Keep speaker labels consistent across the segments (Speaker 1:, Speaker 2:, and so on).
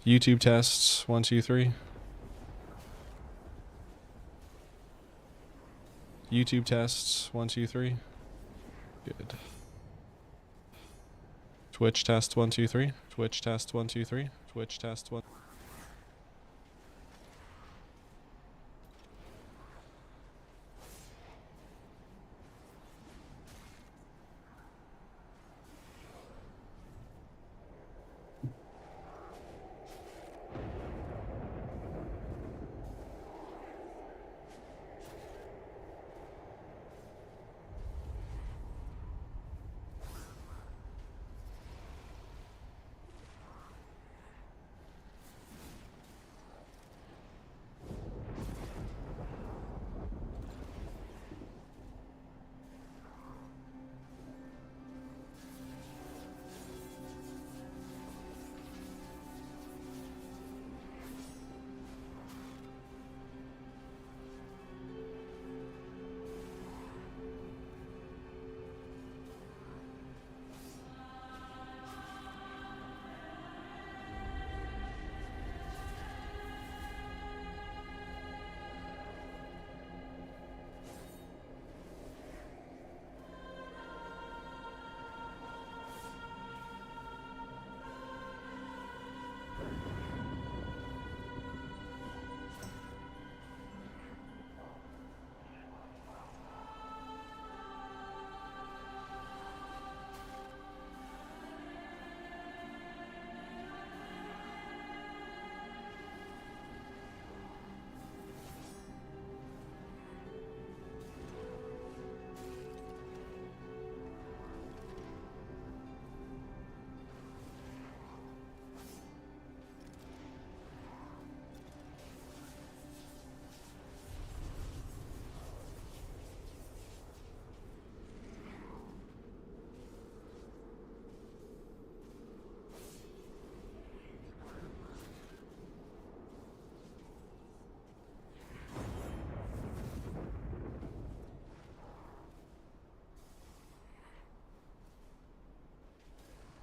Speaker 1: YouTube tests, 1, 2, 3. YouTube tests, 1, 2, 3. Good. Twitch test, 1, 2, 3. Twitch test, 1, 2, 3. Twitch test, 1.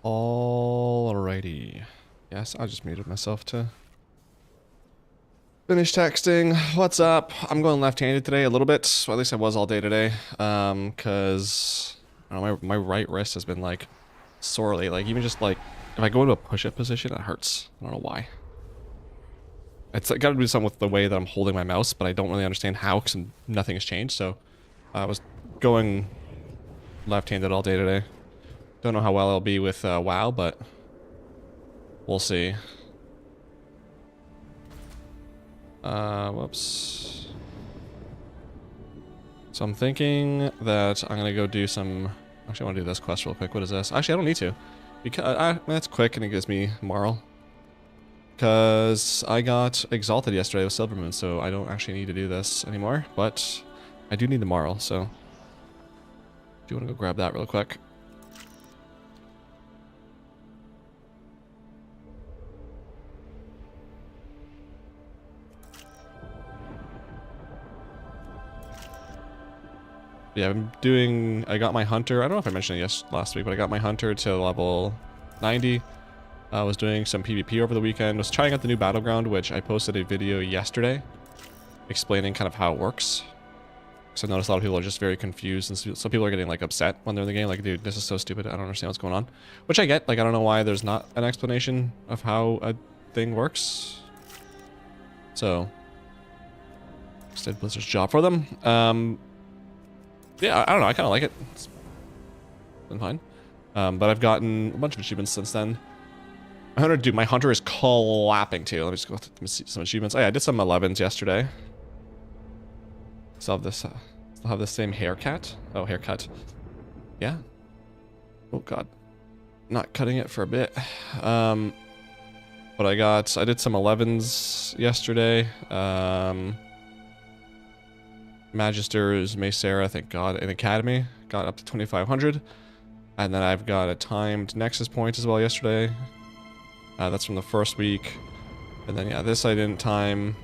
Speaker 1: Alrighty. Yes, I just muted myself to finish texting. What's up? I'm going left-handed today a little bit. Well, at least I was all day today. Cause I don't know, my right wrist has been like sorely, like even just like if I go into a push-up position, it hurts. I don't know why. It's got to do something with the way that I'm holding my mouse, but I don't really understand how because nothing has changed. So I was going left-handed all day today. Don't know how well I'll be with WoW, but we'll see. Whoops. So I'm thinking that I'm gonna go do some. Actually, I want to do this quest real quick. What is this? Actually, I don't need to, because that's quick and it gives me moral. Because I got exalted yesterday with Silvermoon, so I don't actually need to do this anymore. But I do need the moral, so do you want to go grab that real quick? Yeah, I got my hunter, I don't know if I mentioned it last week, but I got my hunter to level 90. I was doing some PvP over the weekend, was trying out the new battleground, which I posted a video yesterday explaining kind of how it works. So I noticed a lot of people are just very confused, and some people are getting like upset when they're in the game, like, dude, this is so stupid, I don't understand what's going on. Which I get, like, I don't know why there's not an explanation of how a thing works. So, just did Blizzard's job for them. Yeah, I don't know, I kind of like it. It's been fine. But I've gotten a bunch of achievements since then. My hunter is clapping too. Let me just go through some achievements. Oh yeah, I did some 11s yesterday. Still have this, still have the same haircut. Oh, haircut. Yeah. Oh god. Not cutting it for a bit. But I did some 11s yesterday. Magister's Maysera, thank god, in Academy. Got up to 2,500. And then I've got a timed Nexus point as well yesterday. That's from the first week. And then, yeah, this I didn't time.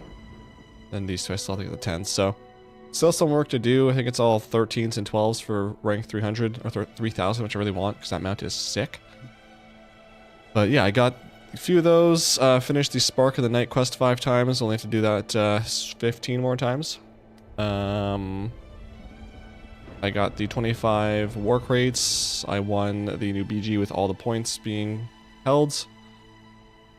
Speaker 1: Then these two I still have to get the 10s. So, still some work to do. I think it's all 13s and 12s for rank 300 or 3,000, which I really want because that mount is sick. But yeah, I got a few of those. Finished the Spark of the Night quest 5 times. Only have to do that 15 more times. I got the 25 war crates. I won the new BG with all the points being held.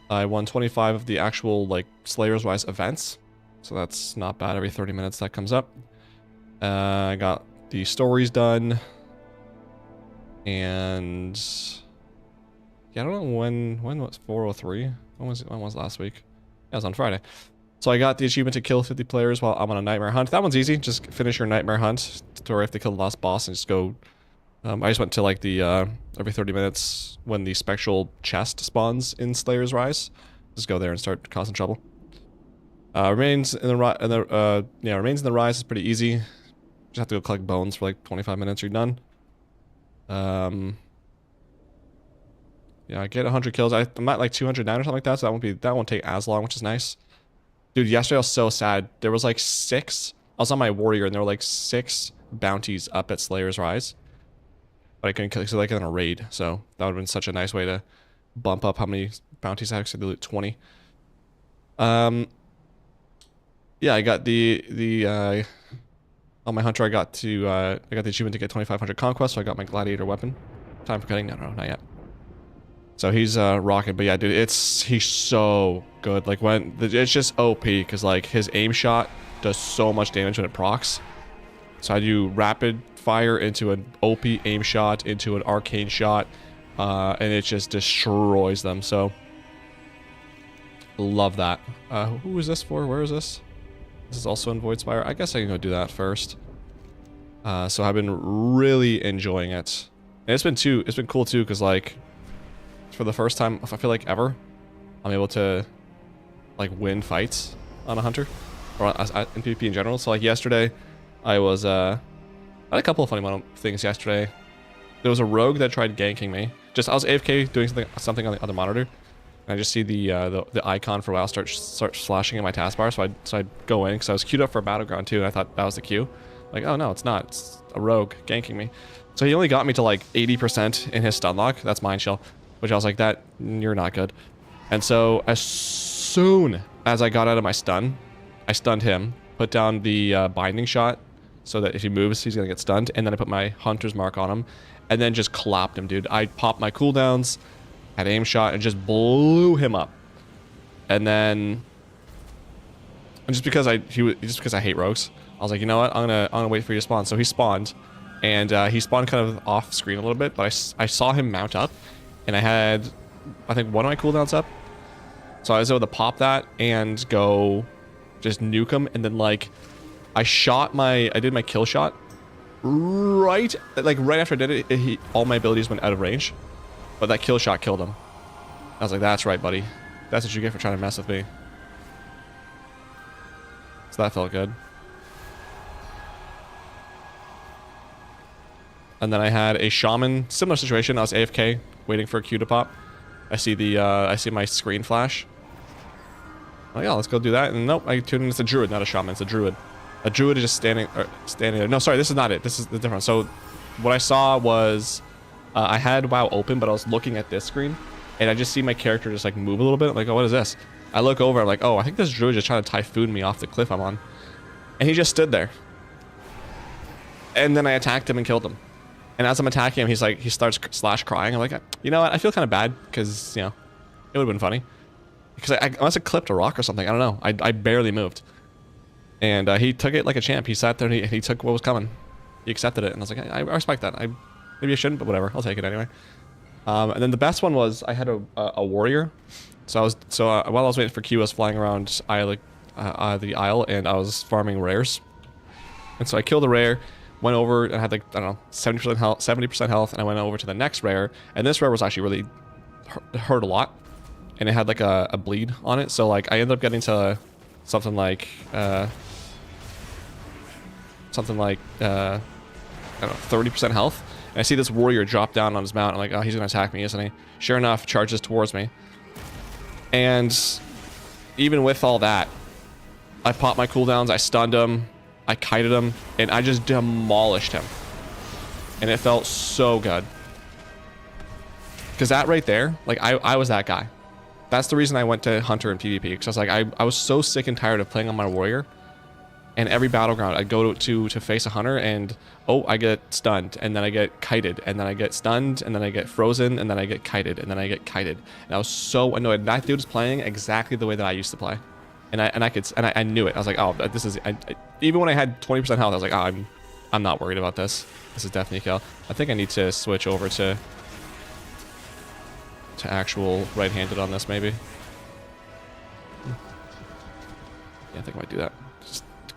Speaker 1: I won 25 of the actual, like, Slayer's Rise events. So that's not bad. Every 30 minutes that comes up. I got the stories done. And yeah, I don't know when was 403? When was last week? Yeah, it was on Friday. So I got the achievement to kill 50 players while I'm on a nightmare hunt. That one's easy. Just finish your nightmare hunt to where I have to kill the last boss and just go. I just went to like the every 30 minutes when the spectral chest spawns in Slayer's Rise. Just go there and start causing trouble. Remains in the Remains in the Rise is pretty easy. Just have to go collect bones for like 25 minutes. You're done. Yeah, I get 100 kills. I'm at like 209 or something like that, so that won't take as long, which is nice. Dude, yesterday I was so sad. There was like 6. I was on my warrior, and there were like 6 bounties up at Slayer's Rise. But I couldn't kill, so like in a raid. So that would have been such a nice way to bump up how many bounties I actually loot. 20. Yeah, I got the on my hunter. I got the achievement to get 2,500 conquest. So I got my gladiator weapon. Time for cutting? No, not yet. So he's rocking, but yeah, dude, he's so good. Like it's just OP because like his aim shot does so much damage when it procs. So I do rapid fire into an OP aim shot into an arcane shot, and it just destroys them. So love that. Who is this for? Where is this? This is also in Void Spire. I guess I can go do that first. So I've been really enjoying it, and it's been cool too because like. For the first time, I feel like ever, I'm able to like win fights on a hunter or in PvP in general. So like yesterday, I was I had a couple of funny things yesterday. There was a rogue that tried ganking me. I was AFK doing something on the other monitor, and I just see the icon for a while start flashing in my taskbar. So I go in because I was queued up for a battleground too, and I thought that was the queue. Like, oh no, it's not. It's a rogue ganking me. So he only got me to like 80% in his stun lock. That's mine shell. Which I was like, you're not good. And so as soon as I got out of my stun, I stunned him, put down the binding shot so that if he moves, he's going to get stunned. And then I put my hunter's mark on him and then just clapped him, dude. I popped my cooldowns, had aim shot, and just blew him up. And then, just because I hate rogues, I was like, you know what? I'm gonna wait for you to spawn. So he spawned, and he spawned kind of off screen a little bit, but I saw him mount up. And I had, I think, one of my cooldowns up. So I was able to pop that and go just nuke him. And then, like, I did my kill shot. Right after I did it, all my abilities went out of range. But that kill shot killed him. I was like, that's right, buddy. That's what you get for trying to mess with me. So that felt good. And then I had a shaman, similar situation. I was AFK. Waiting for a Q to pop. I see my screen flash. Oh yeah, let's go do that. And nope, I tuned in. It's a druid, not a shaman. It's a druid. A druid is just standing there. No, sorry, this is not it. This is the difference. So what I saw was I had WoW open, but I was looking at this screen, and I just see my character just like move a little bit. I'm like, oh, what is this? I look over. I'm like, oh, I think this druid is trying to typhoon me off the cliff I'm on, and he just stood there. And then I attacked him and killed him. And as I'm attacking him, he starts crying. I'm like, you know what? I feel kind of bad because, you know, it would have been funny. Because I must have clipped a rock or something. I don't know. I barely moved. And he took it like a champ. He sat there and he took what was coming. He accepted it. And I was like, I respect that. Maybe I shouldn't, but whatever. I'll take it anyway. And then the best one was I had a warrior. So while I was waiting for Q, I was flying around the isle and I was farming rares. And so I killed a rare. Went over and had like, I don't know, 70% health, and I went over to the next rare, and this rare was actually really hurt a lot, and it had like a bleed on it, so like I ended up getting to something like I don't know, 30% health, and I see this warrior drop down on his mount. I'm like, oh, he's gonna attack me, isn't he? Sure enough, charges towards me, and even with all that, I popped my cooldowns, I stunned him, I kited him, and I just demolished him. And it felt so good. Because that right there, like, I was that guy. That's the reason I went to Hunter and PvP, because I was like, I was so sick and tired of playing on my warrior. And every battleground, I'd go to face a hunter, and oh, I get stunned, and then I get kited, and then I get stunned, and then I get frozen, and then I get kited, and then I get kited. And I was so annoyed. That dude was playing exactly the way that I used to play, and I knew it. I was like, oh, this is. Even when I had 20% health, I was like, oh, I'm not worried about this. This is definitely a kill. I think I need to switch over to actual right-handed on this, maybe. Yeah, I think I might do that.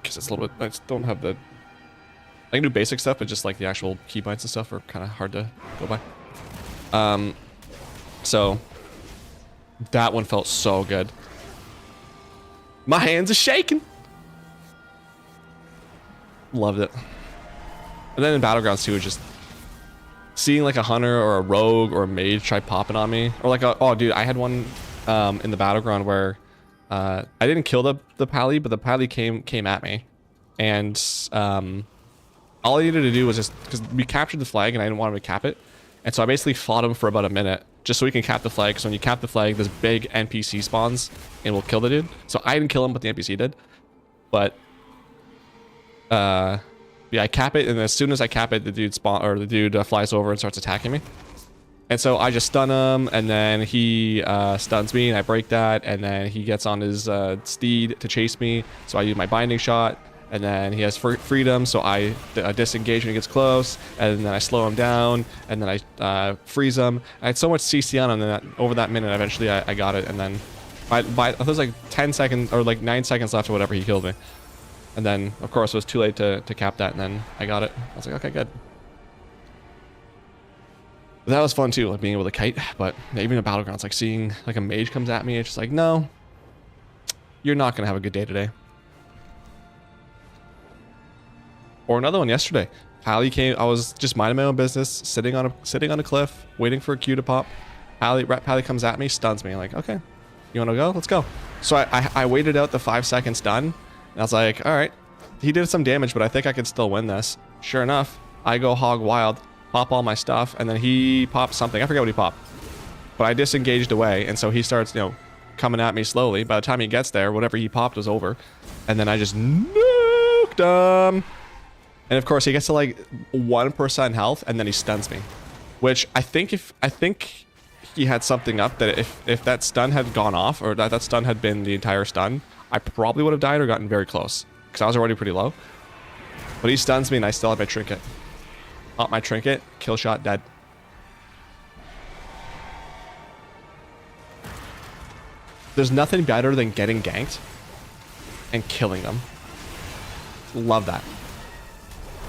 Speaker 1: Because it's a little bit, I just don't have the, I can do basic stuff, but just like the actual keybinds and stuff are kind of hard to go by. So that one felt so good. My hands are shaking. Loved it. And then in Battlegrounds too, just seeing like a hunter or a rogue or a mage try popping on me, or like a, oh dude, I had one in the Battleground where I didn't kill the pally, but the pally came at me, and all I needed to do was just, because we captured the flag and I didn't want him to cap it, and so I basically fought him for about a minute just so we can cap the flag. Because when you cap the flag, this big NPC spawns and will kill the dude. So I didn't kill him, but the NPC did. But yeah, I cap it, and as soon as I cap it, the dude flies over and starts attacking me. And so I just stun him, and then he stuns me, and I break that, and then he gets on his steed to chase me, so I use my binding shot, and then he has freedom, so I disengage when he gets close, and then I slow him down, and then I freeze him. I had so much CC on him that over that minute, eventually I got it, and then I think it was like 10 seconds, or like 9 seconds left or whatever, he killed me. And then, of course, it was too late to cap that, and then I got it. I was like, okay, good. That was fun too, like being able to kite, but even in Battlegrounds, like seeing like a mage comes at me, it's just like, no, you're not gonna have a good day today. Or another one yesterday. Pally came, I was just minding my own business, sitting on a cliff, waiting for a Q to pop. Pally comes at me, stuns me. I'm like, okay, you wanna go? Let's go. So I waited out the 5-second stun, and I was like, all right, he did some damage, but I think I could still win this. Sure enough, I go hog wild, pop all my stuff, and then he pops something. I forget what he popped, but I disengaged away, and so he starts, you know, coming at me slowly. By the time he gets there, whatever he popped was over, and then I just nuked him. And of course, he gets to like 1% health, and then he stuns me, which I think he had something up that if that stun had gone off, or that stun had been the entire stun, I probably would have died or gotten very close, because I was already pretty low. But he stuns me, and I still have my trinket. Pop my trinket, kill shot, dead. There's nothing better than getting ganked and killing them. Love that.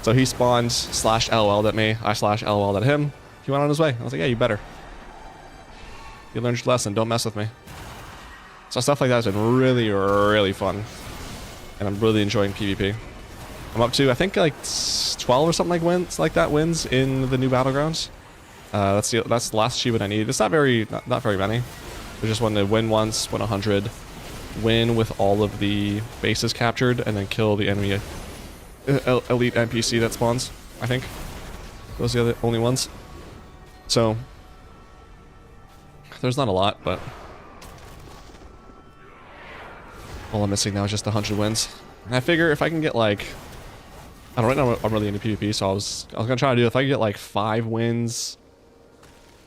Speaker 1: So he spawned /LOL'd at me. I /LOL'd at him. He went on his way. I was like, yeah, you better. You learned your lesson. Don't mess with me. So stuff like that has been really, really fun. And I'm really enjoying PvP. I'm up to, I think, like 12 or something like wins in the new Battlegrounds. That's the last achievement I need. It's not very many. I just want to win once, win 100, win with all of the bases captured, and then kill the enemy elite NPC that spawns. I think those are the only ones. So there's not a lot, but all I'm missing now is just 100 wins. And I figure if I can get like, I don't know, right now I'm really into PvP, so I was gonna try to do, if I could get like 5 wins.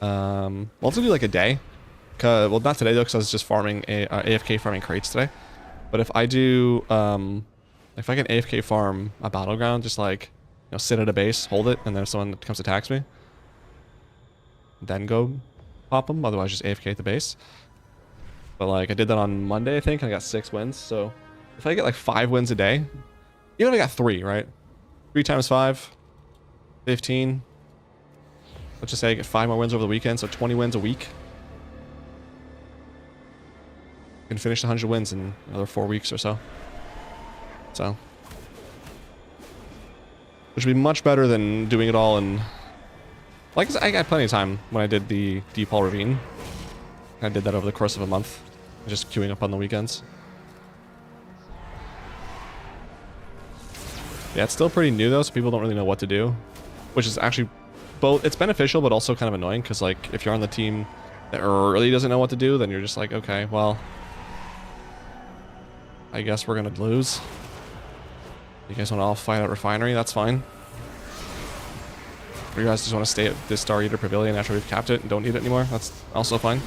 Speaker 1: Well, let's do like a day. Well, not today though, because I was just farming AFK farming crates today. But if I do, if I can AFK farm a Battleground, just like, you know, sit at a base, hold it, and then if someone comes attacks me, then go pop them. Otherwise, just AFK at the base. But like, I did that on Monday, I think, and I got 6 wins. So if I get like 5 wins a day, even if I got 3, right? 3 times 5, 15. Let's just say I get 5 more wins over the weekend, so 20 wins a week. I can finish 100 wins in another 4 weeks or so. So, which would be much better than doing it all in, like, I got plenty of time when I did the Deepal Ravine. I did that over the course of a month, just queuing up on the weekends. Yeah, it's still pretty new though, so people don't really know what to do, which is actually both, it's beneficial but also kind of annoying, because like if you're on the team that really doesn't know what to do, then you're just like, okay, well, I guess we're gonna lose. You guys want to all fight out refinery? That's fine. Or you guys just want to stay at this Star Eater Pavilion after we've capped it and don't need it anymore? That's also fine.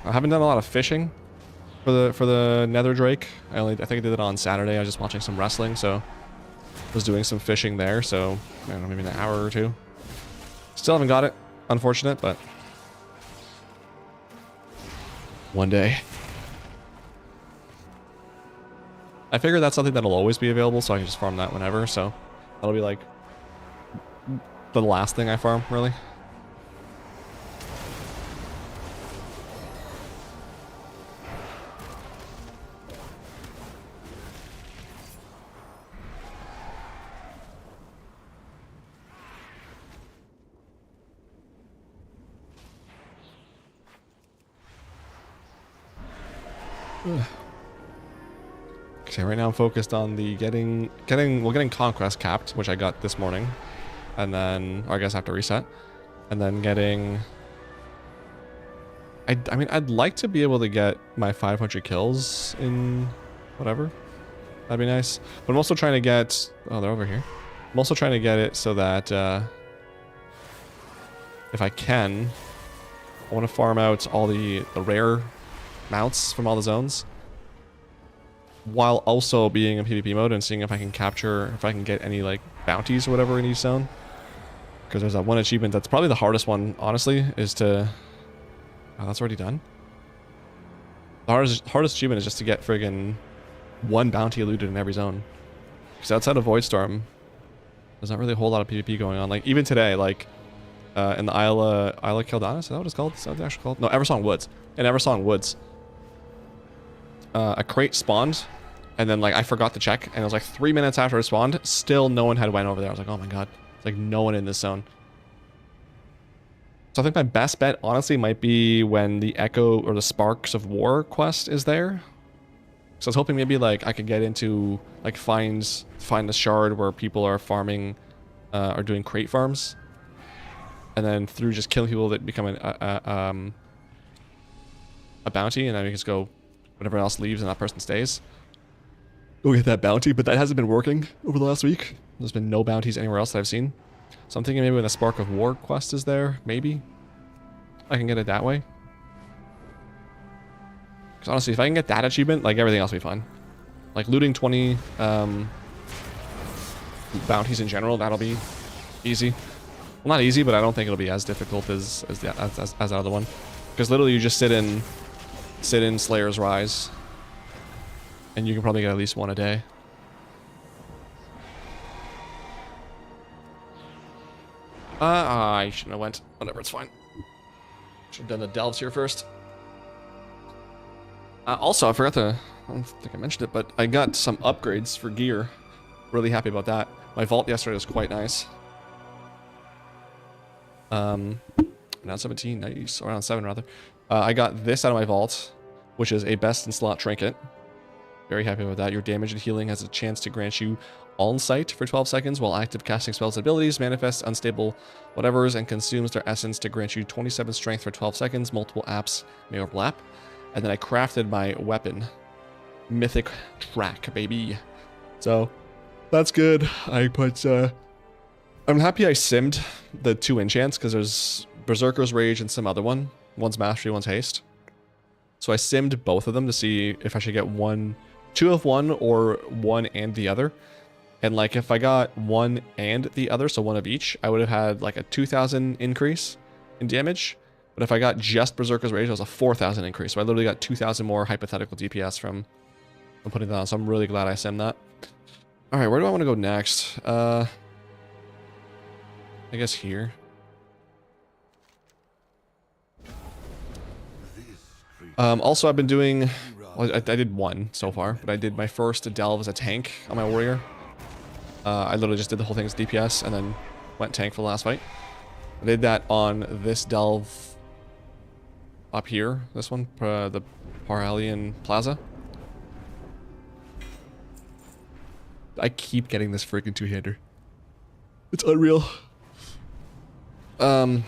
Speaker 1: I haven't done a lot of fishing for the Nether Drake. I think I did it on Saturday. I was just watching some wrestling, so I was doing some fishing there. So I don't know, maybe an hour or two. Still haven't got it. Unfortunate, but one day. I figure that's something that'll always be available, so I can just farm that whenever. So that'll be like the last thing I farm, really. Okay, right now I'm focused on the getting Conquest capped, which I got this morning, and then, or I guess after reset, and then getting. I mean, I'd like to be able to get my 500 kills in whatever. That'd be nice. But I'm also trying to get. Oh, they're over here. I'm also trying to get it so that if I can, I want to farm out all the rare mounts from all the zones, while also being in PvP mode and seeing if I can capture, if I can get any like bounties or whatever in each zone. Because there's that one achievement that's probably the hardest one, honestly, is to. Oh, that's already done. The hardest achievement is just to get friggin' one bounty eluded in every zone. Because outside of Voidstorm, there's not really a whole lot of PvP going on. Like even today, like in the Isla Keldanis, is that what it's called? Is that what it's actually called? No, Eversong Woods. In Eversong Woods, a crate spawned, and then like I forgot to check, and it was like 3 minutes after it spawned, still no one had went over there. I was like, oh my god, it's like no one in this zone. So I think my best bet, honestly, might be when the Echo or the Sparks of War quest is there. So I was hoping maybe like I could get into like find the shard where people are farming, are doing crate farms, and then through just killing people that become a bounty, and then we just go. When everyone else leaves and that person stays, go get that bounty. But that hasn't been working over the last week. There's been no bounties anywhere else that I've seen. So I'm thinking maybe when the Spark of War quest is there, maybe I can get it that way. Because honestly, if I can get that achievement, like everything else will be fine. Like looting 20 bounties in general, that'll be easy. Well, not easy, but I don't think it'll be as difficult as that other one. Because literally you just sit in Slayer's Rise, and you can probably get at least one a day. I shouldn't have went. Whatever, it's fine. Should have done the delves here first. Also, I forgot to. I don't think I mentioned it, but I got some upgrades for gear. Really happy about that. My vault yesterday was quite nice. Around 17, nice. Around 7 rather. I got this out of my vault, which is a best in slot trinket. Very happy with that. Your damage and healing has a chance to grant you on sight for 12 seconds while active, casting spells and abilities, manifests unstable whatevers, and consumes their essence to grant you 27 strength for 12 seconds. Multiple apps may overlap. And then I crafted my weapon. Mythic Track, baby. So that's good. I'm happy I simmed the 2 enchants because there's Berserker's Rage and some other one. One's Mastery, one's Haste. So I simmed both of them to see if I should get 2 of one or one and the other. And like if I got one and the other, so one of each, I would have had like a 2,000 increase in damage. But if I got just Berserker's Rage, it was a 4,000 increase. So I literally got 2,000 more hypothetical DPS from putting that on. So I'm really glad I simmed that. All right, where do I want to go next? I guess here. Also, I've been doing. Well, I did one so far, but I did my first delve as a tank on my warrior. I literally just did the whole thing as DPS and then went tank for the last fight. I did that on this delve up here. This one, the Paralian Plaza. I keep getting this freaking two-hander. It's unreal. Oh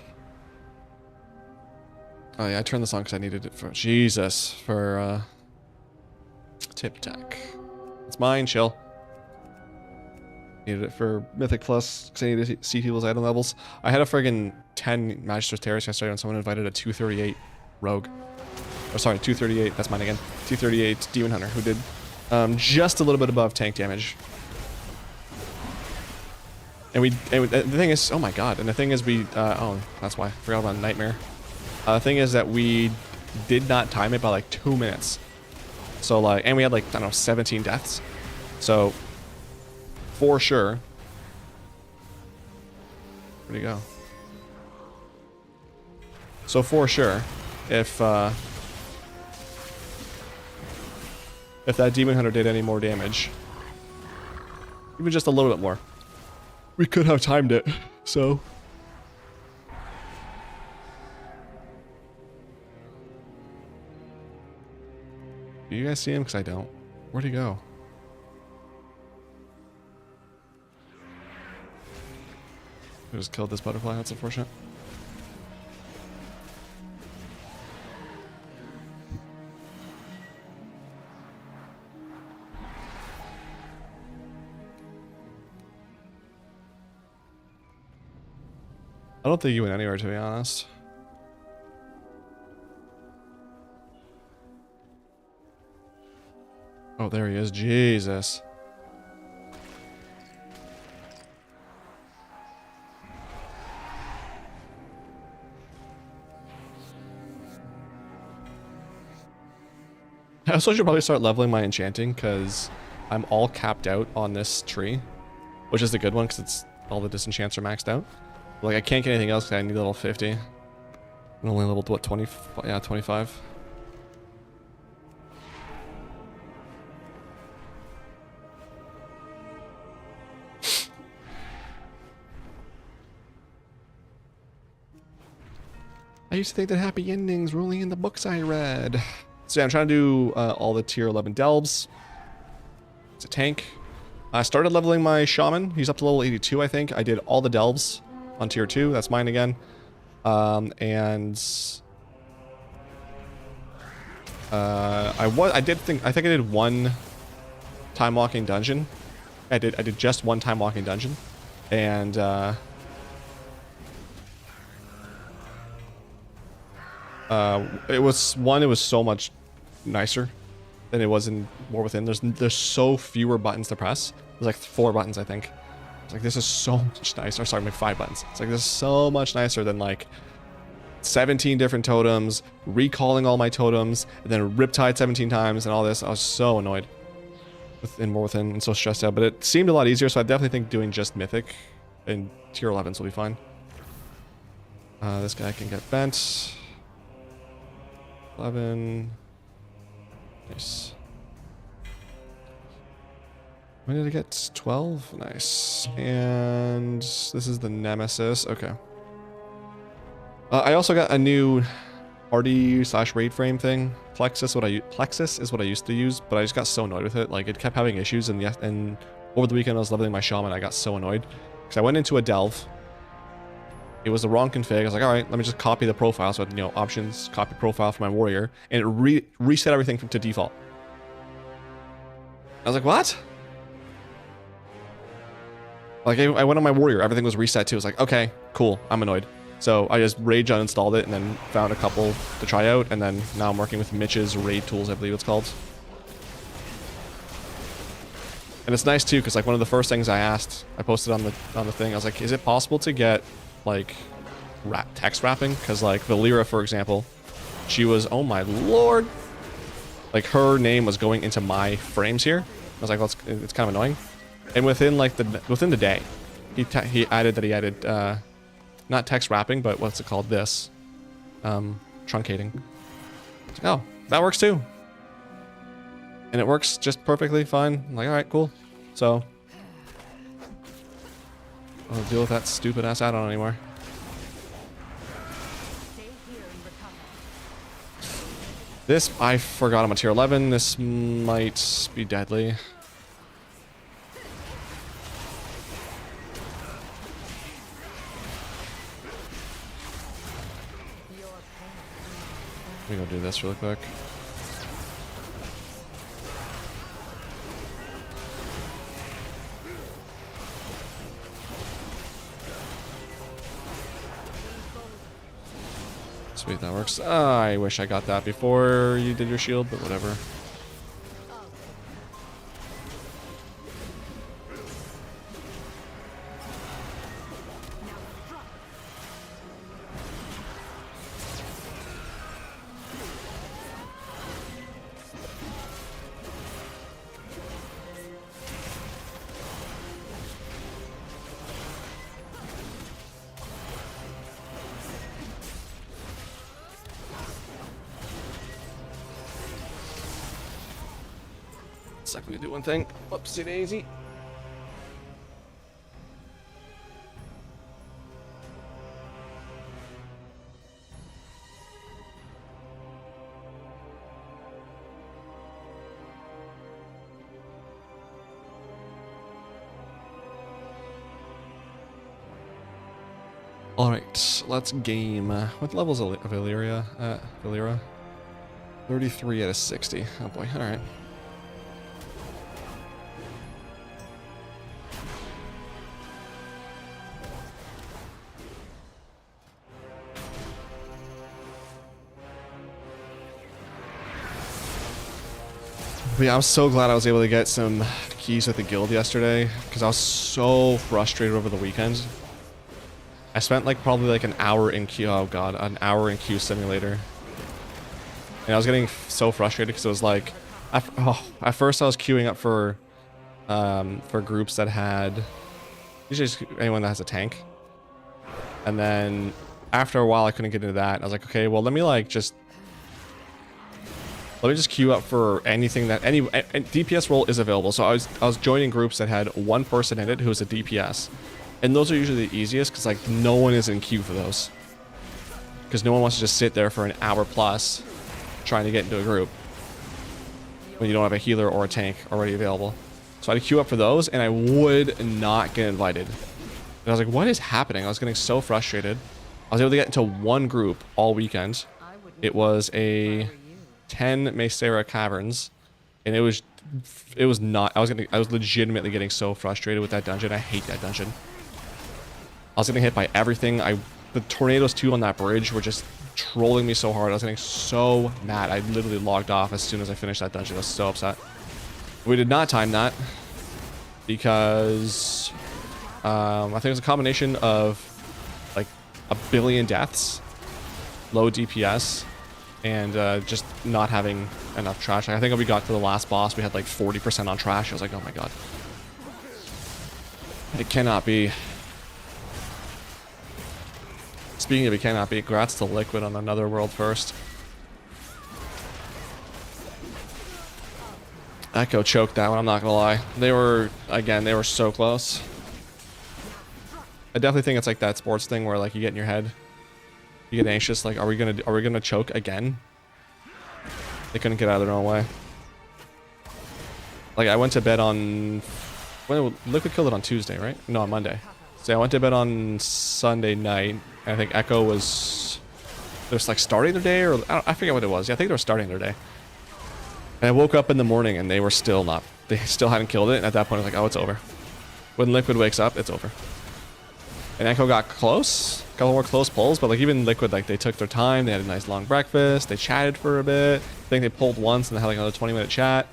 Speaker 1: yeah, I turned this on because I needed it for Jesus for Tip Tech. It's mine, chill. Needed it for Mythic Plus because I needed to see people's item levels. I had a friggin' 10 Magister's Terrace yesterday when someone invited a 238 Rogue. Oh, sorry, 238. That's mine again. 238 Demon Hunter who did just a little bit above tank damage. And the thing is, oh my god, and the thing is oh, that's why, I forgot about Nightmare. The thing is that we did not time it by like 2 minutes. So like, and we had like, I don't know, 17 deaths. So, for sure. Where'd he go? So for sure, if that Demon Hunter did any more damage, even just a little bit more, we could have timed it, so. Do you guys see him? Because I don't. Where'd he go? I just killed this butterfly, that's unfortunate. I don't think he went anywhere, to be honest. Oh, there he is. Jesus. I also should probably start leveling my enchanting because I'm all capped out on this tree, which is the good one because it's all the disenchants are maxed out. Like I can't get anything else because I need level 50. I'm only leveled what, 20? Yeah, 25. I used to think that happy endings were only in the books I read. So yeah, I'm trying to do all the tier 11 delves. It's a tank. I started leveling my shaman. He's up to level 82, I think. I did all the delves on tier 2. That's mine again. I think I did one time walking dungeon. I did just one time walking dungeon. And it was so much nicer than it was in War Within. There's so fewer buttons to press. There's like 4 buttons, I think. It's like, this is so much nicer. Sorry, like 5 buttons. It's like, this is so much nicer than like 17 different totems, recalling all my totems, and then Riptide 17 times and all this. I was so annoyed in War Within and so stressed out, but it seemed a lot easier, so I definitely think doing just Mythic and tier 11s will be fine. This guy can get bent. 11. Nice. When did I get 12? Nice. And this is the Nemesis. Okay. I also got a new RD/raid frame thing. Plexus is what I used to use, but I just got so annoyed with it. Like, it kept having issues, and over the weekend I was leveling my shaman. I got so annoyed because I went into a delve. It was the wrong config. I was like, all right, let me just copy the profile. So, options, copy profile for my warrior, and it reset everything to default. I was like, what? Like, I went on my warrior, everything was reset too. I was like, okay, cool, I'm annoyed. So I just rage uninstalled it and then found a couple to try out, and then now I'm working with Mitch's raid tools, I believe it's called. And it's nice too, because like one of the first things I asked, I posted on the thing, I was like, is it possible to get like text wrapping? Because like Valera, for example, she was, oh my lord, like her name was going into my frames here. I was like, well, it's kind of annoying. And within the day, he added not text wrapping, but what's it called? This truncating. Like, oh, that works too. And it works just perfectly fine. I'm like, all right, cool. So I don't deal with that stupid ass add-on anymore. This, I forgot I'm a tier 11. This might be deadly. Let me go do this really quick. Sweet, that works. I wish I got that before you did your shield, but whatever. Let me do one thing. Whoopsie daisy. All right, let's game. What levels of Valyria? Valyria? 33 out of 60. Oh boy. All right. But yeah, I'm so glad I was able to get some keys with the guild yesterday because I was so frustrated over the weekend. I spent like probably like an hour in queue. Oh god, an hour in queue simulator, and I was getting so frustrated because it was like, at first I was queuing up for groups that had usually just anyone that has a tank, and then after a while I couldn't get into that. And I was like, okay, well let me just queue up for anything that any DPS role is available. So I was joining groups that had one person in it who was a DPS, and those are usually the easiest because like no one is in queue for those, because no one wants to just sit there for an hour plus trying to get into a group when you don't have a healer or a tank already available. So I had to queue up for those, and I would not get invited. And I was like, what is happening? I was getting so frustrated. I was able to get into one group all weekend. It was a 10 Mesera Caverns, and it was not, I was legitimately getting so frustrated with that dungeon. I hate that dungeon. I was getting hit by everything. The tornadoes too on that bridge were just trolling me so hard. I was getting so mad. I literally logged off as soon as I finished that dungeon. I was so upset. We did not time that because I think it was a combination of like a billion deaths, low DPS, and just not having enough trash. I think when we got to the last boss, we had like 40% on trash. I was like, oh my god. It cannot be. Speaking of it cannot be, congrats to Liquid on another world first. Echo choked that one, I'm not gonna lie. They were so close. I definitely think it's like that sports thing where like you get in your head, you get anxious, like are we gonna choke again? They couldn't get out of their own way. Like I went to bed on, well, Liquid killed it on Tuesday, right? No, on Monday. So I went to bed on Sunday night, and I think Echo was just like starting their day, or I forget what it was. Yeah, I think they were starting their day. And I woke up in the morning and they were still not, they still hadn't killed it. And at that point I was like, oh, it's over. When Liquid wakes up, it's over. And Echo got close, a couple more close pulls, but like even Liquid, like they took their time. They had a nice long breakfast. They chatted for a bit. I think they pulled once and they had like another 20-minute chat.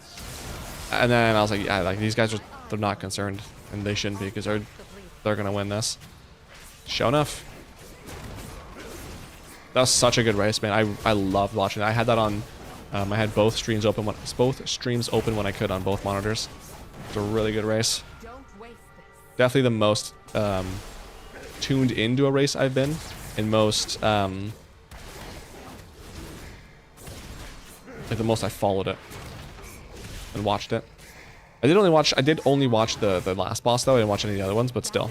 Speaker 1: And then I was like, yeah, like these guys they're not concerned, and they shouldn't be because they're gonna win this. Sure enough. That was such a good race, man. I loved watching it. I had that on. I had both streams open when I could on both monitors. It's a really good race. Definitely the most tuned into a race I've been, and most like the most I followed it and watched it. I did only watch the last boss though. I didn't watch any of the other ones, but still,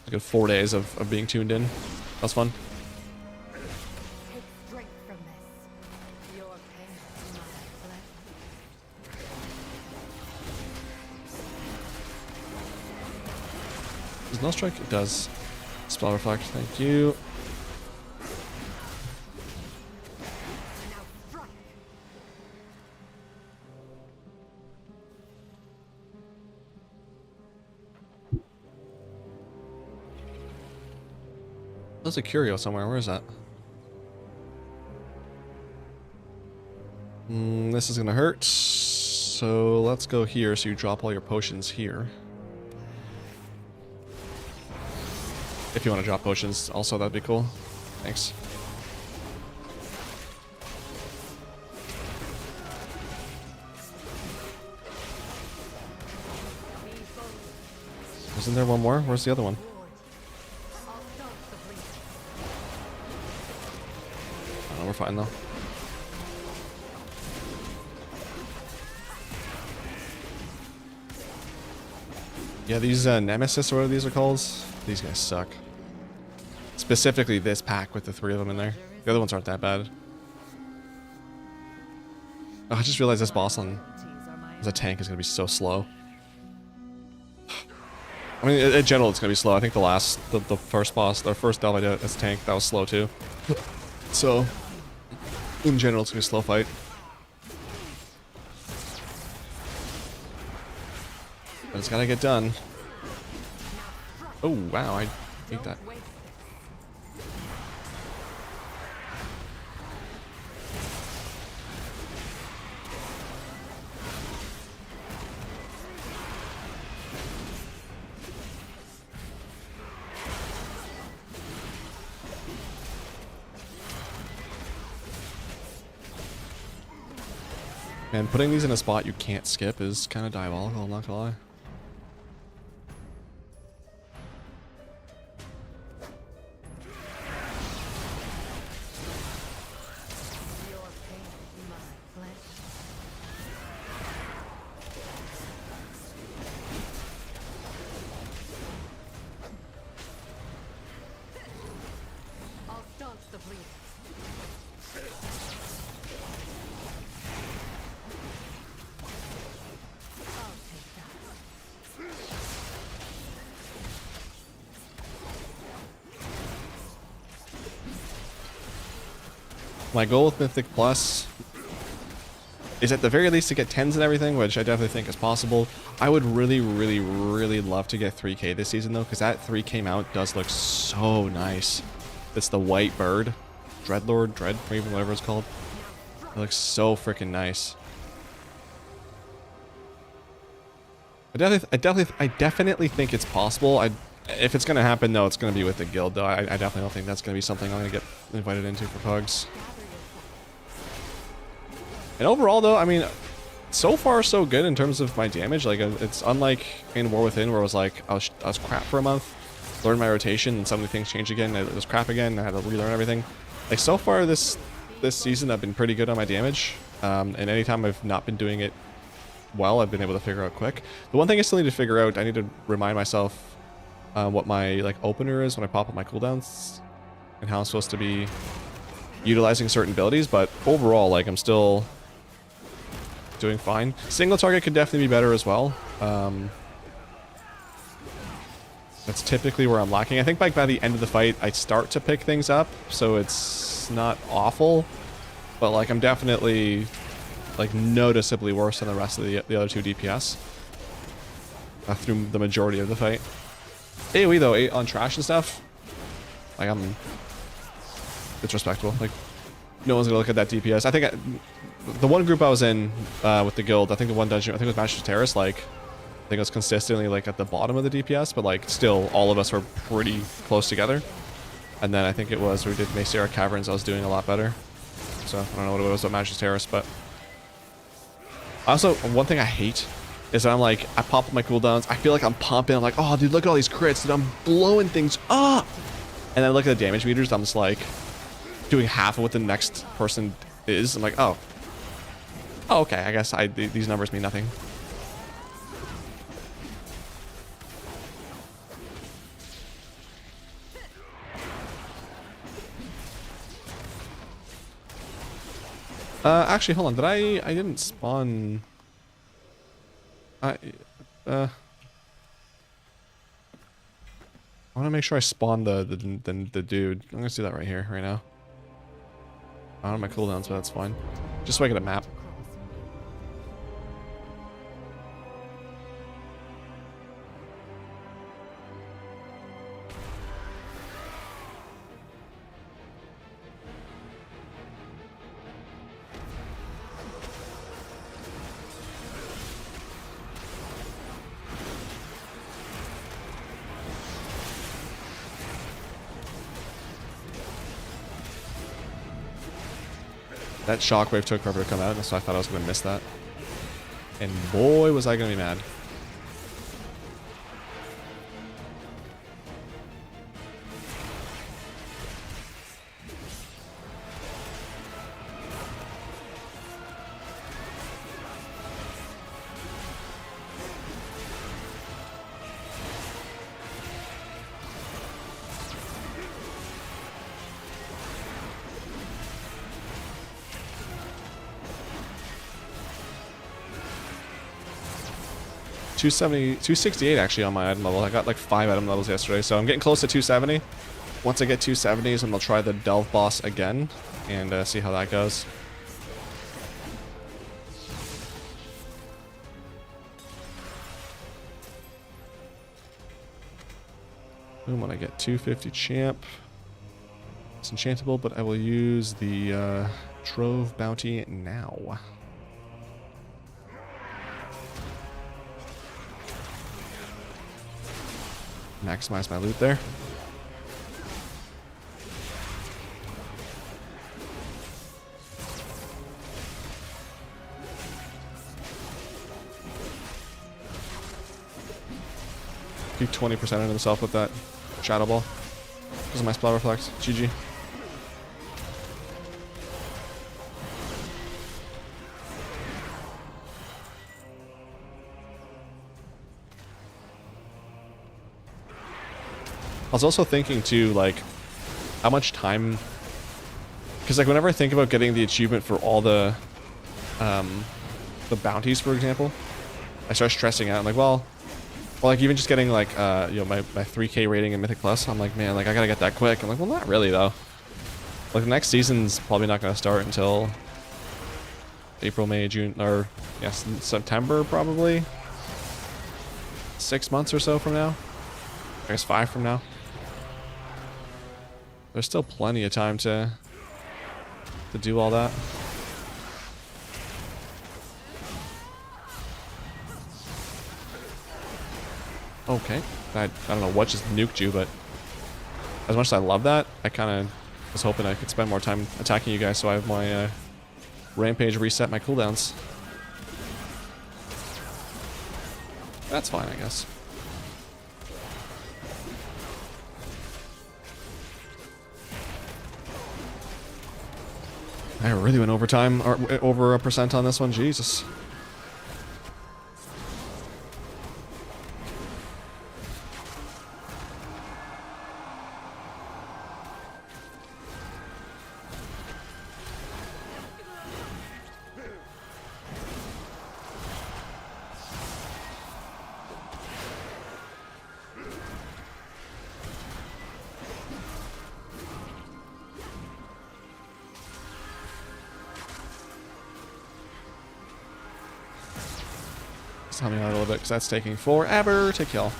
Speaker 1: a good 4 days of being tuned in. That was fun. Does no strike? It does. Spell reflect. Thank you. There's a curio somewhere. Where is that? This is gonna hurt. So let's go here so you drop all your potions here. If you want to drop potions, also that'd be cool. Thanks. Isn't there one more? Where's the other one? Oh, we're fine though. Yeah, these Nemesis or whatever these are called, these guys suck. Specifically this pack with the 3 of them in there. The other ones aren't that bad. Oh, I just realized this boss on as a tank is going to be so slow. I mean, in general, it's going to be slow. I think the first boss, the first delve I did as a tank, that was slow too. So, in general, it's going to be a slow fight. But it's got to get done. Oh, wow, I hate that. And putting these in a spot you can't skip is kind of diabolical, I'm not gonna lie. My goal with Mythic Plus is at the very least to get 10s and everything, which I definitely think is possible. I would really, really, really love to get 3k this season though, because that 3k mount does look so nice. It's the white bird. Dreadlord, Dreadcraven, whatever it's called. It looks so freaking nice. I definitely think it's possible. If it's gonna happen, though, it's gonna be with the guild, though. I definitely don't think that's gonna be something I'm gonna get invited into for pugs. And overall, though, I mean, so far so good in terms of my damage. Like, it's unlike in War Within, where it was like I was crap for a month, learned my rotation, and suddenly things changed again. It was crap again. I had to relearn everything. Like, so far this season, I've been pretty good on my damage. And anytime I've not been doing it well, I've been able to figure out quick. The one thing I still need to figure out, I need to remind myself what my like opener is when I pop up my cooldowns and how I'm supposed to be utilizing certain abilities. But overall, like, I'm still doing fine. Single target could definitely be better as well. That's typically where I'm lacking. I think by the end of the fight, I start to pick things up, so it's not awful. But like, I'm definitely like noticeably worse than the rest of the other 2 DPS through the majority of the fight. AoE though, on trash and stuff, like, it's respectable. Like, no one's gonna look at that DPS. I think the one group I was in with the guild, I think the one dungeon, I think it was Master's Terrace, like, I think it was consistently like at the bottom of the DPS, but like still all of us were pretty close together. And then I think it was we did Mesa Caverns, I was doing a lot better. So I don't know what it was about Master's Terrace, but also one thing I hate is that I'm like, I pop up my cooldowns, I feel like I'm pumping, I'm like, oh dude, look at all these crits, dude, I'm blowing things up. And then I look at the damage meters, I'm just like doing half of what the next person is. I'm like, oh okay, I guess these numbers mean nothing. Actually, hold on. Did I didn't spawn. I want to make sure I spawn the dude. I'm gonna do that right here, right now. I don't have my cooldowns, but that's fine. Just so I get a map. That shockwave took forever to come out, and so I thought I was going to miss that. And boy, was I going to be mad. $268 actually on my item level. I got like 5 item levels yesterday, so I'm getting close to 270. Once I get 270s, then I'll try the Delve boss again and see how that goes. Boom, when I get 250 champ. It's enchantable, but I will use the Trove bounty now. Maximize my loot there. He 20% of himself with that Shadow Ball. This is my Spell Reflect. GG. I was also thinking too, like, how much time, because like whenever I think about getting the achievement for all the bounties, for example, I start stressing out. I'm like, well, like even just getting like you know, my 3K rating in Mythic Plus, I'm like, man, like I gotta get that quick. I'm like, well, not really though. Like the next season's probably not gonna start until April, May, June, or yes, September probably. 6 months or so from now. I guess 5 from now. There's still plenty of time to do all that. Okay. I don't know what just nuked you, but as much as I love that, I kind of was hoping I could spend more time attacking you guys so I have my rampage reset my cooldowns. That's fine, I guess. I really went overtime, or over a percent on this one. Jesus. Help me out a little bit because that's taking forever to kill.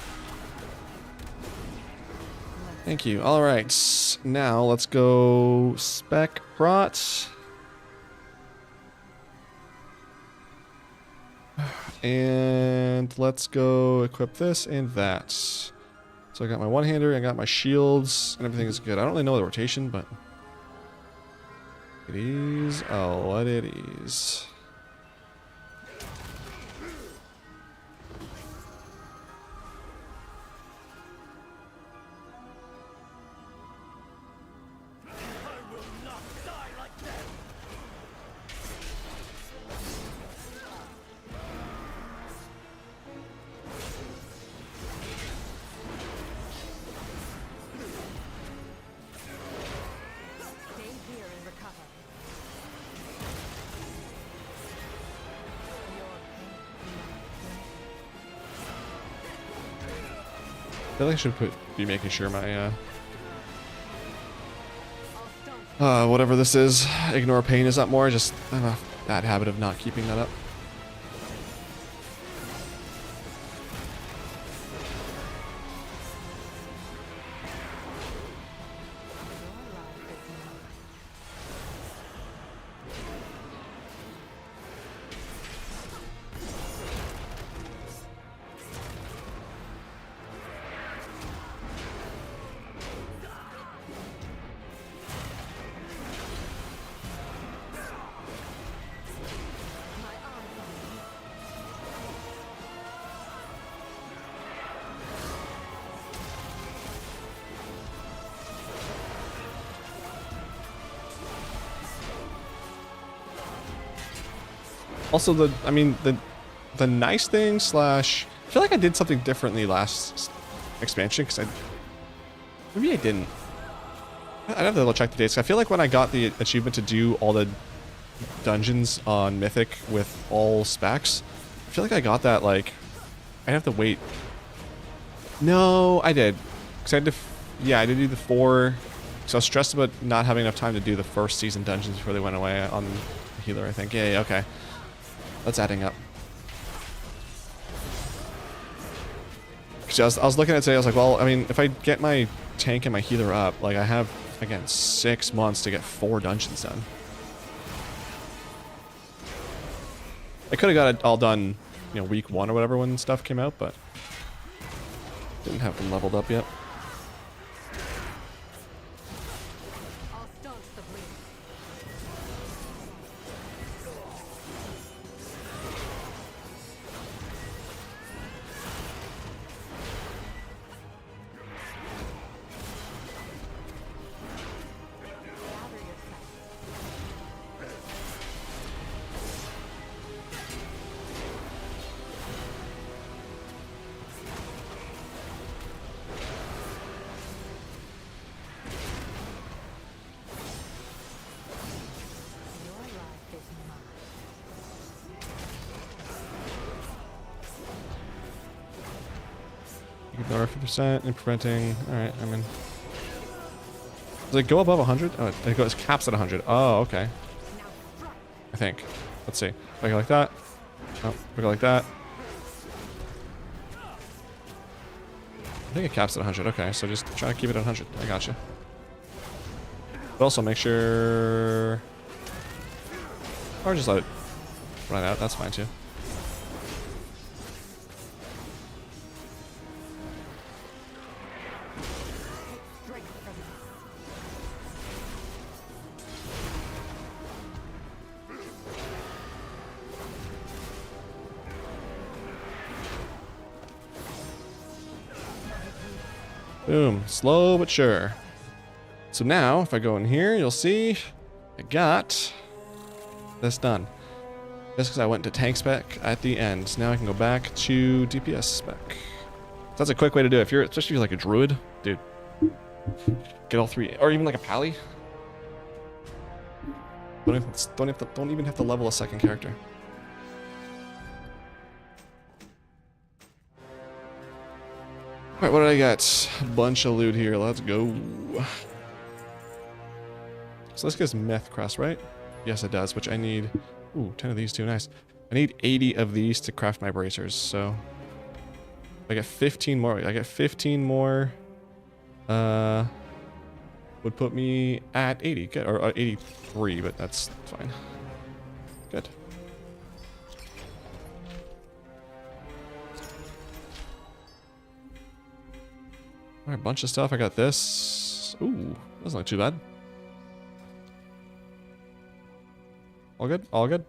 Speaker 1: Thank you. All right, now let's go spec prot. And let's go equip this and that. So I got my one-hander, I got my shields, and everything is good. I don't really know the rotation, but it is what it is. I feel like I should be making sure my whatever this is, ignore pain is up more. I have a bad habit of not keeping that up. Also, the nice thing slash... I feel like I did something differently last expansion, because maybe I didn't. I'd have to check the dates. I feel like when I got the achievement to do all the dungeons on Mythic with all specs, I feel like I got that, like... I'd have to wait. No, I did. Because I had to... Yeah, I did do the 4... So I was stressed about not having enough time to do the first season dungeons before they went away on the healer, I think. Yeah, okay. That's adding up. I was looking at it today, I was like, well, I mean, if I get my tank and my healer up, like I have, again, 6 months to get 4 dungeons done. I could have got it all done, you know, week 1 or whatever when stuff came out, but didn't have them leveled up yet. Ignore 50% and preventing. Alright, I'm in. Does it go above 100? Oh, it goes caps at 100. Oh, okay. I think. Let's see. If I go like that. Oh, if I go like that. I think it caps at 100. Okay, so just try to keep it at 100. I gotcha. But also make sure... Or just let it run out. That's fine too. Boom. Slow but sure. So now, if I go in here, you'll see I got this done. Just because I went to tank spec at the end. Now I can go back to DPS spec. So that's a quick way to do it. If you're, especially if you're like a druid, dude, get all 3, or even like a pally. Don't even have to level a second character. Alright, what did I get? A bunch of loot here. Let's go. So this gives Myth Crest, right? Yes, it does, which I need... Ooh, 10 of these too. Nice. I need 80 of these to craft my bracers, so... I get 15 more. I get 15 more. Would put me at 80. Good. Or 83, but that's fine. Good. Alright, bunch of stuff. I got this. Ooh, that's not too bad. All good? All good?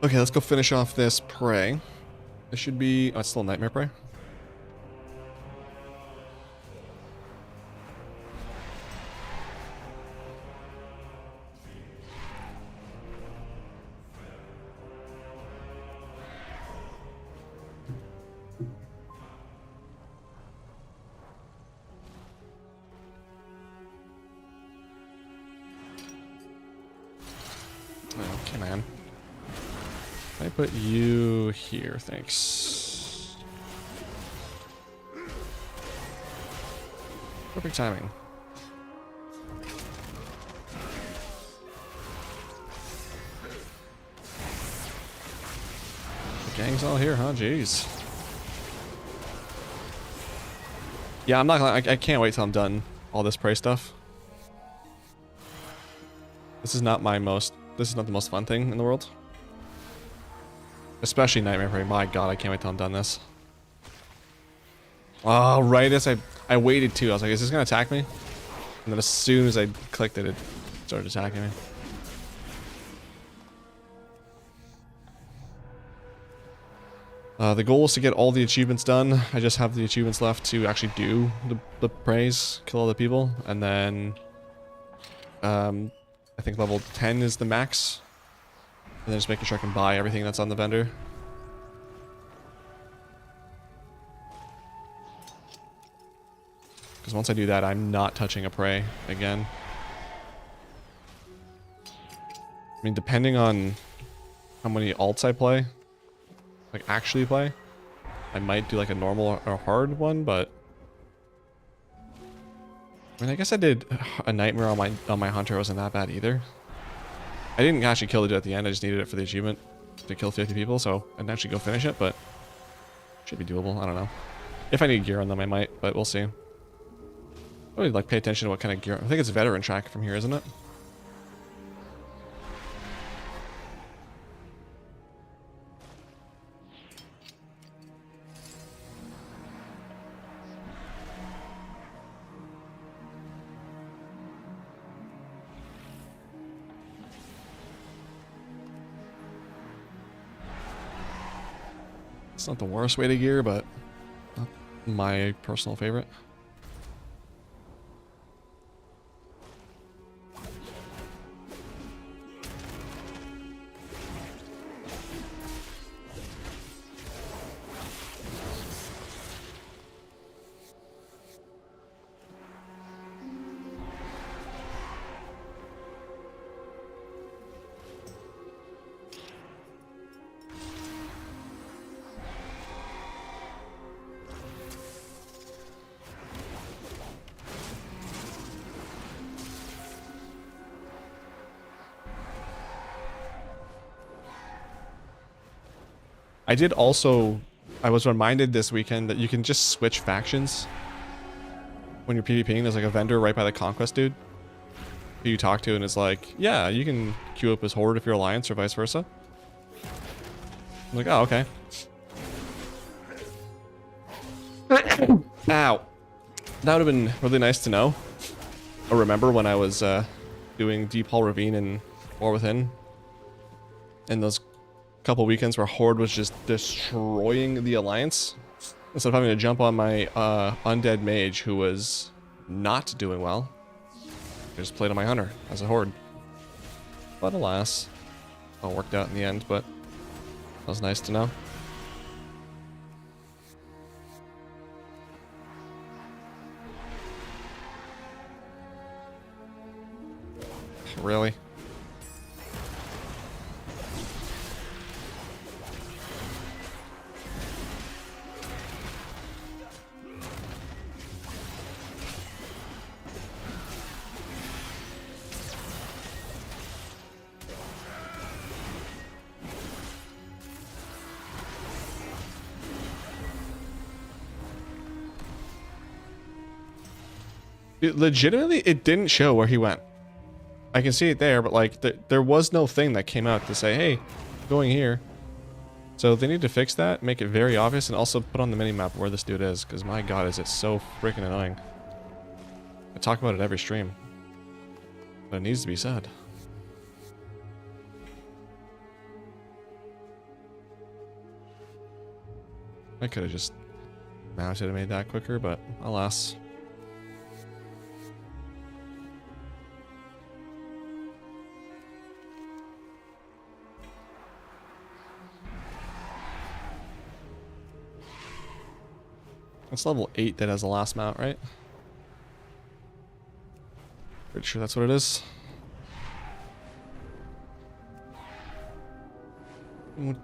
Speaker 1: Okay, let's go finish off this prey. This should be... Oh, it's still Nightmare Prey. Okay, man. I put you here, thanks. Perfect timing. The gang's all here, huh? Jeez. Yeah, I'm not gonna... I can't wait till I'm done all this prey stuff. This is not my most... This is not the most fun thing in the world. Especially Nightmare Prey. My god, I can't wait till I'm done this. Oh, right as I waited too. I was like, is this gonna attack me? And then as soon as I clicked it, it started attacking me. The goal is to get all the achievements done. I just have the achievements left to actually do the praise, kill all the people, and then I think level 10 is the max. And then just making sure I can buy everything that's on the vendor. Because once I do that, I'm not touching a prey again. I mean, depending on how many alts I play, like actually play, I might do like a normal or hard one, but I mean, I guess I did a nightmare on my hunter. It wasn't that bad either. I didn't actually kill the dude at the end. I just needed it for the achievement to kill 50 people, so I didn't actually go finish it, but should be doable. I don't know. If I need gear on them, I might, but we'll see. I would like pay attention to what kind of gear. I think it's veteran track from here, isn't it? It's not the worst way to gear, but not my personal favorite. I did also, I was reminded this weekend that you can just switch factions when you're PvPing. There's like a vendor right by the conquest dude who you talk to, and it's like, yeah, you can queue up as horde if you're alliance or vice versa. I'm like, oh, okay. Ow. That would have been really nice to know. I remember when I was doing Deep Hall Ravine and War Within, and those couple weekends where Horde was just destroying the Alliance, instead of having to jump on my undead mage who was not doing well, I just played on my hunter as a Horde. But alas, all worked out in the end, but that was nice to know. Really? Legitimately, it didn't show where he went. I can see it there, but like there was no thing that came out to say, hey, going here. So they need to fix that, make it very obvious, and also put on the minimap where this dude is, because my god, is it so freaking annoying. I talk about it every stream, but it needs to be said. I could have just mounted and made that quicker, but alas. It's level 8 that has the last mount, right? Pretty sure that's what it is. I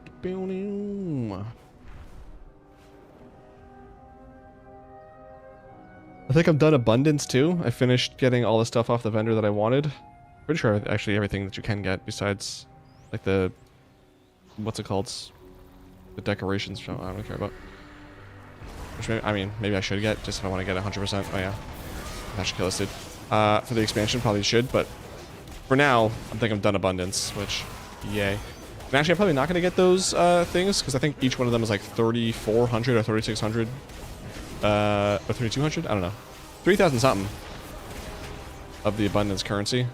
Speaker 1: think I'm done abundance too. I finished getting all the stuff off the vendor that I wanted. Pretty sure actually everything that you can get besides like the, what's it called? The decorations, I don't care about. Which maybe, I mean, maybe I should get, just if I want to get 100%. Oh yeah. I should kill this dude. For the expansion, probably should, but for now, I think I'm done abundance, which, yay. And actually, I'm probably not going to get those things, because I think each one of them is like 3,400 or 3,600. Or 3,200? I don't know. 3,000 something of the abundance currency.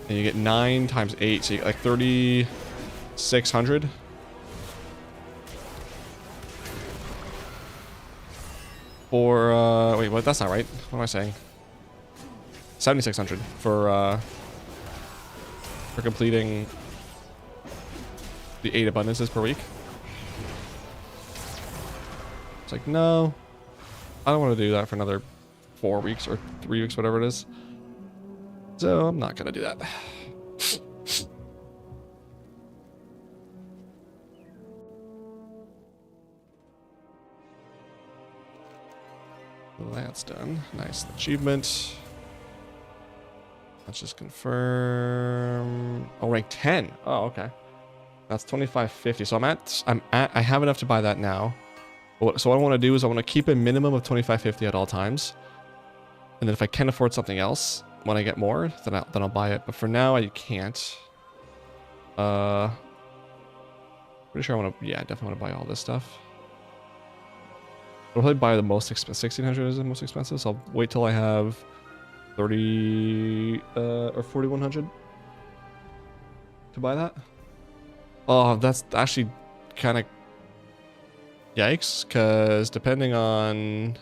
Speaker 1: And you get 9 times 8, so you get like 3,600. For, wait, what? That's not right. What am I saying? 7,600 for completing the 8 abundances per week. It's like, no, I don't want to do that for another 4 weeks or 3 weeks, whatever it is. So I'm not going to do that. That's done. Nice achievement. Let's just confirm. Oh, rank 10. Oh, okay. That's 2550. So I have enough to buy that now. So what I want to do is I want to keep a minimum of 2550 at all times. And then if I can afford something else when I get more, then I'll buy it. But for now, I can't. Pretty sure I want to, yeah, I definitely want to buy all this stuff. I'll probably buy the most expensive. 1600 is the most expensive, so I'll wait till I have 30 or 4100 to buy that. Oh, that's actually kind of yikes, because depending on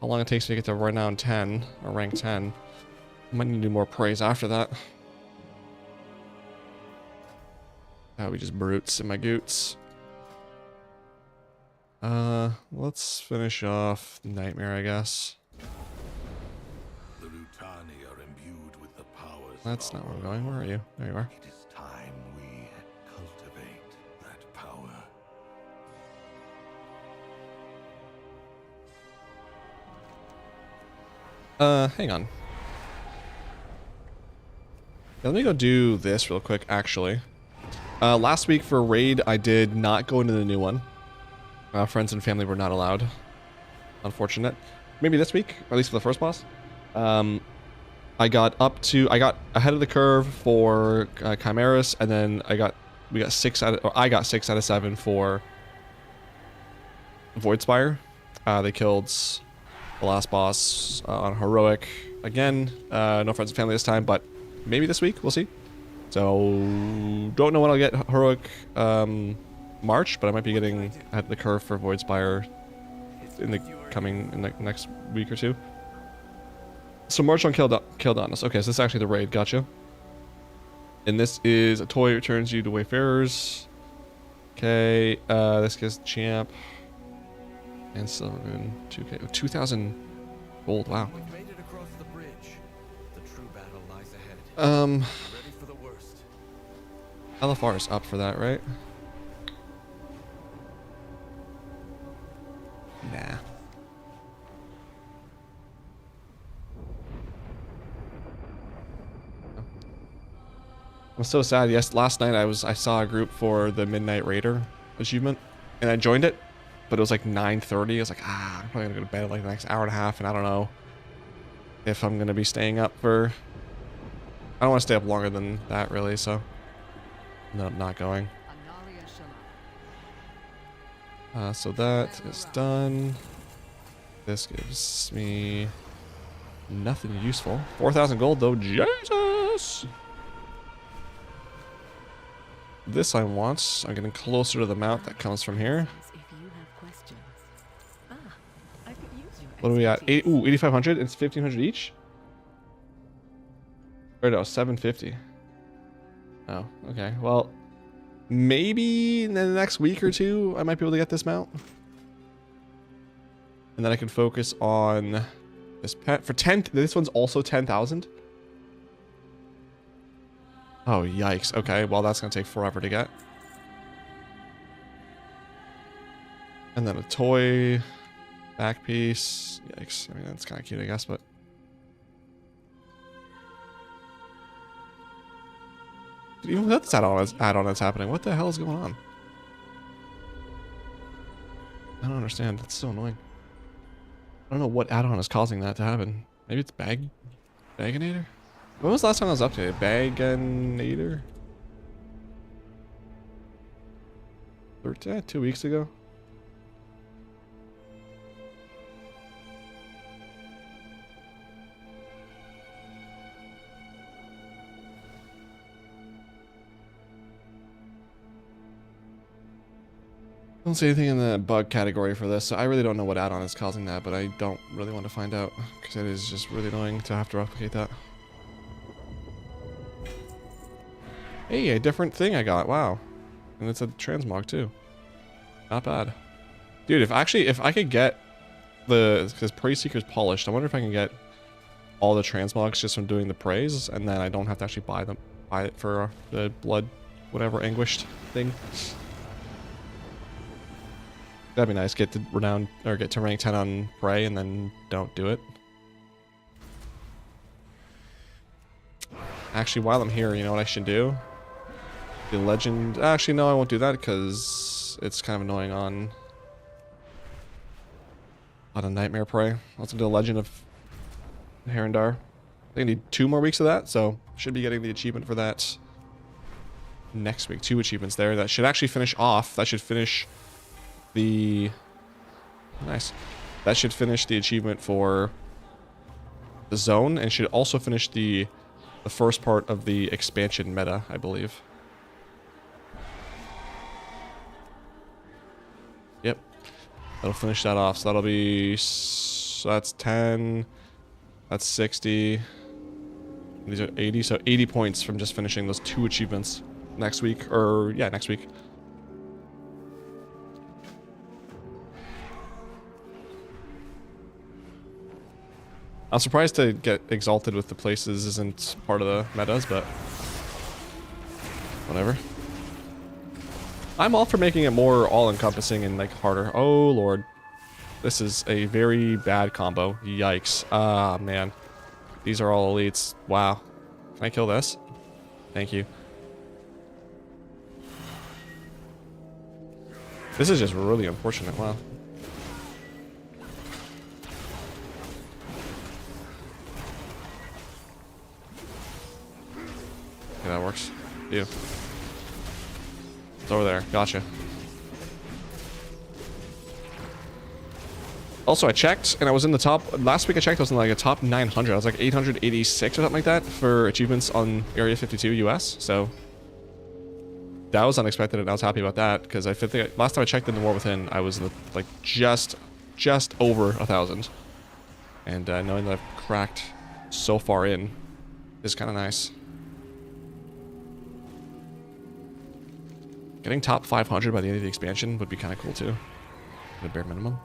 Speaker 1: how long it takes me to get to renown 10 or rank 10, I might need to do more praise after that. We just brutes in my goots. Let's finish off Nightmare, I guess.
Speaker 2: The Rutani are imbued with the powers.
Speaker 1: That's not where I'm going. Where are you? There you are.
Speaker 2: It is time we cultivate that power.
Speaker 1: Hang on. Yeah, let me go do this real quick, actually. Last week for Raid, I did not go into the new one. Friends and family were not allowed. Unfortunate. Maybe this week, or at least for the first boss. I got ahead of the curve for Chimeras, and then I got 6 out of 7 for Voidspire. They killed the last boss on heroic again. No friends and family this time, but maybe this week, we'll see. So don't know when I'll get heroic March, but I might be getting at the curve for Voidspire in the next week or two. So March on killed on us. Okay, so this is actually the raid. Gotcha. And this is a toy returns you to Wayfarers. Okay, this gives champ and Silver Moon 2K 2,000 gold. Wow.
Speaker 3: We've made it across the bridge. The true battle lies ahead. Ready for the worst.
Speaker 1: LFR is up for that, right? Nah. I'm so sad. Yes, last night I saw a group for the Midnight Raider achievement, and I joined it, but it was like 9:30. I was like, I'm probably gonna go to bed in like the next hour and a half, and I don't know if I'm gonna be staying up for. I don't want to stay up longer than that, really. So, no, I'm not going. So that is done. This gives me nothing useful. 4,000 gold though. Jesus. This I want. I'm getting closer to the mount that comes from here. What are we at? 8,500. It's 1,500 each. Or no, 750. Oh, okay. Well, maybe in the next week or two, I might be able to get this mount. And then I can focus on this pet for 10. This one's also 10,000. Oh, yikes. Okay, well, that's going to take forever to get. And then a toy back piece. Yikes. I mean, that's kind of cute, I guess, but... Even with this add-on that's happening, what the hell is going on? I don't understand. That's so annoying. I don't know what add-on is causing that to happen. Maybe it's Baginator? When was the last time I was updated? Baginator? 2 weeks ago? Don't see anything in the bug category for this, so I really don't know what add-on is causing that, but I don't really want to find out, because it is just really annoying to have to replicate that. Hey, a different thing I got, wow. And it's a transmog too. Not bad. Dude, if I could get because Prey Seeker's polished, I wonder if I can get all the transmogs just from doing the praise, and then I don't have to actually buy it for the blood, whatever, anguished thing. That'd be nice. Get to renown or get to rank 10 on Prey and then don't do it. Actually, while I'm here, you know what I should do? The legend. Actually, no, I won't do that because it's kind of annoying on a Nightmare Prey. Let's do the Legend of Herondar. I think I need 2 more weeks of that, so should be getting the achievement for that next week. 2 achievements there. That should actually finish off. That should finish the... Nice. That should finish the achievement for the zone, and should also finish the first part of the expansion meta, I believe. Yep. That'll finish that off. So that'll be... So that's 10. That's 60. These are 80. So 80 points from just finishing those 2 achievements next week. Or, yeah, next week. I'm surprised to get exalted with the places isn't part of the metas, but whatever. I'm all for making it more all-encompassing and like harder. Oh lord, this is a very bad combo. Yikes! Ah man, these are all elites. Wow, can I kill this? Thank you. This is just really unfortunate. Wow. Okay, that works. You. It's over there. Gotcha. Also, I checked, and I was in the top... Last week I checked, I was in like a top 900. I was like 886 or something like that for achievements on Area 52 US, so... That was unexpected, and I was happy about that, because I think last time I checked in the War Within, I was like just over 1,000. And knowing that I've cracked so far in is kind of nice. Getting top 500 by the end of the expansion would be kind of cool too. The bare minimum.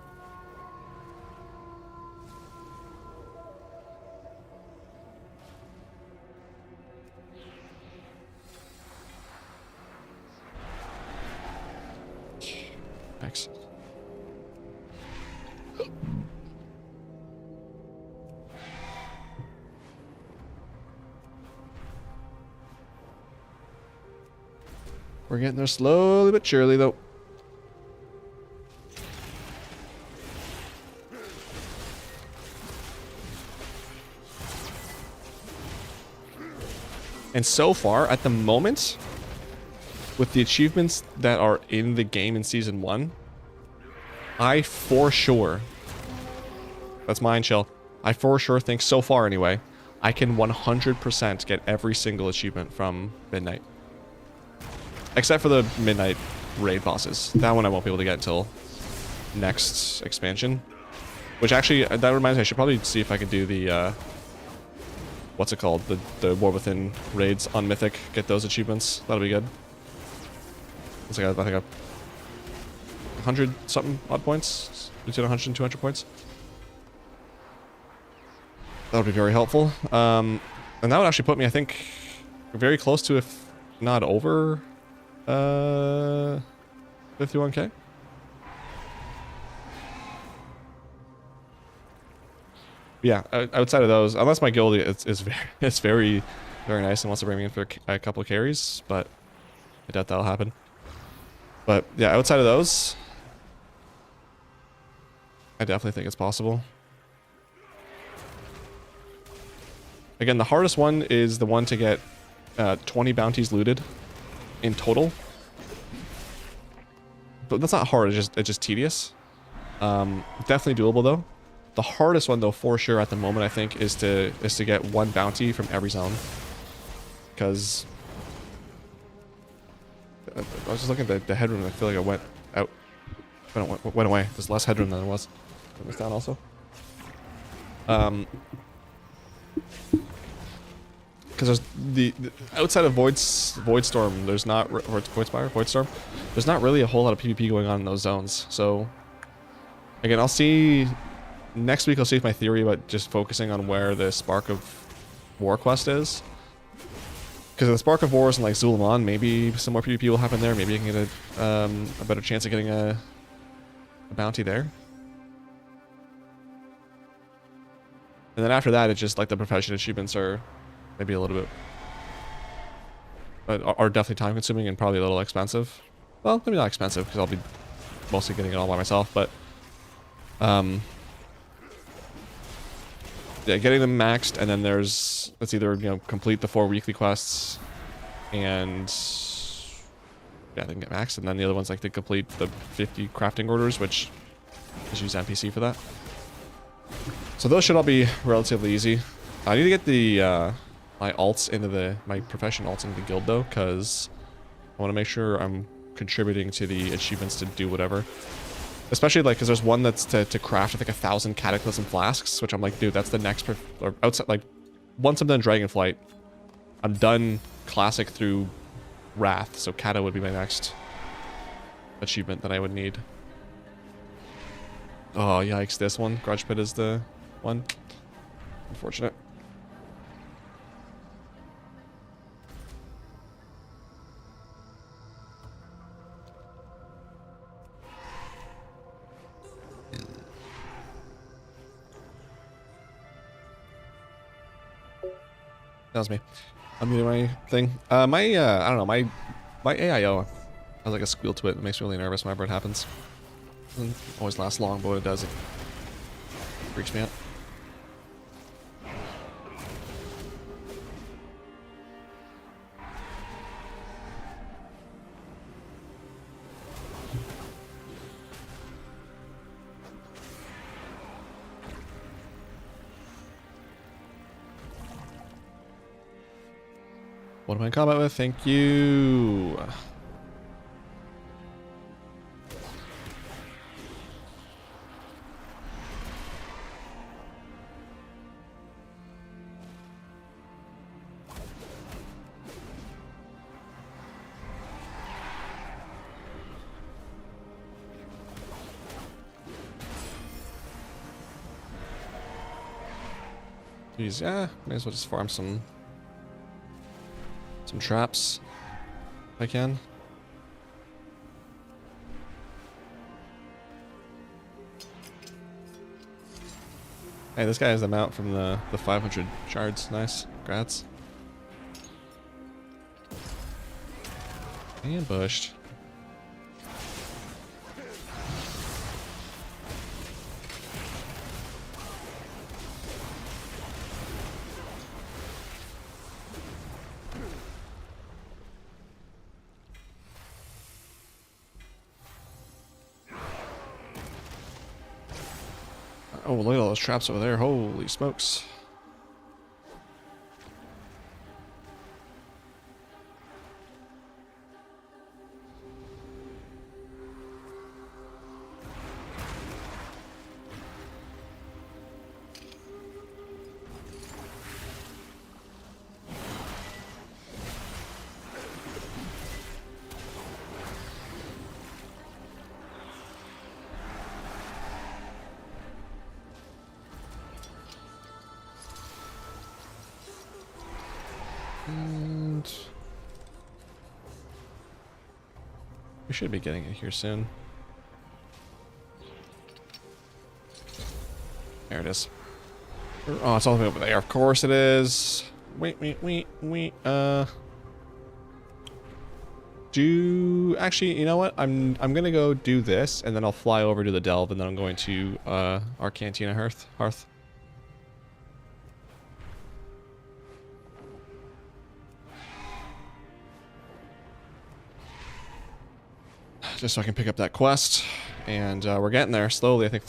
Speaker 1: Thanks. We're getting there slowly but surely, though. And so far, at the moment, with the achievements that are in the game in Season 1, I for sure... That's mine, chill. I for sure think, so far anyway, I can 100% get every single achievement from Midnight. Except for the Midnight raid bosses. That one I won't be able to get until next expansion. Which actually, that reminds me, I should probably see if I can do the, what's it called? The War Within raids on Mythic. Get those achievements. That'll be good. It's like, I think 100 something odd points. Between 100 and 200 points. That would be very helpful. And that would actually put me, I think, very close to, if not over... 51k? Yeah, outside of those, unless my guild is very nice and wants to bring me in for a couple of carries, but I doubt that'll happen. But yeah, outside of those, I definitely think it's possible. Again, the hardest one is the one to get 20 bounties looted in total. But that's not hard, it's just tedious. Definitely doable though. The hardest one though, for sure at the moment, I think, is to get 1 bounty from every zone. Because I was just looking at the headroom and I feel like I went out. Went away. There's less headroom than there was. Put this down also. Because there's the outside of Voidstorm, there's not, or it's Voidstorm, there's not really a whole lot of PvP going on in those zones. So again, I'll see next week. I'll see if my theory about just focusing on where the Spark of War quest is. Because the Spark of War is in like Zulaman, maybe some more PvP will happen there. Maybe I can get a better chance of getting a bounty there. And then after that, it's just like the profession achievements are maybe a little bit, but are definitely time consuming and probably a little expensive. Well, maybe not expensive because I'll be mostly getting it all by myself, but yeah, getting them maxed, and then there's, let's either, you know, complete the 4 weekly quests, and yeah, they can get maxed, and then the other one's like to complete the 50 crafting orders, which just use NPC for that. So those should all be relatively easy. I need to get the my alts into my profession alts into the guild though, because I want to make sure I'm contributing to the achievements to do whatever. Especially like, because there's one that's to craft, I think, 1,000 Cataclysm flasks, which I'm like, dude, that's the next, or outside, like, once I'm done Dragonflight, I'm done Classic through Wrath, so Kata would be my next achievement that I would need. Oh, yikes, this one. Grudge Pit is the one. Unfortunate. That was me. I'm muting my thing. I don't know, my AIO has like a squeal to it that makes me really nervous whenever it happens. Doesn't always last long, but when it does, it freaks me out. What am I in combat with? Thank you. Jeez, yeah, may as well just farm some traps if I can. Hey, this guy has the mount from the 500 shards. Nice. Congrats. Ambushed. Oh, look at all those traps over there. Holy smokes. And we should be getting it here soon. There it is. Oh, it's all the way over there. Of course it is. Wait. Actually, you know what? I'm gonna go do this, and then I'll fly over to the Delve, and then I'm going to our Cantina Hearth. Just so I can pick up that quest, and we're getting there slowly. I think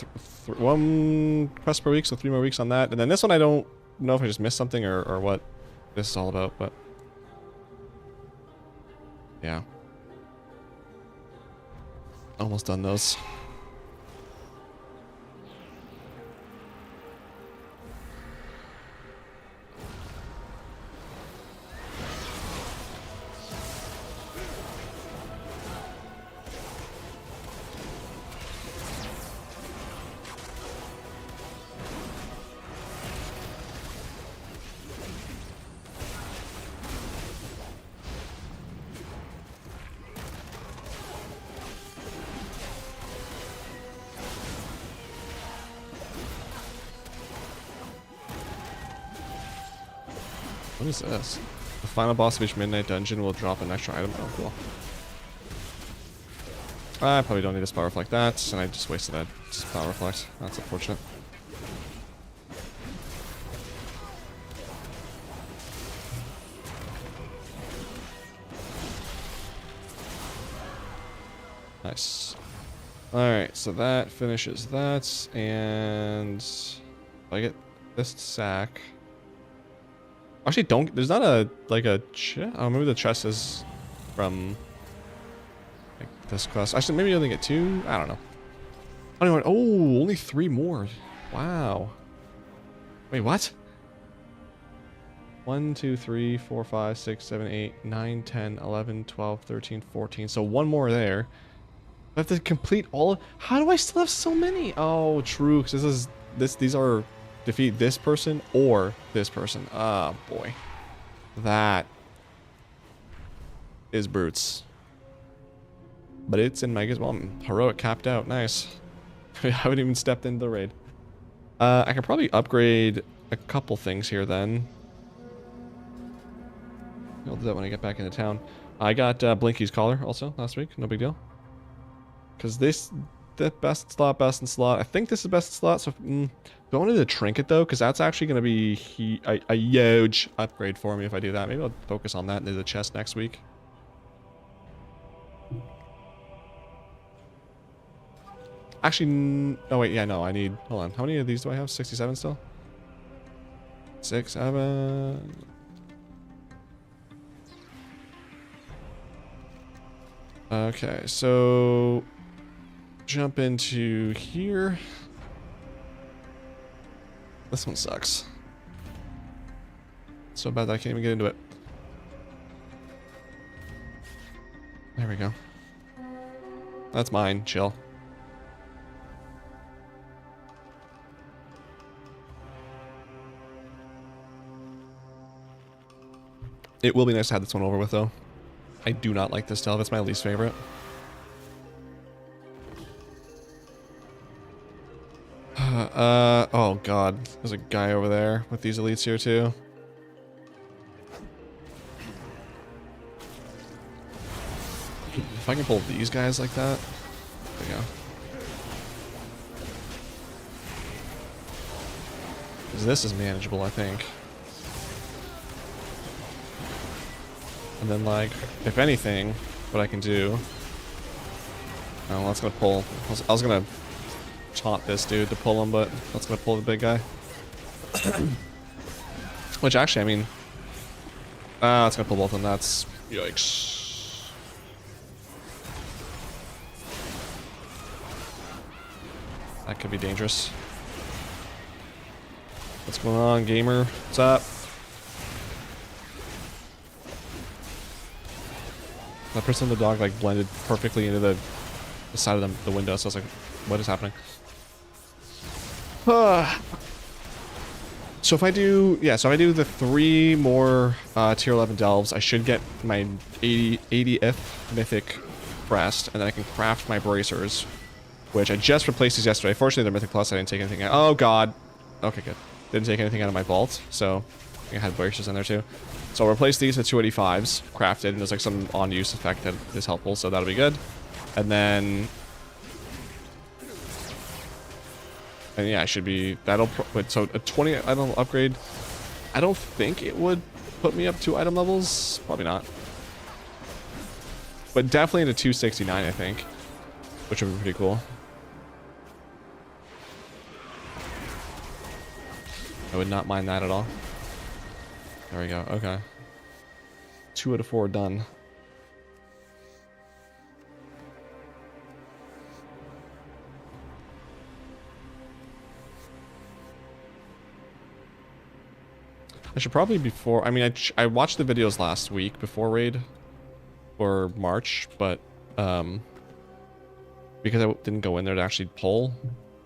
Speaker 1: 1 quest per week, so 3 more weeks on that. And then this one, I don't know if I just missed something or what this is all about, but yeah, almost done those. What is this? The final boss of each midnight dungeon will drop an extra item. Oh, cool. I probably don't need a spell reflect that, and I just wasted a spell reflect. That's unfortunate. Nice. Alright, so that finishes that, and I get this sack. Actually, there's not a, like a chest. Oh, maybe the chest is from like this quest. Actually, maybe you only get 2? I don't know. Oh, only 3 more. Wow. Wait, what? 1, 2, 3, 4, 5, 6, 7, 8, 9, 10, 11, 12, 13, 14. So 1 more there. I have to complete all. How do I still have so many? Oh, true. Because these are defeat this person or this person. Oh boy, that is brutes. But it's in Mega's mom. Heroic capped out. Nice. I haven't even stepped into the raid. I can probably upgrade a couple things here then. I'll do that when I get back into town. I got Blinky's collar also last week. No big deal. Because the best in slot. I think this is best in slot. So do I want to do the trinket though? Because that's actually going to be a huge upgrade for me if I do that. Maybe I'll focus on that and do the chest next week. Actually, oh wait, yeah, no, I need, hold on. How many of these do I have? 67 still? 6, 7. Okay, so jump into here. This one sucks. So bad that I can't even get into it. There we go. That's mine. Chill. It will be nice to have this one over with, though. I do not like this delve. It's my least favorite. Oh god. There's a guy over there with these elites here, too. If I can pull these guys like that. There we go. Because this is manageable, I think. And then, like, if anything, what I can do... Oh, that's gonna pull... I was gonna taunt this dude to pull him, but that's gonna pull the big guy. Which, actually, I mean... that's gonna pull both of them. That's... Yikes. That could be dangerous. What's going on, gamer? What's up? That person and the dog like blended perfectly into the side of the window, so I was like, what is happening? So if I do, yeah, so if I do the 3 more tier 11 delves, I should get my 80th mythic crest, and then I can craft my bracers, which I just replaced these yesterday. Fortunately, they're mythic plus, I didn't take anything out. Oh god. Okay, good. Didn't take anything out of my vault, so I had bracers in there too. So I'll replace these with 285s crafted, and there's like some on-use effect that is helpful, so that'll be good. And then... And yeah, I should be... That'll... So a 20 item upgrade, I don't think it would put me up 2 item levels. Probably not. But definitely into 269, I think. Which would be pretty cool. I would not mind that at all. There we go. Okay. 2 out of 4 done. I should probably before... I mean, I watched the videos last week before raid or March, but because I didn't go in there to actually pull,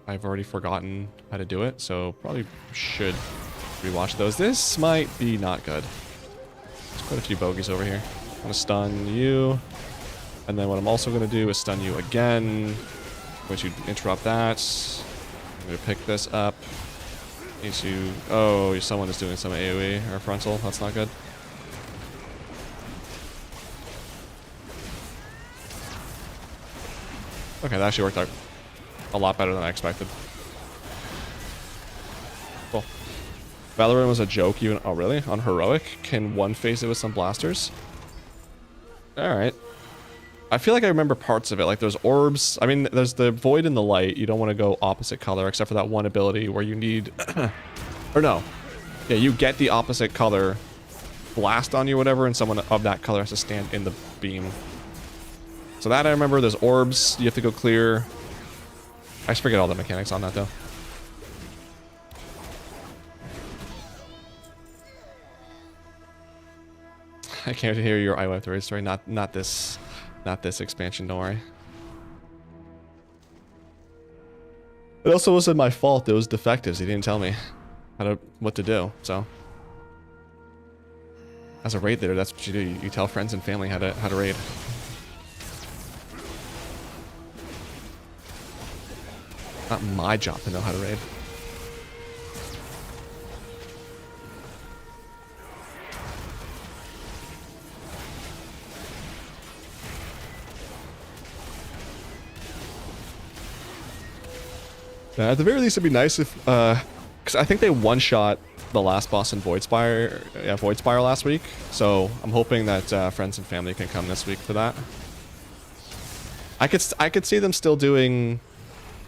Speaker 1: I've already forgotten how to do it, so probably should rewatch those. This might be not good. There's quite a few bogeys over here. I'm gonna stun you, and then what I'm also gonna do is stun you again. I'm going to interrupt that. I'm gonna pick this up. Need to... Oh, someone is doing some AoE or frontal. That's not good. Okay, that actually worked out a lot better than I expected. Cool. Valorant was a joke even... Oh, really? On Heroic? Can one phase it with some blasters? Alright. I feel like I remember parts of it. Like, there's orbs. I mean, there's the void and the light. You don't want to go opposite color, except for that one ability where you need... or no. Yeah, you get the opposite color blast on you or whatever, and someone of that color has to stand in the beam. So that I remember. There's orbs. You have to go clear. I just forget all the mechanics on that, though. I can't hear your I Went Through story. Not this expansion, don't worry. It also wasn't my fault. It was defectives. He didn't tell me what to do. So, as a raid leader, that's what you do. You tell friends and family how to raid. Not my job to know how to raid. At the very least, it'd be nice if, because I think they one-shot the last boss in Void Spire last week. So I'm hoping that friends and family can come this week for that. I could see them still doing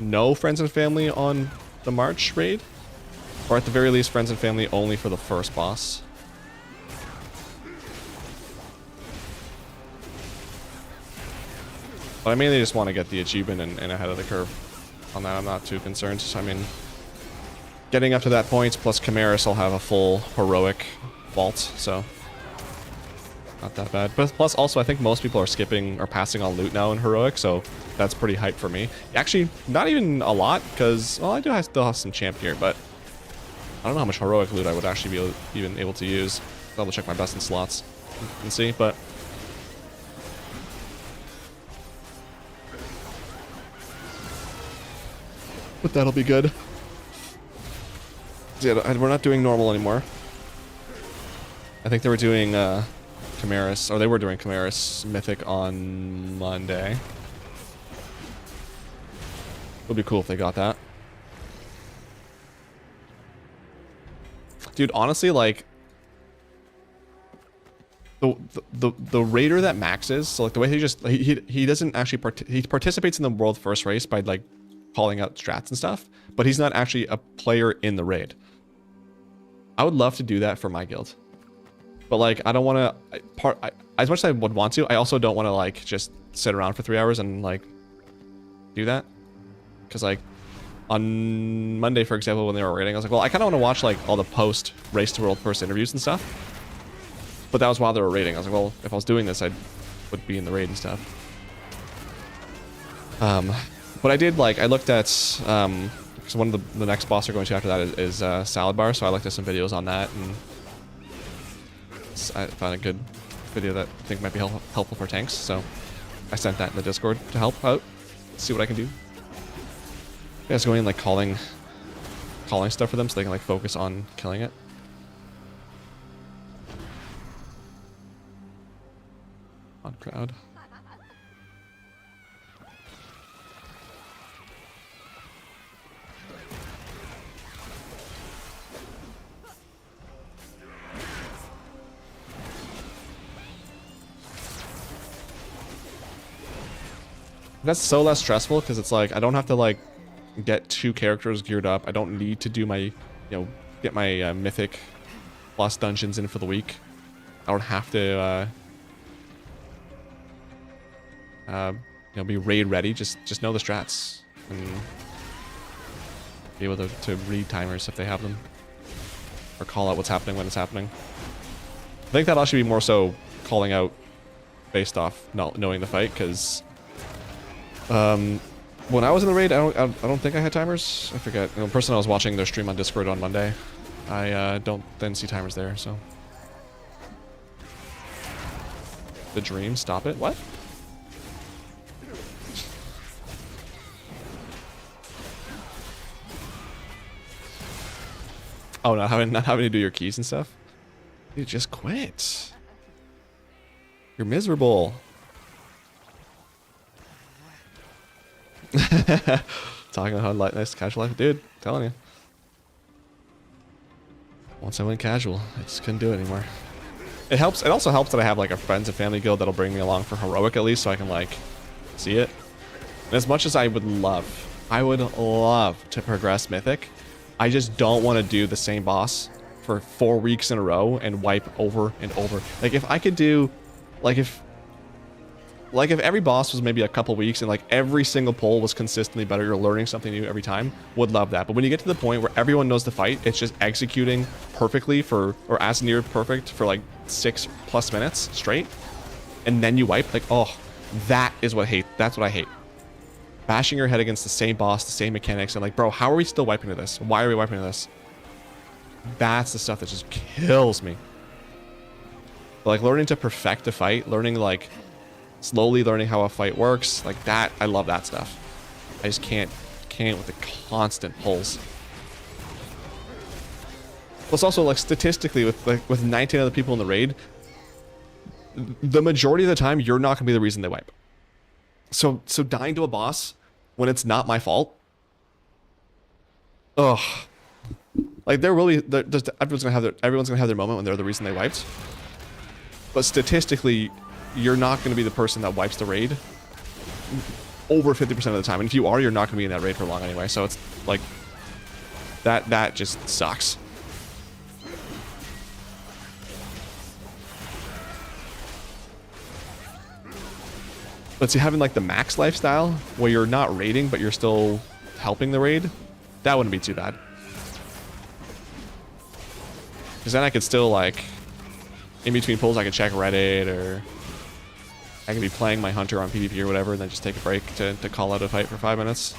Speaker 1: no friends and family on the March raid, or at the very least, friends and family only for the first boss. But I mainly just want to get the achievement and ahead of the curve. On that, I'm not too concerned. I mean, getting up to that point, plus Chimeras will have a full heroic vault, so not that bad. But plus, also, I think most people are skipping or passing on loot now in heroic, so that's pretty hype for me. Actually, not even a lot, because, well, I still have some champ gear, but I don't know how much heroic loot I would actually be even able to use. I'll check my best in slots and see, but... But that'll be good. Yeah, we're not doing normal anymore. I think they were doing Chimeras, or they were doing Chimeras Mythic on Monday. It would be cool if they got that. Dude, honestly, like the raider that maxes, so like the way he doesn't actually he participates in the world first race by like calling out strats and stuff, but he's not actually a player in the raid. I would love to do that for my guild, but like I don't want to as much as I would want to, I also don't want to like just sit around for 3 hours and like do that, because like on Monday, for example, when they were raiding, I was like, well, I kind of want to watch like all the post race to world first interviews and stuff, but that was while they were raiding. I was like, well, if I was doing this, I would be in the raid and stuff. But I did, like, I looked at, because one of the next boss we're going to after that is Salad Bar, so I looked at some videos on that, and I found a good video that I think might be helpful for tanks, so I sent that in the Discord to help out, see what I can do. Yeah, it's going and, like, calling stuff for them so they can, like, focus on killing it. On crowd. That's so less stressful because it's like I don't have to like get 2 characters geared up. I don't need to do my, get my mythic plus dungeons in for the week. I don't have to, be raid ready. Just know the strats and be able to read timers if they have them, or call out what's happening when it's happening. I think that'll actually be more so calling out based off not knowing the fight, because when I was in the raid, I don't think I had timers. I forget. The person I was watching their stream on Discord on Monday, I don't then see timers there. So the dream, stop it. What? Oh, not having to do your keys and stuff? Dude, just quit. You're miserable. Talking about how nice casual life. Dude, telling you. Once I went casual, I just couldn't do it anymore. It helps. It also helps that I have like a friends and family guild that'll bring me along for heroic at least, so I can like see it. And as much as I would love to progress mythic, I just don't want to do the same boss for 4 weeks in a row and wipe over and over. Like if I could do, like if every boss was maybe a couple weeks and like every single pull was consistently better, you're learning something new every time, would love that. But when you get to the point where everyone knows the fight, it's just executing perfectly for, or as near perfect for like 6+ minutes straight, and then you wipe, like, oh, that is what I hate. That's what I hate. Bashing your head against the same boss, the same mechanics, and like, bro, how are we still wiping to this? Why are we wiping to this? That's the stuff that just kills me. But like learning to perfect a fight, learning like slowly learning how a fight works, like that, I love that stuff. I just can't with the constant pulls. Plus also like statistically with 19 other people in the raid, the majority of the time you're not gonna be the reason they wipe. So dying to a boss when it's not my fault. Ugh. Like everyone's gonna have their moment when they're the reason they wiped. But statistically, you're not going to be the person that wipes the raid over 50% of the time. And if you are, you're not going to be in that raid for long anyway. So it's like, that just sucks. But see, having like the max lifestyle, where you're not raiding, but you're still helping the raid, that wouldn't be too bad. Because then I could still like, in between pulls, I could check Reddit, or I can be playing my hunter on PvP or whatever, and then just take a break to call out a fight for 5 minutes.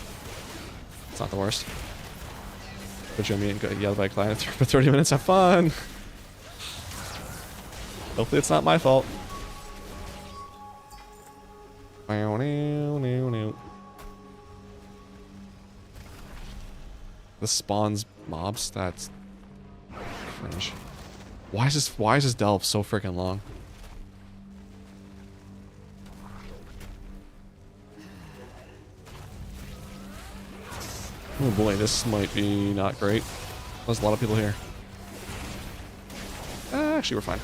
Speaker 1: It's not the worst. But you and me and go yell by client for 30 minutes, have fun! Hopefully it's not my fault. This spawns mobs? That's cringe. Why is this delve so freaking long? Oh boy, this might be not great. There's a lot of people here. Actually, we're fine.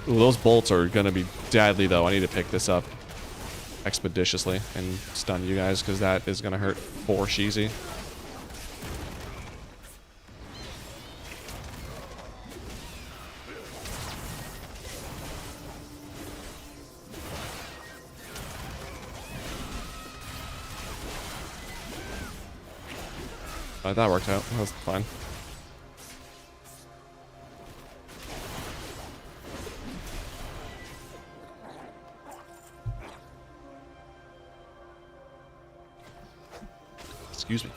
Speaker 1: Ooh, those bolts are gonna be deadly though. I need to pick this up expeditiously and stun you guys, because that is gonna hurt for Sheezy. That worked out. That was fine. Excuse me.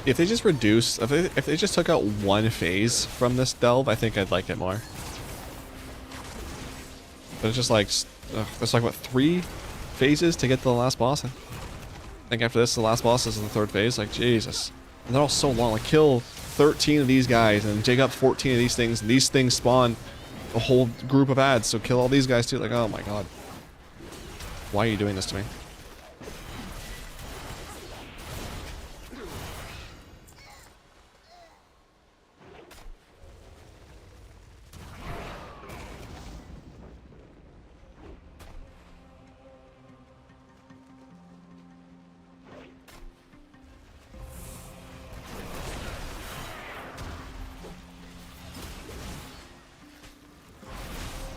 Speaker 1: If they just reduce, if they just took out one phase from this delve, I think I'd like it more. But it's just like, there's like what, 3 phases to get to the last boss? I think after this, the last boss is the 3rd phase. Like, Jesus. And they're all so long. Like, kill 13 of these guys and dig up 14 of these things, and these things spawn a whole group of ads, so kill all these guys too. Like, oh my god. Why are you doing this to me?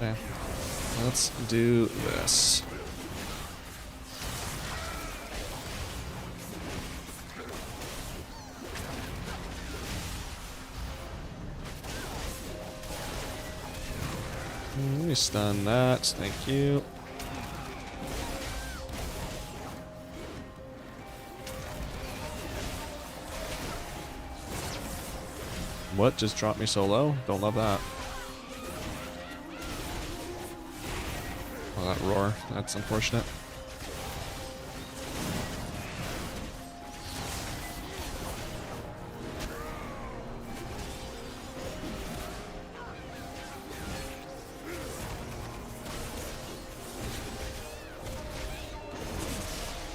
Speaker 1: Okay, let's do this. Let me stun that. Thank you. What just dropped me so low? Don't love that. Oh, that roar. That's unfortunate.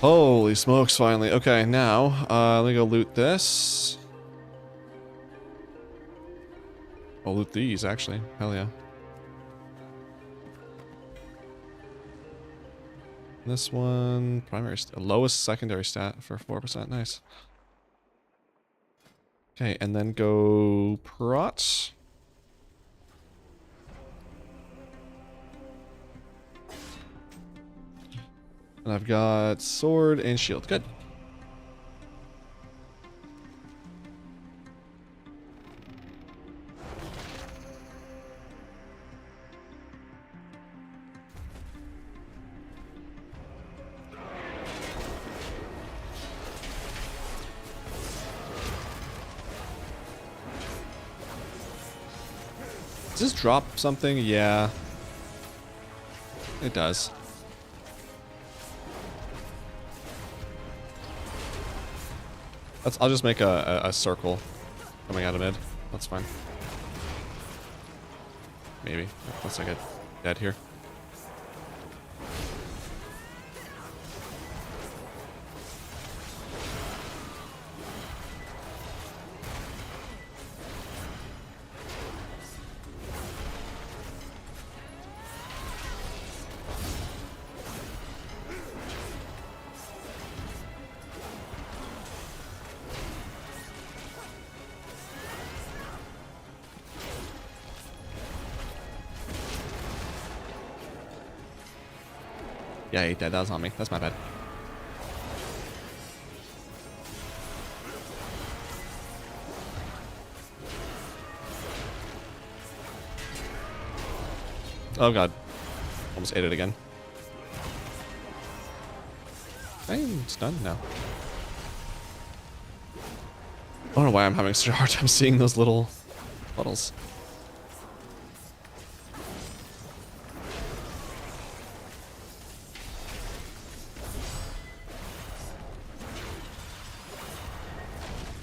Speaker 1: Holy smokes, finally. Okay, now, let me go loot this. I'll loot these, actually. Hell yeah. This one, primary, lowest secondary stat for 4%. Nice. Okay, and then go prot. And I've got sword and shield. Good. Does this drop something? Yeah. It does. I'll just make a circle coming out of mid. That's fine. Maybe. Unless I get dead here. Yeah, I ate that. That was on me. That's my bad. Oh god. Almost ate it again. I'm stunned now. I don't know why I'm having such a hard time seeing those little puddles.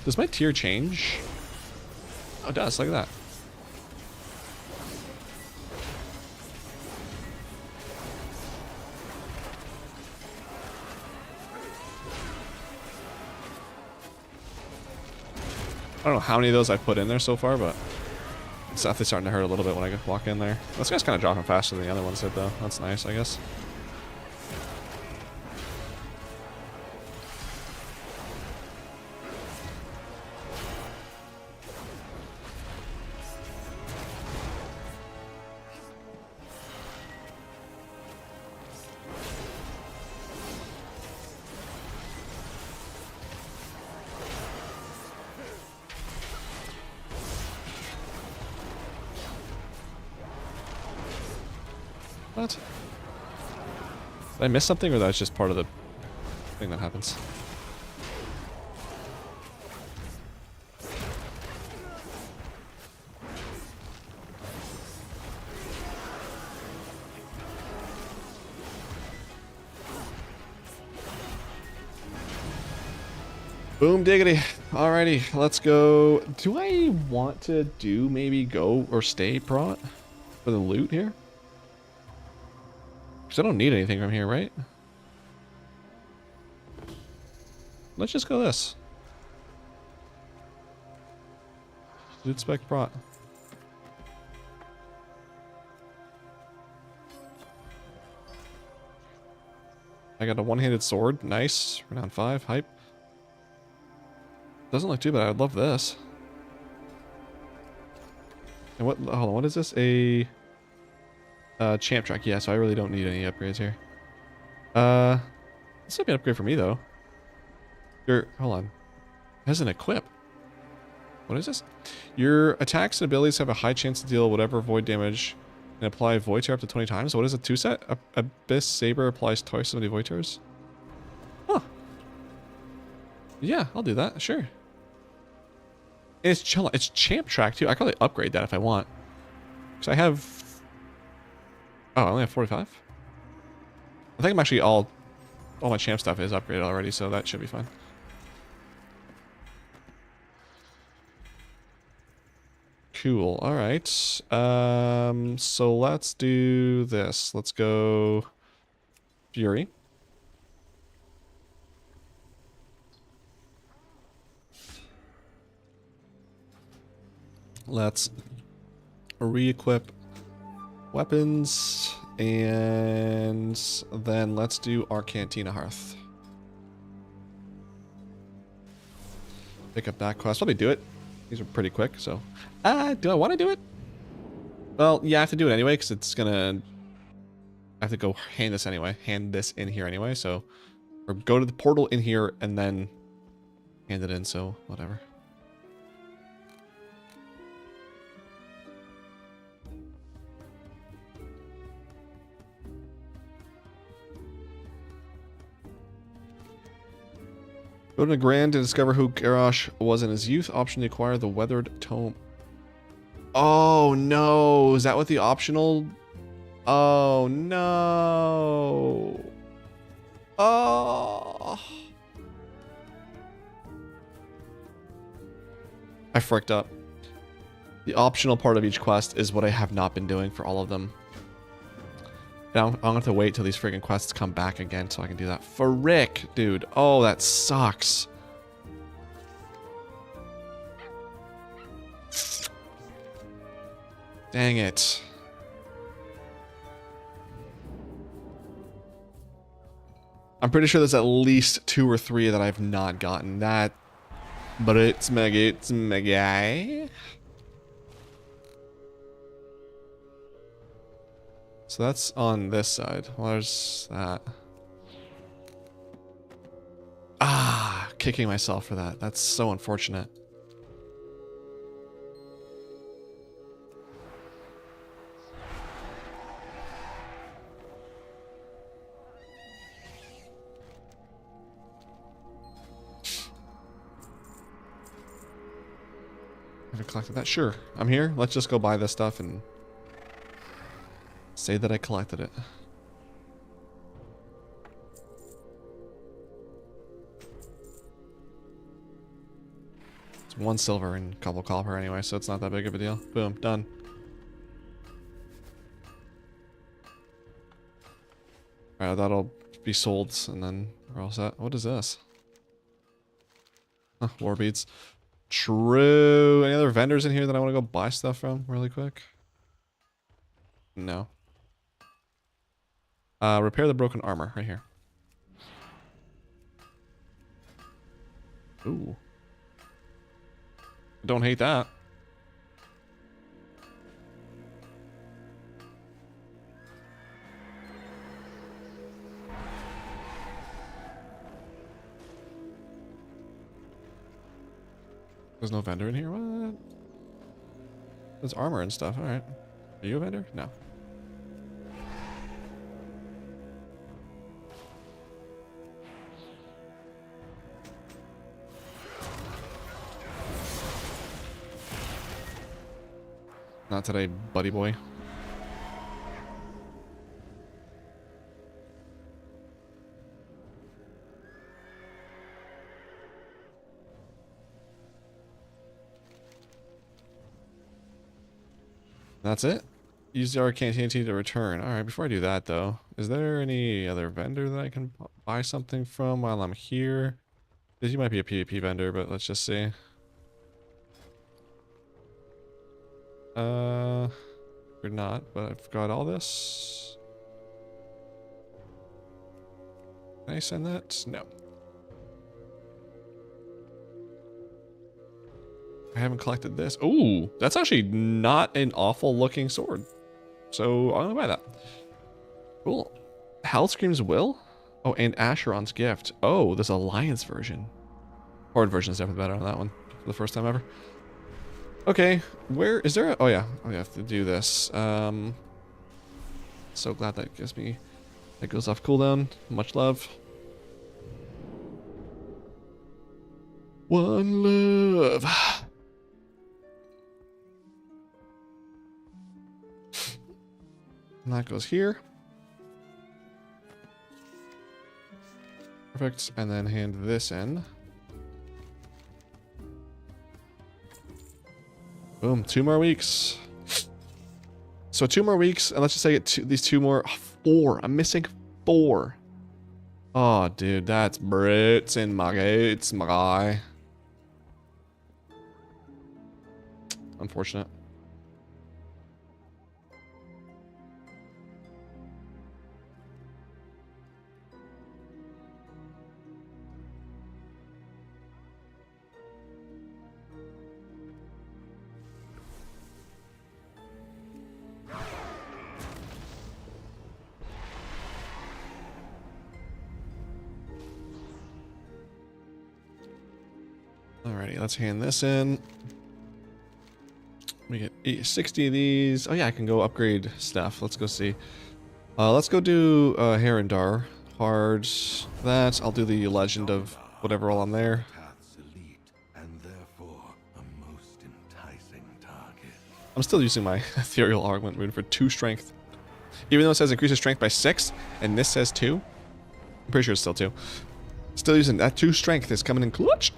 Speaker 1: Does my tier change? Oh, it does. Look at that. I don't know how many of those I've put in there so far, but it's definitely starting to hurt a little bit when I walk in there. This guy's kind of dropping faster than the other ones did, though. That's nice, I guess. What? Did I miss something, or that's just part of the thing that happens? Boom diggity. Alrighty, let's go. Do I want to do maybe go or stay prot for the loot here? Because I don't need anything from here, right? Let's just go this. Loot spec prot. I got a one-handed sword. Nice. We're down 5. Hype. Doesn't look too bad. I would love this. And what? Hold on. What is this? A champ track. Yeah. So I really don't need any upgrades here. This might be an upgrade for me though. Hold on. It has an equip. What is this? Your attacks and abilities have a high chance to deal whatever void damage And apply Void Tear up to 20 times. So what is it? 2 set? Abyss Saber applies twice so many Void Tears? Huh. Yeah, I'll do that. Sure. It's chill. It's champ track too. I could probably upgrade that if I want. Because I have... Oh, I only have 45? I think I'm actually all my champ stuff is upgraded already, so that should be fine. Cool. All right. So let's do this. Let's go Fury. Let's re-equip weapons, and then let's do our Cantina Hearth. Pick up that quest. Probably do it. These are pretty quick, so... do I want to do it? Well, yeah, I have to do it anyway, because it's gonna... I have to go hand this anyway. Hand this in here anyway, so... Or go to the portal in here, and then... hand it in, so whatever. Go to the Grand to discover who Garrosh was in his youth. Option to acquire the Weathered Tome. Oh no! Is that what the optional... Oh no! Oh! I fricked up. The optional part of each quest is what I have not been doing for all of them. Now, I'm gonna have to wait till these freaking quests come back again so I can do that. Frick, dude. Oh, that sucks. Dang it. I'm pretty sure there's at least 2 or 3 that I've not gotten. That... But it's mega. So that's on this side. Where's that? Ah, kicking myself for that. That's so unfortunate. Haven't collected that. Sure, I'm here. Let's just go buy this stuff and say that I collected it. It's 1 silver and a couple copper anyway, so it's not that big of a deal. Boom, done. Alright, that'll be sold and then we're all set. What is this? Huh, war beads. True. Any other vendors in here that I want to go buy stuff from really quick? No. Repair the broken armor right here. Ooh. Don't hate that. There's no vendor in here? What? There's armor and stuff. Alright. Are you a vendor? No. Not today, buddy boy. That's it? Use the arcane TNT to return. Alright, before I do that though, is there any other vendor that I can buy something from while I'm here? This might be a PvP vendor, but let's just see. You're not, but I've got all this. Can I send that? No. I haven't collected this. Ooh, that's actually not an awful looking sword. So I'm gonna buy that. Cool. Hellscream's Will? Oh, and Asheron's Gift. Oh, this Alliance version. Horde version is definitely better on that one. For the first time ever. Okay, where is there a... Oh yeah, we have to do this. So glad that gives me, that goes off cooldown. Much love. One love. And that goes here. Perfect. And then hand this in. Boom. 2 more weeks. So 2 more weeks, and let's just say get these 2 more. Oh, 4. I'm missing 4. Oh, dude, that's Brits in my gates, my guy. Unfortunate. Alrighty, let's hand this in. We get 60 of these. Oh yeah, I can go upgrade stuff. Let's go see. Let's go do Herondar. Hard that. I'll do the legend of whatever while I'm there.
Speaker 2: Path's elite, and therefore a most enticing target.
Speaker 1: I'm still using my ethereal augment rune for 2 strength. Even though it says increases strength by 6, and this says 2. I'm pretty sure it's still 2. Still using that 2 strength is coming in clutch.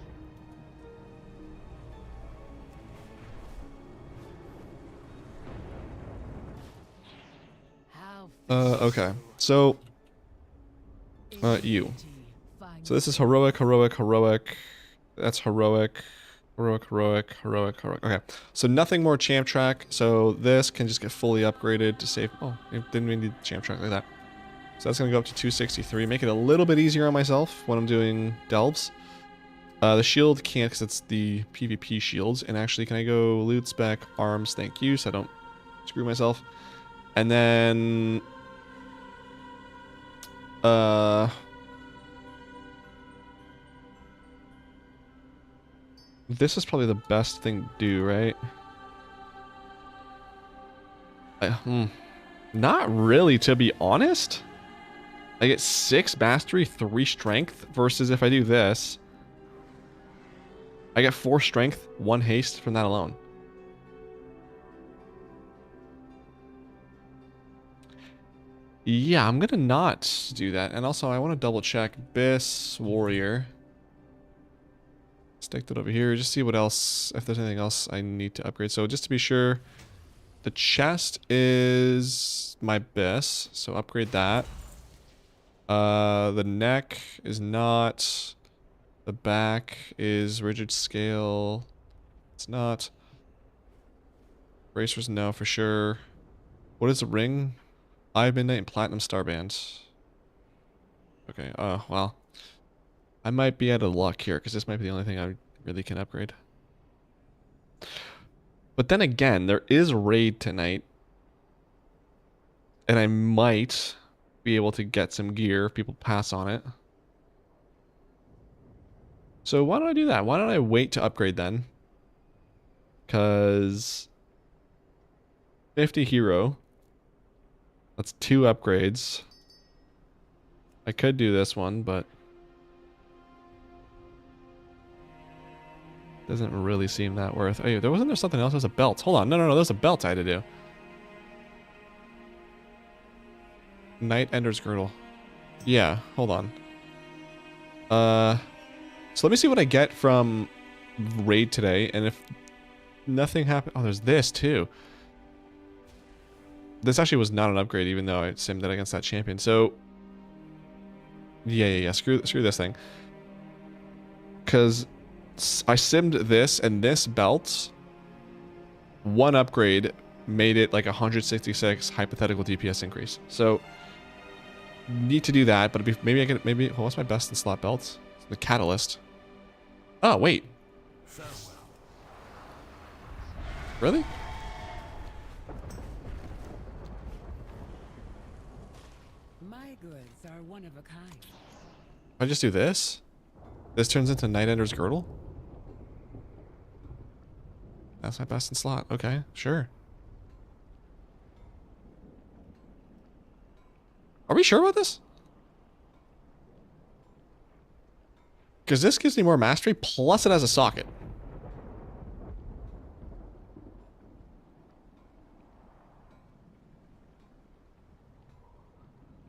Speaker 1: Okay. So, you. So this is heroic, heroic, heroic. That's heroic. Heroic, heroic, heroic, heroic. Okay. So nothing more champ track. So this can just get fully upgraded to save. Oh, it didn't even need champ track like that. So that's going to go up to 263. Make it a little bit easier on myself when I'm doing delves. The shield can't because it's the PvP shields. And actually, can I go loot spec, arms, thank you, so I don't screw myself. And then... this is probably the best thing to do, right? Not really, to be honest. I get 6 mastery, 3 strength, versus if I do this, I get 4 strength, 1 haste from that alone. Yeah, I'm gonna not do that. And also, I want to double check Abyss Warrior. Stick that over here. Just see what else, if there's anything else I need to upgrade. So just to be sure, the chest is my Abyss, so upgrade that. The neck is not. The back is rigid scale. It's not. Bracers, no, for sure. What is the ring? Eye of Midnight and Platinum Starband. Okay, well. I might be out of luck here, because this might be the only thing I really can upgrade. But then again, there is raid tonight. And I might be able to get some gear if people pass on it. So why don't I do that? Why don't I wait to upgrade then? Because 50 hero. That's 2 upgrades. I could do this one, but doesn't really seem that worth. Oh, there wasn't there something else? There's a belt. Hold on. No. There's a belt I had to do. Night Ender's Girdle. Yeah, hold on. So let me see what I get from raid today, and if nothing happened. Oh, there's this too. This actually was not an upgrade, even though I simmed it against that champion. So, yeah. Screw this thing. Because I simmed this, and this belt, 1 upgrade made it like 166 hypothetical DPS increase. So, need to do that. But maybe I can. Maybe what's my best in slot belts? The Catalyst. Oh wait. Really?
Speaker 4: My goods are one of a kind.
Speaker 1: If I just do this, this turns into Night Ender's Girdle. That's my best in slot. Okay, sure. Are we sure about this? Because this gives me more mastery, plus it has a socket.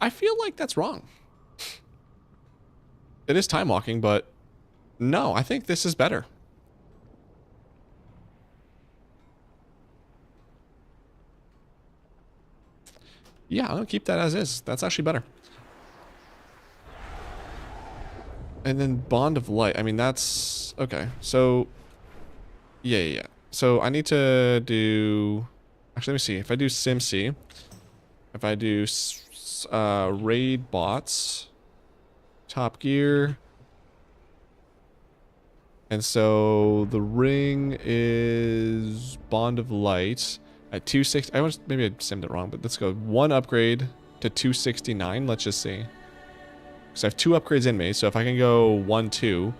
Speaker 1: I feel like that's wrong. It is time walking, but no, I think this is better. Yeah, I'm gonna keep that as is. That's actually better. And then Bond of Light. I mean, that's... Okay, so... Yeah. So I need to do... Actually, let me see. If I do SimC, if I do Raid Bots, Top Gear... And so the ring is Bond of Light at 260. Maybe I simmed it wrong, but let's go. 1 upgrade to 269. Let's just see. So I have 2 upgrades in me. So if I can go 1, 2,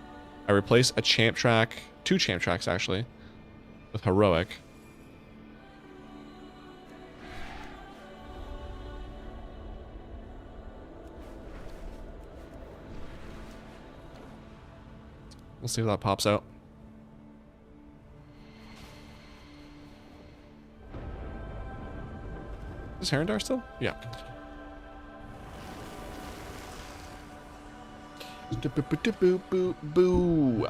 Speaker 1: I replace a champ track, 2 champ tracks actually, with heroic. We'll see if that pops out. Is Herondar still? Yeah. Boo.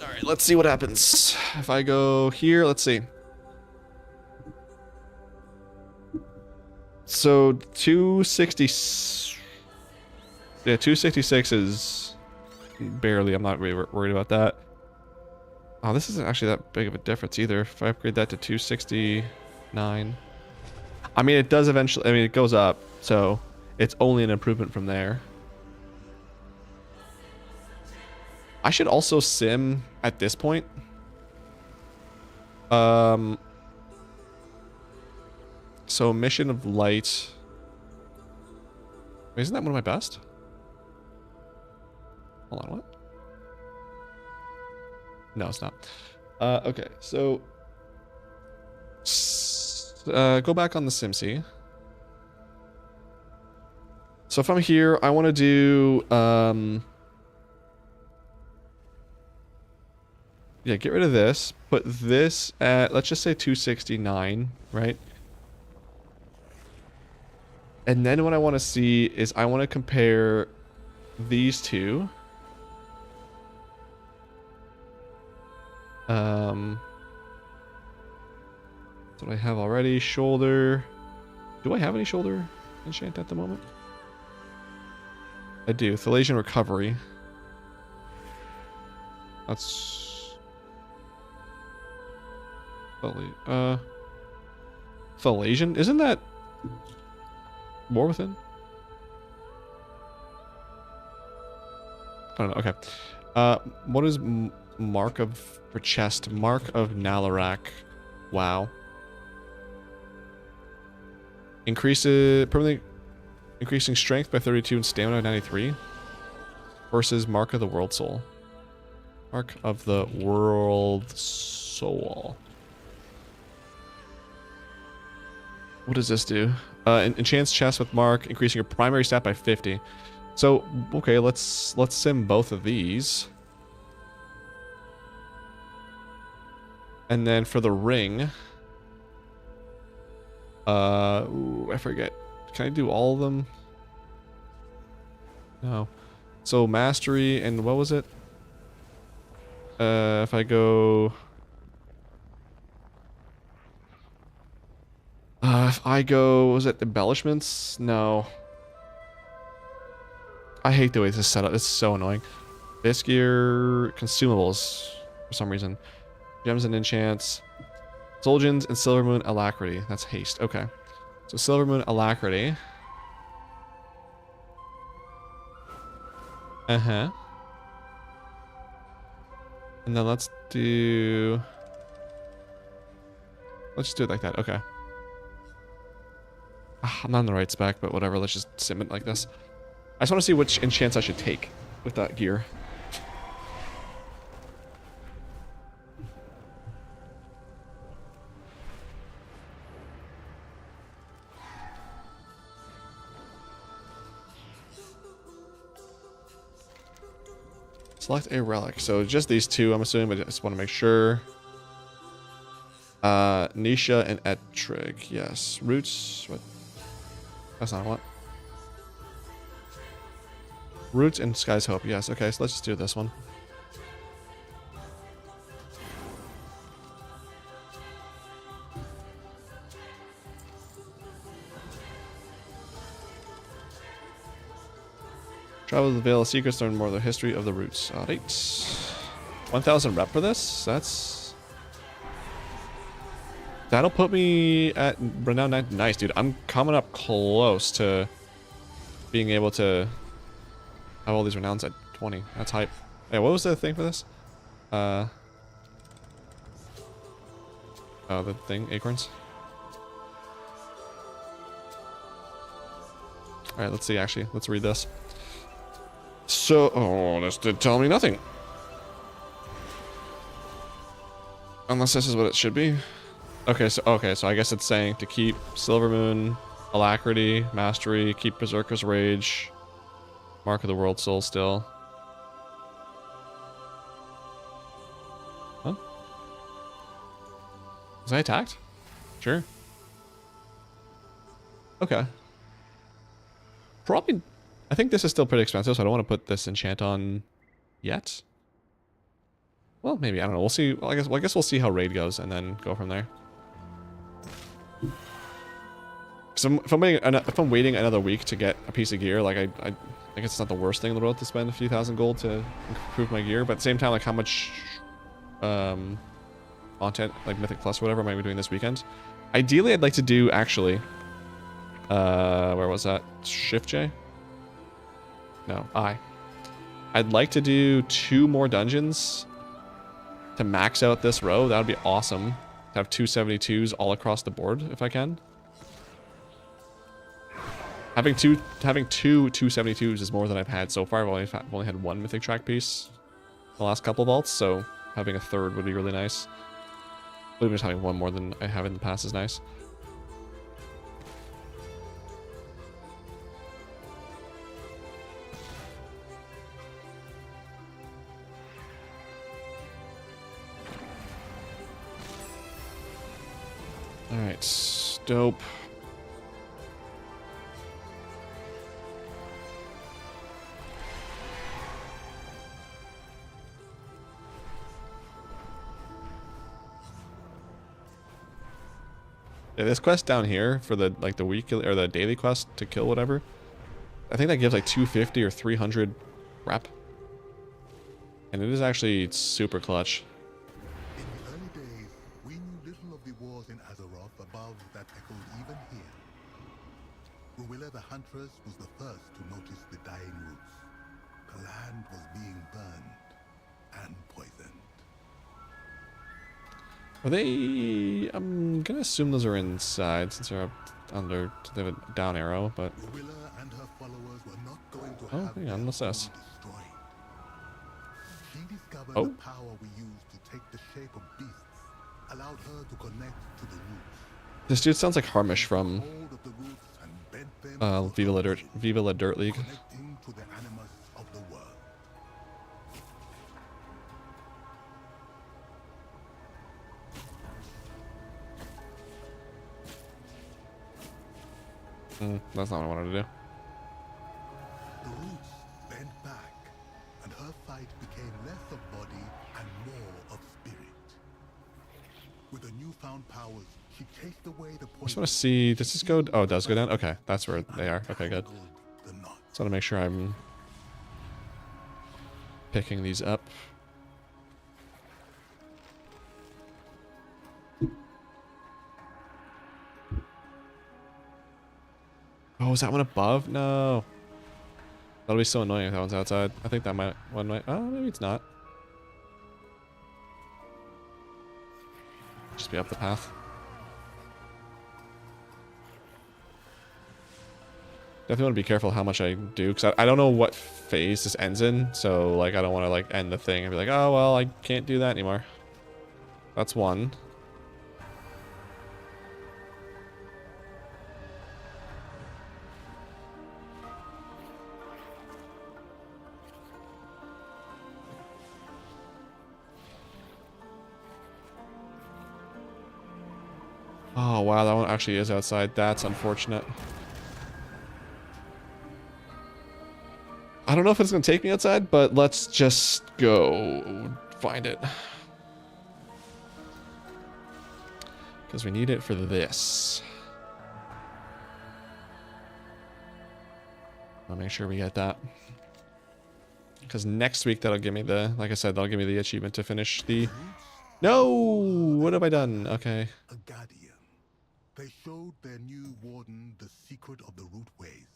Speaker 1: Alright, let's see what happens. If I go here, let's see. So 260, yeah, 266 is barely. I'm not really worried about that. Oh, this isn't actually that big of a difference either. If I upgrade that to 269, I mean, it does eventually. I mean, it goes up, so it's only an improvement from there. I should also sim at this point. So Mission of Light. Wait, isn't that one of my best? Hold on, what? No, it's not. Okay, so go back on the SimC. So if I'm here, I want to do yeah, get rid of this. Put this at, let's just say 269, right? And then what I want to see is I want to compare these two. That's what I have already. Shoulder. Do I have any shoulder enchant at the moment? I do. Thalasian Recovery. That's... Thalasian? Isn't that... War Within? I don't know. Okay. What is Mark of... For chest? Mark of Nalarak. Wow. Permanently increasing strength by 32 and stamina by 93. Versus Mark of the World Soul. Mark of the World Soul. What does this do? Enchants chest with Mark, increasing your primary stat by 50. So, okay, let's sim both of these. And then for the ring, ooh, I forget. Can I do all of them? No. So mastery and what was it? If I go... if I go... Was it embellishments? No. I hate the way this is set up. It's so annoying. This gear... Consumables. For some reason. Gems and enchants. Solgens and Silvermoon Alacrity. That's haste. Okay. So Silvermoon Alacrity. Uh-huh. And then let's do... Let's just do it like that. Okay. I'm not in the right spec, but whatever. Let's just sim it like this. I just want to see which enchants I should take with that gear. Select a relic. So just these two, I'm assuming, but I just want to make sure. Nisha and Etrig. Yes. Roots. What? That's not what. Roots and Sky's Hope. Yes. Okay, so let's just do this one. Travel to the Veil of Secrets, learn more of the history of the roots. Alright. 1,000 rep for this? That'll put me at Renown 9. Nice, dude. I'm coming up close to being able to have all these Renowns at 20. That's hype. Hey, what was the thing for this? Oh, the thing? Acorns? Alright, let's see, actually. Let's read this. So, oh, this did tell me nothing. Unless this is what it should be. Okay, so I guess it's saying to keep Silver Moon, Alacrity, Mastery, keep Berserker's Rage, Mark of the World Soul still. Huh? Was I attacked? Sure. Okay. Probably... I think this is still pretty expensive, so I don't want to put this enchant on yet. Well, maybe. I don't know. We'll see. Well, I guess we'll see how raid goes and then go from there. So if I'm waiting another week to get a piece of gear, like I guess it's not the worst thing in the world to spend a few thousand gold to improve my gear. But at the same time, like how much content, like Mythic Plus or whatever, am I doing this weekend? Ideally, I'd like to do actually. Where was that? Shift J. No, I'd like to do 2 more dungeons to max out this row. That would be awesome. To have 272s all across the board if I can. Having two 272s is more than I've had so far. I've only had 1 mythic track piece the last couple vaults, so having a 3rd would be really nice. Even just having 1 more than I have in the past is nice. Alright, dope. Yeah, this quest down here for the the week or the daily quest to kill whatever, I think that gives like 250 or 300 rep. And it is actually super clutch.
Speaker 2: In the early days, we knew little of the wars in Azeroth above that echoed even here. Ruilla the Huntress was the first to notice the dying roots. The land was being burned and poisoned.
Speaker 1: Are they... I'm gonna assume those are inside since they're up under... They have a down arrow, but...
Speaker 2: Ruilla and her followers were not going to
Speaker 1: Oh,
Speaker 2: have
Speaker 1: hang on, what's
Speaker 2: their
Speaker 1: this?
Speaker 2: home destroyed. She discovered
Speaker 1: Oh.
Speaker 2: the power we use to take the shape of beasts, allowed her to connect to the roots.
Speaker 1: This dude sounds like Harmish from
Speaker 2: Hold of the roots and bent them to
Speaker 1: Viva La Dirt League.
Speaker 2: connecting to the animus of the world.
Speaker 1: That's not what I wanted to do.
Speaker 2: The roots bent back, and her fight became less of body and more of spirit. With her newfound powers, she chased away the
Speaker 1: I just want to see... Does this go... Oh, it does go down? Okay, that's where they are. Okay, good.
Speaker 2: The knot.
Speaker 1: Just want to make sure I'm picking these up. Oh, is that one above? No. That'll be so annoying if that one's outside. I think that one might... Oh, maybe it's not. Just be up the path. Definitely want to be careful how much I do, because I don't know what phase this ends in, so like I don't want to like end the thing and be like, oh well, I can't do that anymore. That's one. Oh, wow, that one actually is outside. That's unfortunate. I don't know if it's going to take me outside, but let's just go find it. Because we need it for this. I'll make sure we get that. Because next week that'll give me the, like I said, that'll give me the achievement to finish the... No! What have I done? Okay.
Speaker 2: A guardian. They showed their new warden the secret of the rootways.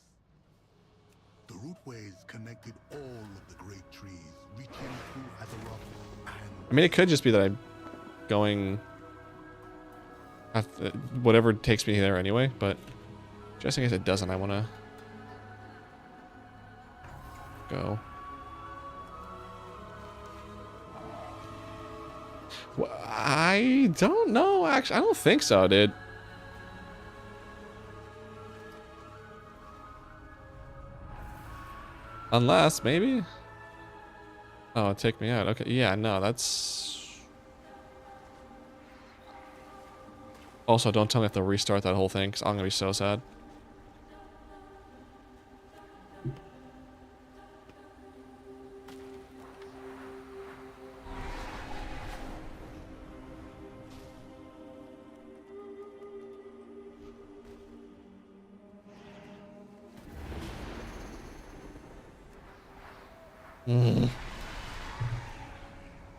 Speaker 2: The rootways connected all of the great trees, reaching through Azeroth and...
Speaker 1: I mean, it could just be that I'm going... whatever takes me there anyway, but just in case it doesn't, I want to go. Well, I don't know, actually. I don't think so, dude. Unless, maybe? Oh, take me out. Okay, yeah, no, that's... Also, don't tell me I have to restart that whole thing, because I'm going to be so sad.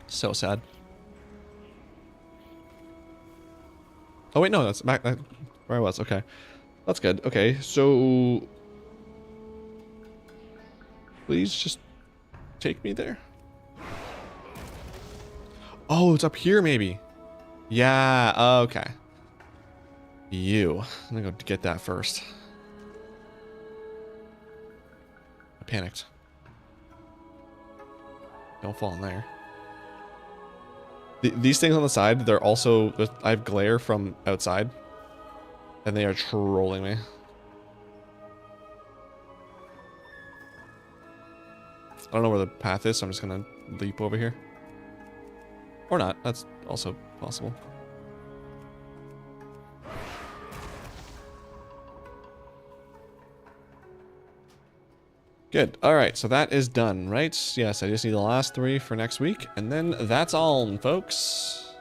Speaker 1: So sad. Oh wait, no, that's back where I was. Okay, that's good. Okay, so please just take me there. Oh, it's up here maybe. Yeah. Okay. I'm gonna go get that first. I panicked. Don't fall in there. These things on the side, they're also... I have glare from outside. And they are trolling me. I don't know where the path is, so I'm just gonna leap over here. Or not. That's also possible. Good. Alright, so that is done, right? Yes, I just need the last 3 for next week, and then that's all, folks.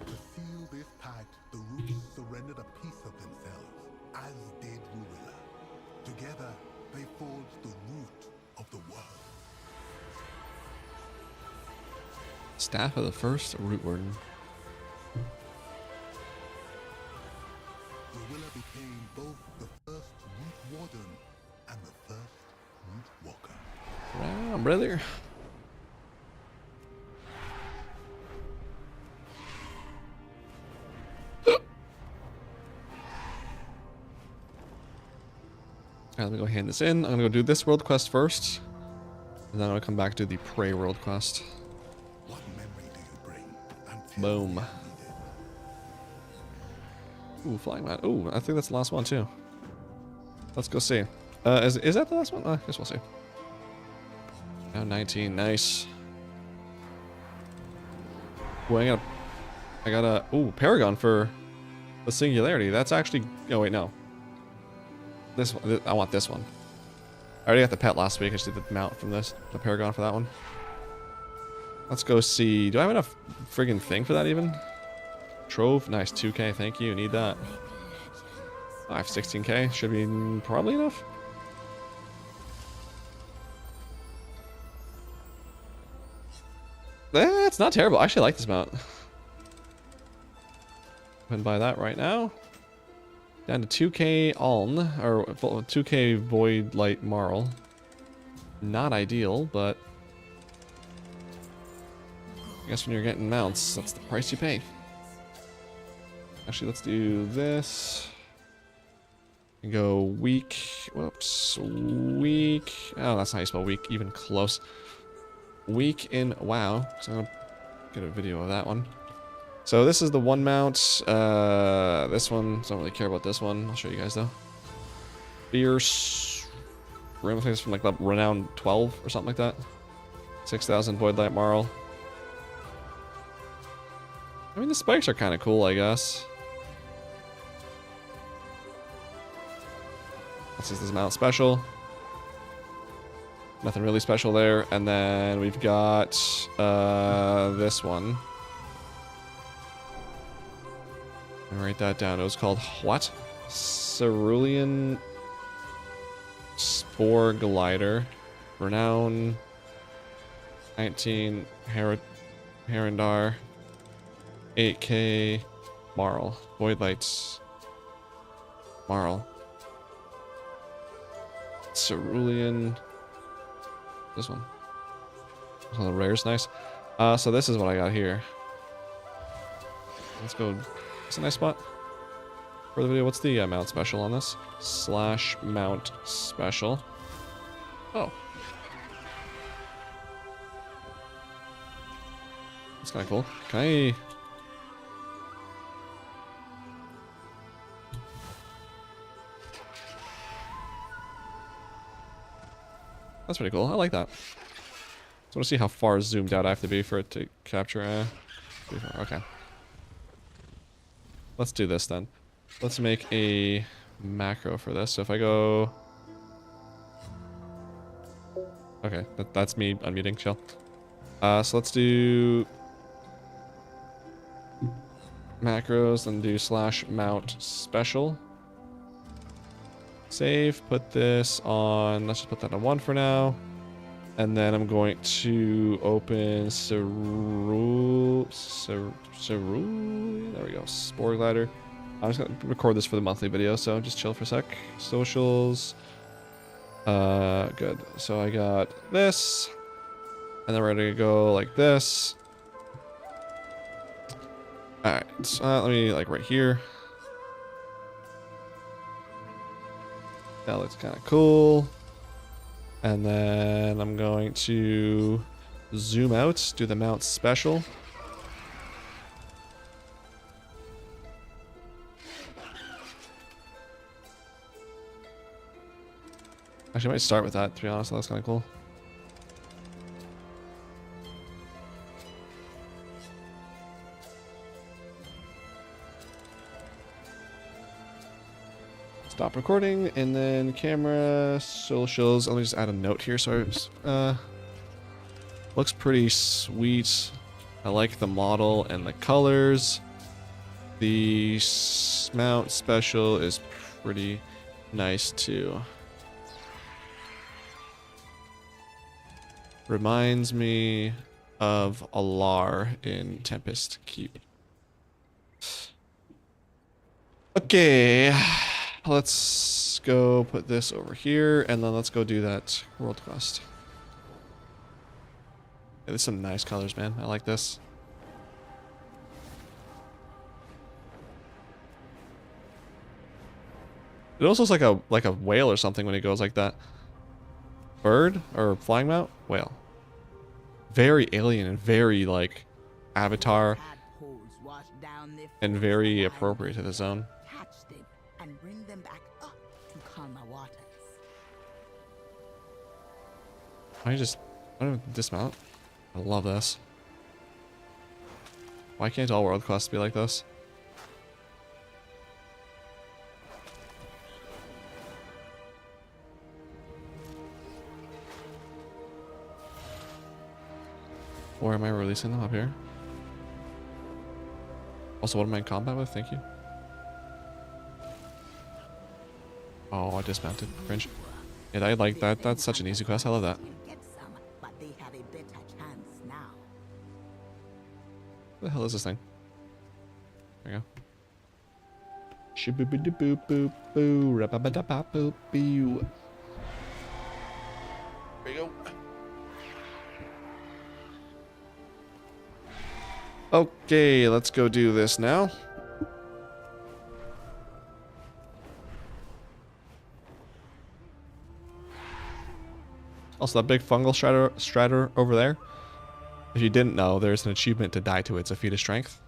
Speaker 2: To seal this pact, the roots surrendered a piece of themselves, as did Ruilla. Together, they forged the root of the world.
Speaker 1: Staff of the first root warden.
Speaker 2: Ruilla became both the first root warden and the first root walker.
Speaker 1: Wow, brother. Alright, let me go hand this in. I'm gonna go do this world quest first. And then I'll come back to the Prey world quest.
Speaker 2: What memory do you bring until
Speaker 1: Boom.
Speaker 2: you need it?
Speaker 1: Ooh, flying mat. Ooh, I think that's the last one too. Let's go see. Is that the last one? I guess we'll see. Now 19, nice. Well, I got a ooh, Paragon for the Singularity. That's actually, oh wait, no. This one, I want this one. I already got the pet last week. I just did the mount from this, the Paragon for that one. Let's go see. Do I have enough friggin' thing for that even? Trove, nice, 2k, thank you, need that. I have 16k, should be probably enough. It's not terrible, I actually like this mount. Go and buy that right now. Down to 2k Aln, or 2k Void Light Marl. Not ideal, but I guess when you're getting mounts, that's the price you pay. Actually, let's do this. And go weak. Whoops. Weak. Oh, that's not how you spell weak. Even close. Weak in WoW. So I'm going to get a video of that one. So this is the one mount. This one. Don't really care about this one. I'll show you guys though. Fierce. Rune things from like the renown 12 or something like that. 6,000 void light marl. I mean, the spikes are kind of cool, I guess. Let's use this mount special. Nothing really special there. And then we've got this one. Let me write that down. It was called what? Cerulean Spore Glider. Renown 19 Herondar. 8k Marl. Void Lights. Marl. Cerulean. This one. Oh, the rare's nice. So this is what I got here. Let's go. It's a nice spot for the video. What's the mount special on this? / mount special. Oh. That's kind of cool. Can I... That's pretty cool. I like that. Just want to see how far zoomed out I have to be for it to capture. Okay. Let's do this then. Let's make a macro for this. So if I go... Okay, that's me unmuting, chill. So let's do... macros, then do / mount special. Save, put this on, let's just put that on 1 for now. And then I'm going to open Cerulean, there we go, Spore Glider. I'm just going to record this for the monthly video, so just chill for a sec. Socials, good. So I got this, and then we're going to go like this. Alright, so let me, like, right here. That looks kind of cool. And then I'm going to zoom out, do the mount special. Actually, I might start with that, to be honest. That's kind of cool. Stop recording, and then camera, socials. Let me just add a note here. So looks pretty sweet. I like the model and the colors. The mount special is pretty nice too. Reminds me of Alar in Tempest Keep. Okay. Let's go put this over here, and then let's go do that world quest. Yeah, there's some nice colors, man. I like this. It also looks like a whale or something when it goes like that. Bird or flying mount? Whale. Very alien and very like Avatar, and very appropriate to the zone.
Speaker 5: And bring them back up to calmer waters.
Speaker 1: I don't dismount. I love this. Why can't all world quests be like this? Or am I releasing them up here? Also, what am I in combat with? Thank you. Oh, I dismounted. Cringe. Yeah, I like that. That's such an easy quest. I love that.
Speaker 5: Get some, but they have a better chance now.
Speaker 1: What the hell is this thing? There we go. Shoo-boo-boo-boo-boo-boo. Ra-ba-ba-da-ba-boo-boo. There you go. Okay, let's go do this now. Also, that big fungal strider over there. If you didn't know, there's an achievement to die to it. It's a feat of strength.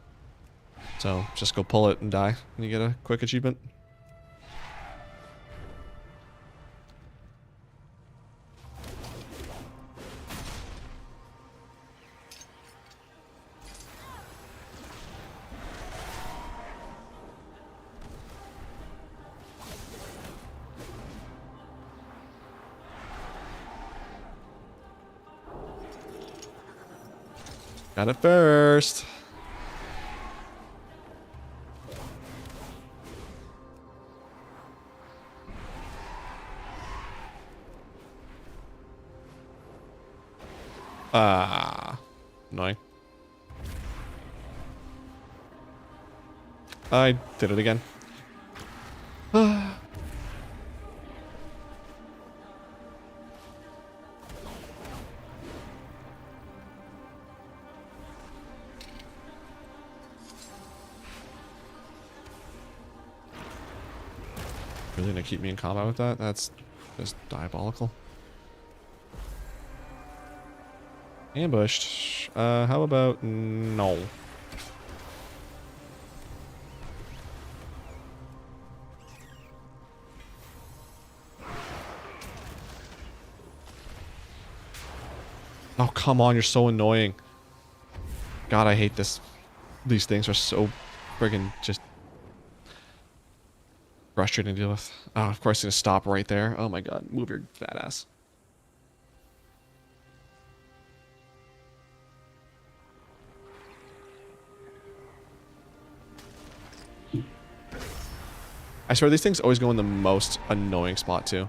Speaker 1: So just go pull it and die, and you get a quick achievement. Got it first. Annoying. I did it again. Really gonna keep me in combat with that? That's just diabolical. Ambushed. How about no? Oh, come on, you're so annoying. God, I hate this. These things are so friggin' just frustrating to deal with. Oh, of course, it's gonna stop right there. Oh my god, move your fat ass. I swear these things always go in the most annoying spot too.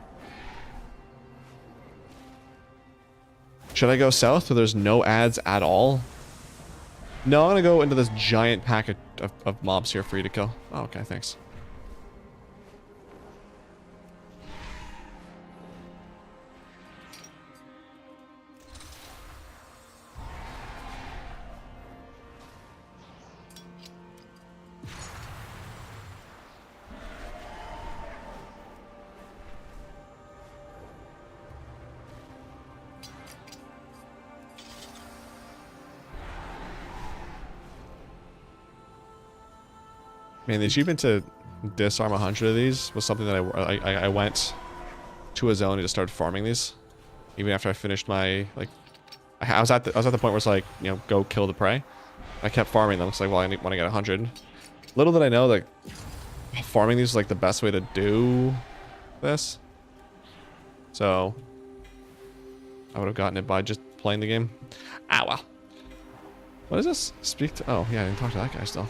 Speaker 1: Should I go south where there's no ads at all? No, I'm gonna go into this giant packet of mobs here for you to kill. Oh, okay, thanks. Man, the achievement to disarm 100 of these was something that I went to a zone and just started farming these. Even after I finished my, like, I was at the point where it's like, you know, go kill the prey. I kept farming them. It's like, well, I want to get 100. Little did I know that farming these was like the best way to do this. So I would have gotten it by just playing the game. Ah, well. What is this? Speak to, oh yeah, I didn't talk to that guy still.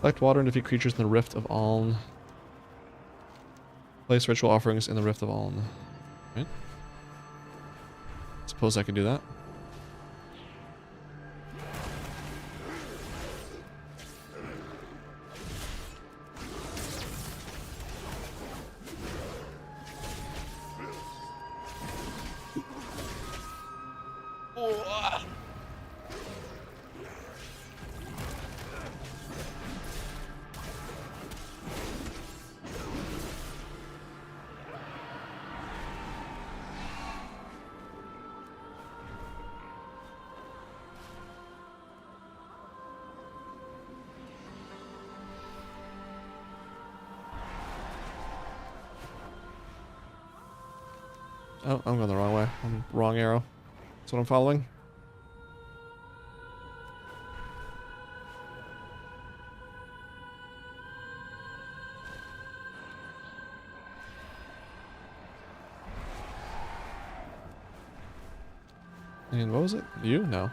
Speaker 1: Collect water and defeat creatures in the Rift of Aln. Place ritual offerings in the Rift of Aln. Right? Suppose I can do that. Oh, I'm going the wrong way. I'm wrong arrow. That's what I'm following. And what was it? You? No.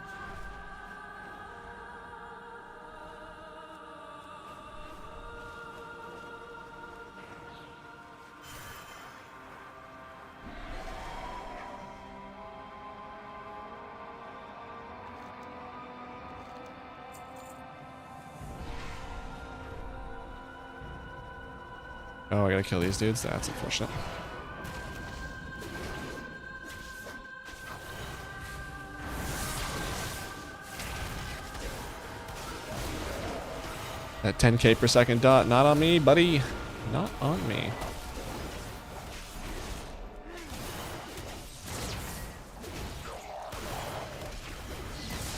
Speaker 1: Oh, I gotta kill these dudes? That's unfortunate. That 10k per second dot, not on me, buddy. Not on me.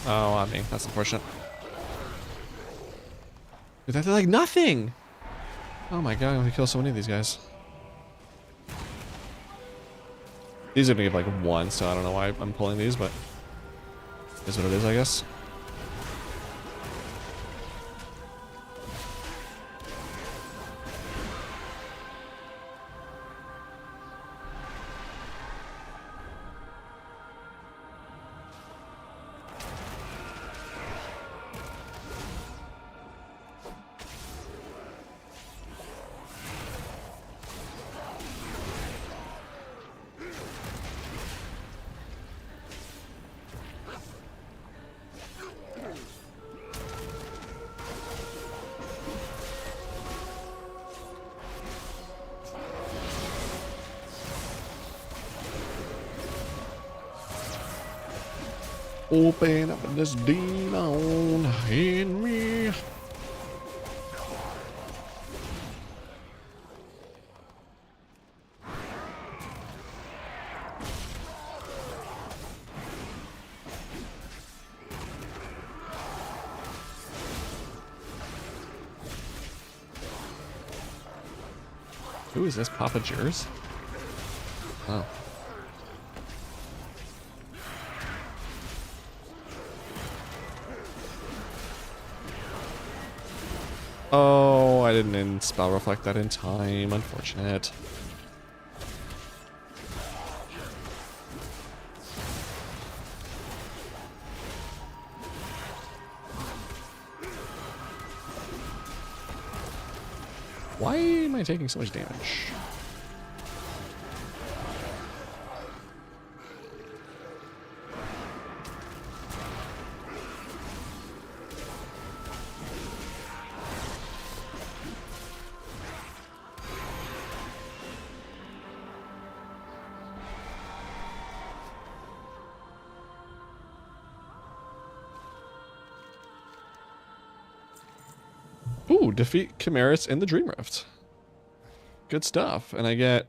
Speaker 1: Oh, on me. That's unfortunate. Dude, that's like nothing! Oh my god, I'm gonna kill so many of these guys. These are gonna give like 1, so I don't know why I'm pulling these, but it is what it is, I guess. Open up this demon in me. Who is this, Papa Jers? Oh. Oh, I didn't spell reflect that in time. Unfortunate. Why am I taking so much damage? Ooh, defeat Chimeras in the Dream Rift. Good stuff. And I get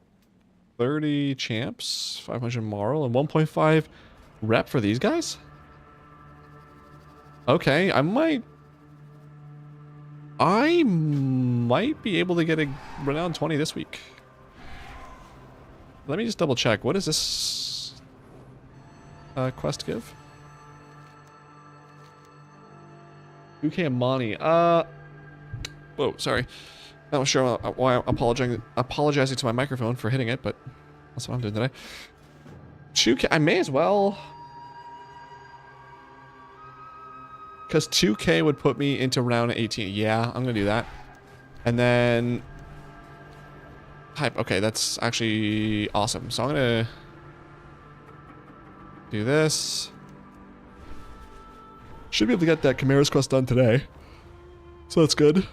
Speaker 1: 30 champs, 500 moral, and 1.5 rep for these guys? Okay, I might be able to get a renown 20 this week. Let me just double check. What does this quest give? 2k money. Whoa, sorry. Not sure why I'm apologizing to my microphone for hitting it, but that's what I'm doing today. 2k, I may as well. Because 2k would put me into round 18. Yeah, I'm going to do that. And then... Hype. Okay, that's actually awesome. So I'm going to... do this. Should be able to get that Chimera's quest done today. So that's good.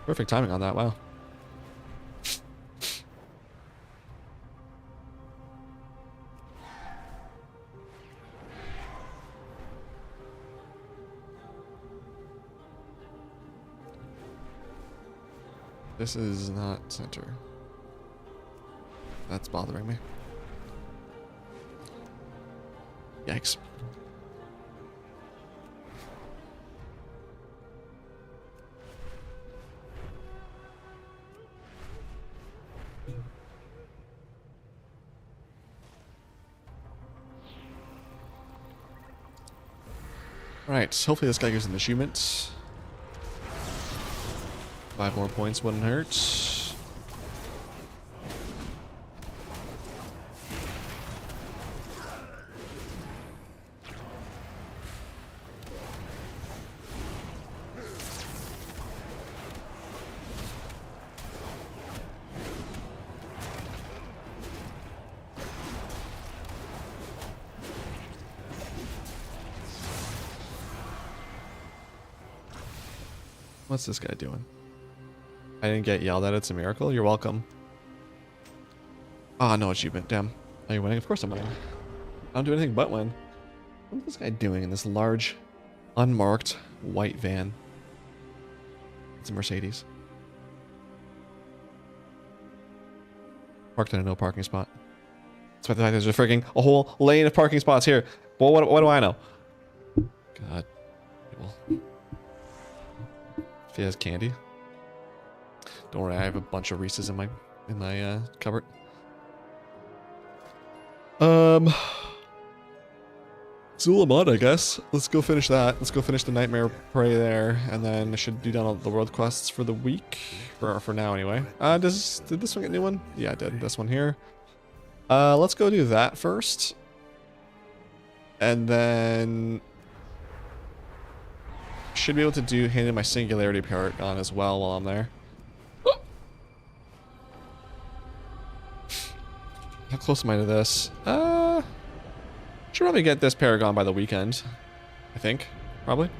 Speaker 1: Perfect timing on that, wow. This is not center. That's bothering me. Yikes. Alright, hopefully this guy gives an achievement. 5 more points wouldn't hurt. What's this guy doing? I didn't get yelled at. It's a miracle. You're welcome. Ah, no achievement. Damn. Are you winning? Of course I'm winning. I don't do anything but win. What is this guy doing in this large, unmarked, white van? It's a Mercedes. Parked in a no parking spot. Despite the fact there's a freaking a whole lane of parking spots here. Well, what do I know? God. Well, if he has candy. Don't worry, I have a bunch of Reese's in my cupboard. Zulamon, I guess. Let's go finish that. Let's go finish the Nightmare Prey there, and then I should do down all the world quests for the week. For now, anyway. Did this one get a new one? Yeah, it did. This one here. Let's go do that first. And then... should be able to do hand in my Singularity Paragon as well while I'm there. How close am I to this? Should probably get this Paragon by the weekend. I think. Probably.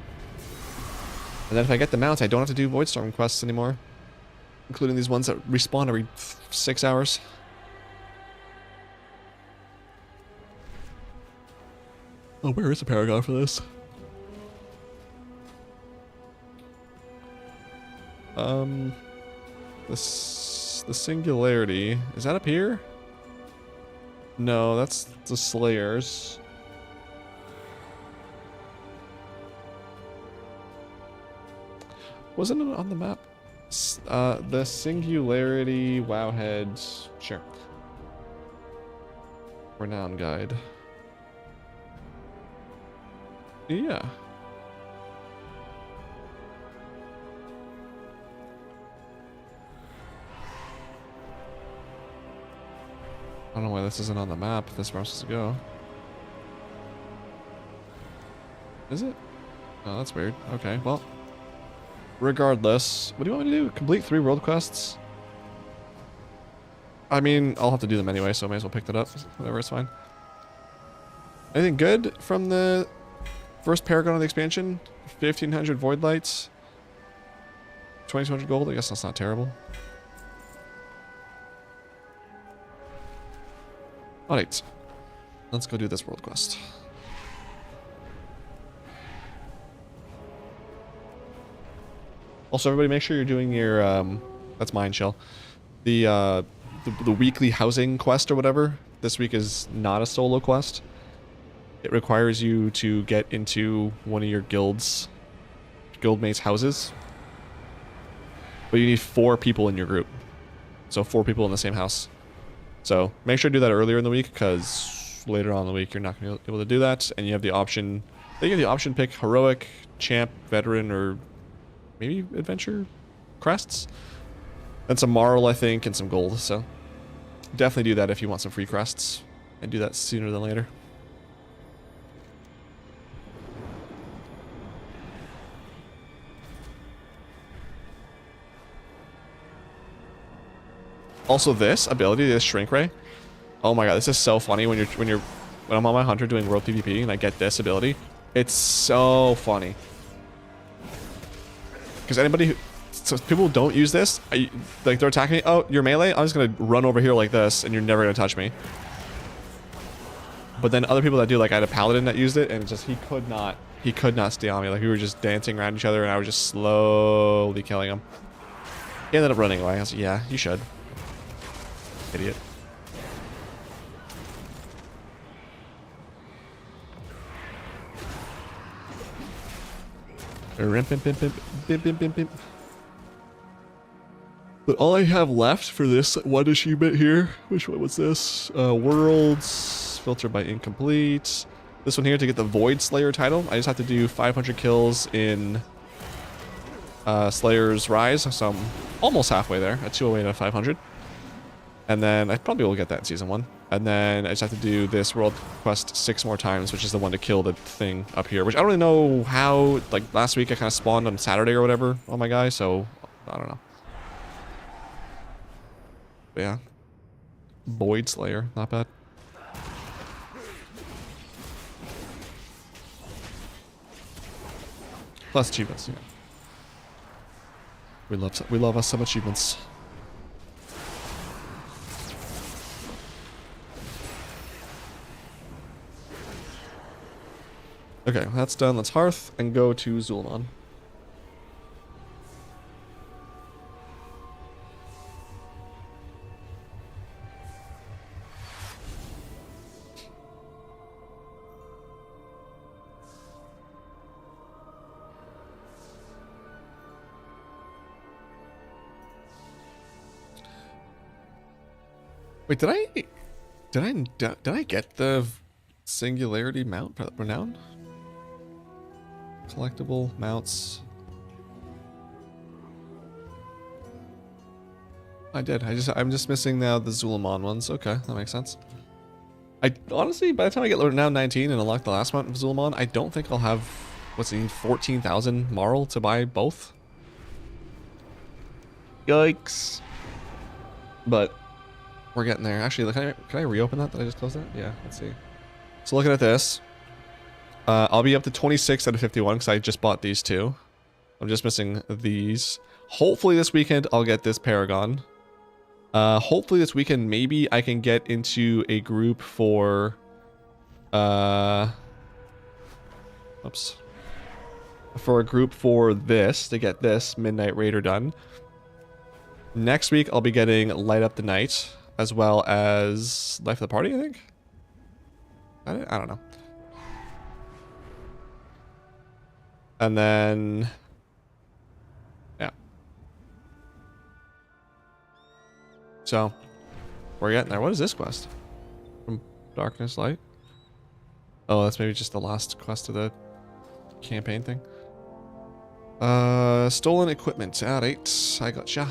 Speaker 1: And then if I get the mount, I don't have to do Voidstorm quests anymore. Including these ones that respawn every 6 hours. Oh, where is the Paragon for this? The Singularity. Is that up here? No, that's the Slayers. Wasn't it on the map? The Singularity Wowhead. Sure. Renown Guide. Yeah. I don't know why this isn't on the map. This is where I'm supposed to go. Is it? Oh, that's weird. Okay, well. Regardless, what do you want me to do? Complete 3 world quests? I mean, I'll have to do them anyway, so I may as well pick that up. Whatever, it's fine. Anything good from the first Paragon of the expansion? 1,500 Void Lights. 2,200 gold. I guess that's not terrible. Alright. Let's go do this world quest. Also, everybody make sure you're doing your, that's mine, Shell. The weekly housing quest or whatever. This week is not a solo quest. It requires you to get into one of your guildmates' houses. But you need 4 people in your group. So 4 people in the same house. So make sure to do that earlier in the week, because later on in the week you're not going to be able to do that. And you have the option, I think you have the option to pick Heroic, Champ, Veteran, or maybe Adventure crests. And some Marl, I think, and some gold. So definitely do that if you want some free crests. And do that sooner than later. Also, this ability, this Shrink Ray. Oh my god, this is so funny when I'm on my hunter doing world PvP and I get this ability. It's so funny. Because so people who don't use this, like they're attacking me. Oh, you're melee? I'm just gonna run over here like this, and you're never gonna touch me. But then other people that do, like I had a paladin that used it, and it just he could not stay on me. Like we were just dancing around each other, and I was just slowly killing him. He ended up running away. I was like, yeah, you should. Idiot. But all I have left for this one achievement here, which one was this? Worlds, filtered by incomplete. This one here to get the Void Slayer title. I just have to do 500 kills in Slayer's Rise, so I'm almost halfway there, at 208 out of 500. And then I probably will get that in Season 1. And then I just have to do this world quest 6 more times, which is the one to kill the thing up here. Which I don't really know how, like last week I kind of spawned on Saturday or whatever on my guy, so I don't know. But yeah. Void Slayer, not bad. Plus achievements, yeah. We love us some achievements. Okay, that's done. Let's Hearth and go to Zul'Aman. Wait, did I get the singularity mount renown? Collectible mounts. I did. I'm just missing now the Zulamon ones. Okay, that makes sense. I honestly, by the time I get renown 19 and unlock the last mount of Zulamon, I don't think I'll have, what's it need, 14,000 Marl to buy both. Yikes. But we're getting there. Actually, can I reopen that? Did I just close that? Yeah, let's see. So looking at this, I'll be up to 26 out of 51 because I just bought these two. I'm just missing these. Hopefully this weekend I'll get this Paragon. Hopefully this weekend maybe I can get into a group for for a group for this to get this Midnight Raider done. Next week I'll be getting Light Up the Night as well as Life of the Party, I think. I don't know. And then yeah. So we're getting there. What is this quest? From Darkness Light? Oh, that's maybe just the last quest of the campaign thing. Stolen equipment. Alright, I gotcha.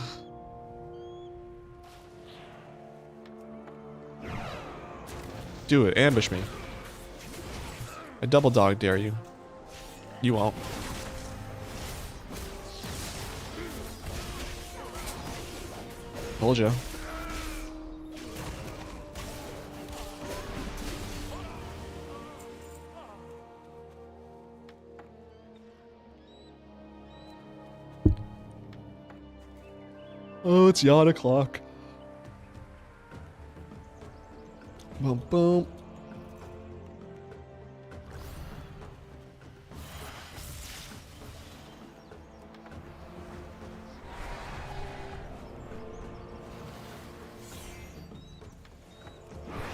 Speaker 1: Do it. Ambush me. I double dog dare you. You won't. Told you. Oh, it's yacht o'clock. Boom, boom.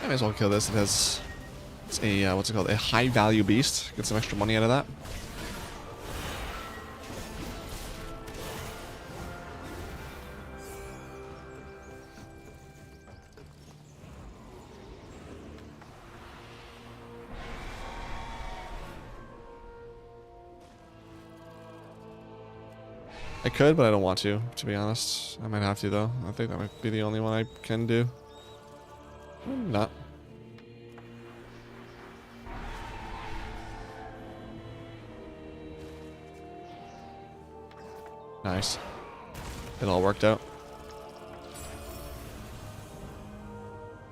Speaker 1: I may as well kill this. It has, it's a, what's it called? A high value beast. Get some extra money out of that. I could, but I don't want to be honest. I might have to, though. I think that might be the only one I can do. Not. Nice. It all worked out.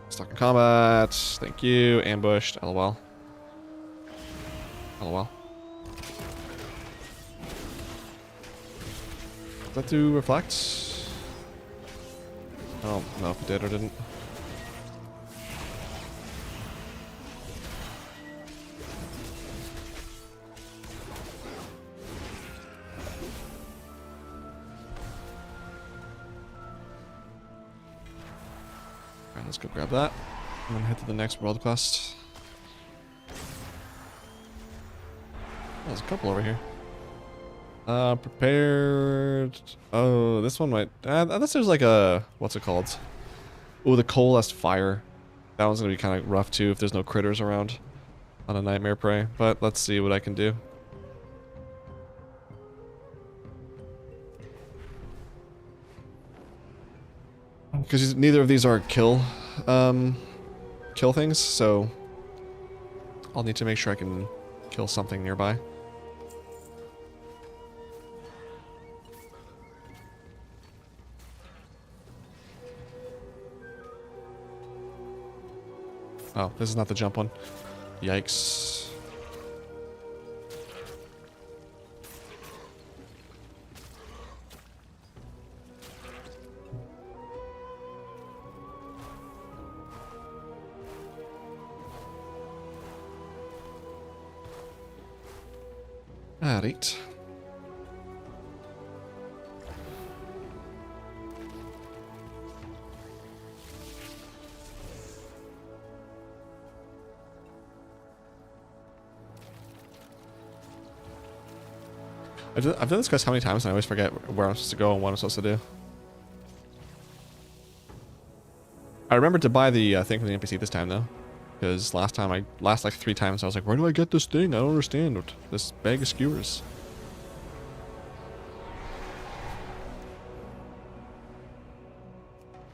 Speaker 1: Stuck in combat. Thank you. Ambushed. LOL. LOL. Does that do reflect? Oh, no, if it did or didn't. Alright, let's go grab that. I'm gonna head to the next world quest. Oh, there's a couple over here. Prepared. Oh, this one might. Unless there's like a. What's it called? Oh, the coalesced fire. That one's gonna be kind of rough too if there's no critters around on a nightmare prey. But let's see what I can do. Because neither of these are kill things, so I'll need to make sure I can kill something nearby. Oh, this is not the jump one. Yikes. Alright. I've done this quest how many times and I always forget where I'm supposed to go and what I'm supposed to do. I remembered to buy the thing from the NPC this time though, because last like 3 times I was like, where do I get this thing? I don't understand this bag of skewers.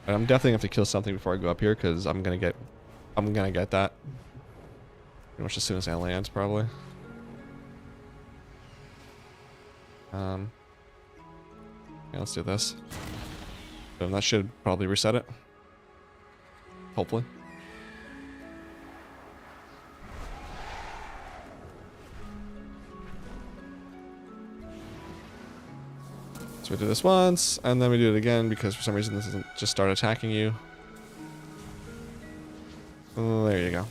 Speaker 1: And I'm definitely gonna have to kill something before I go up here, because I'm gonna get that pretty much as soon as I land, probably. Yeah, let's do this. Boom, that should probably reset it. Hopefully. So we do this once, and then we do it again, because for some reason this doesn't just start attacking you. Oh, there you go.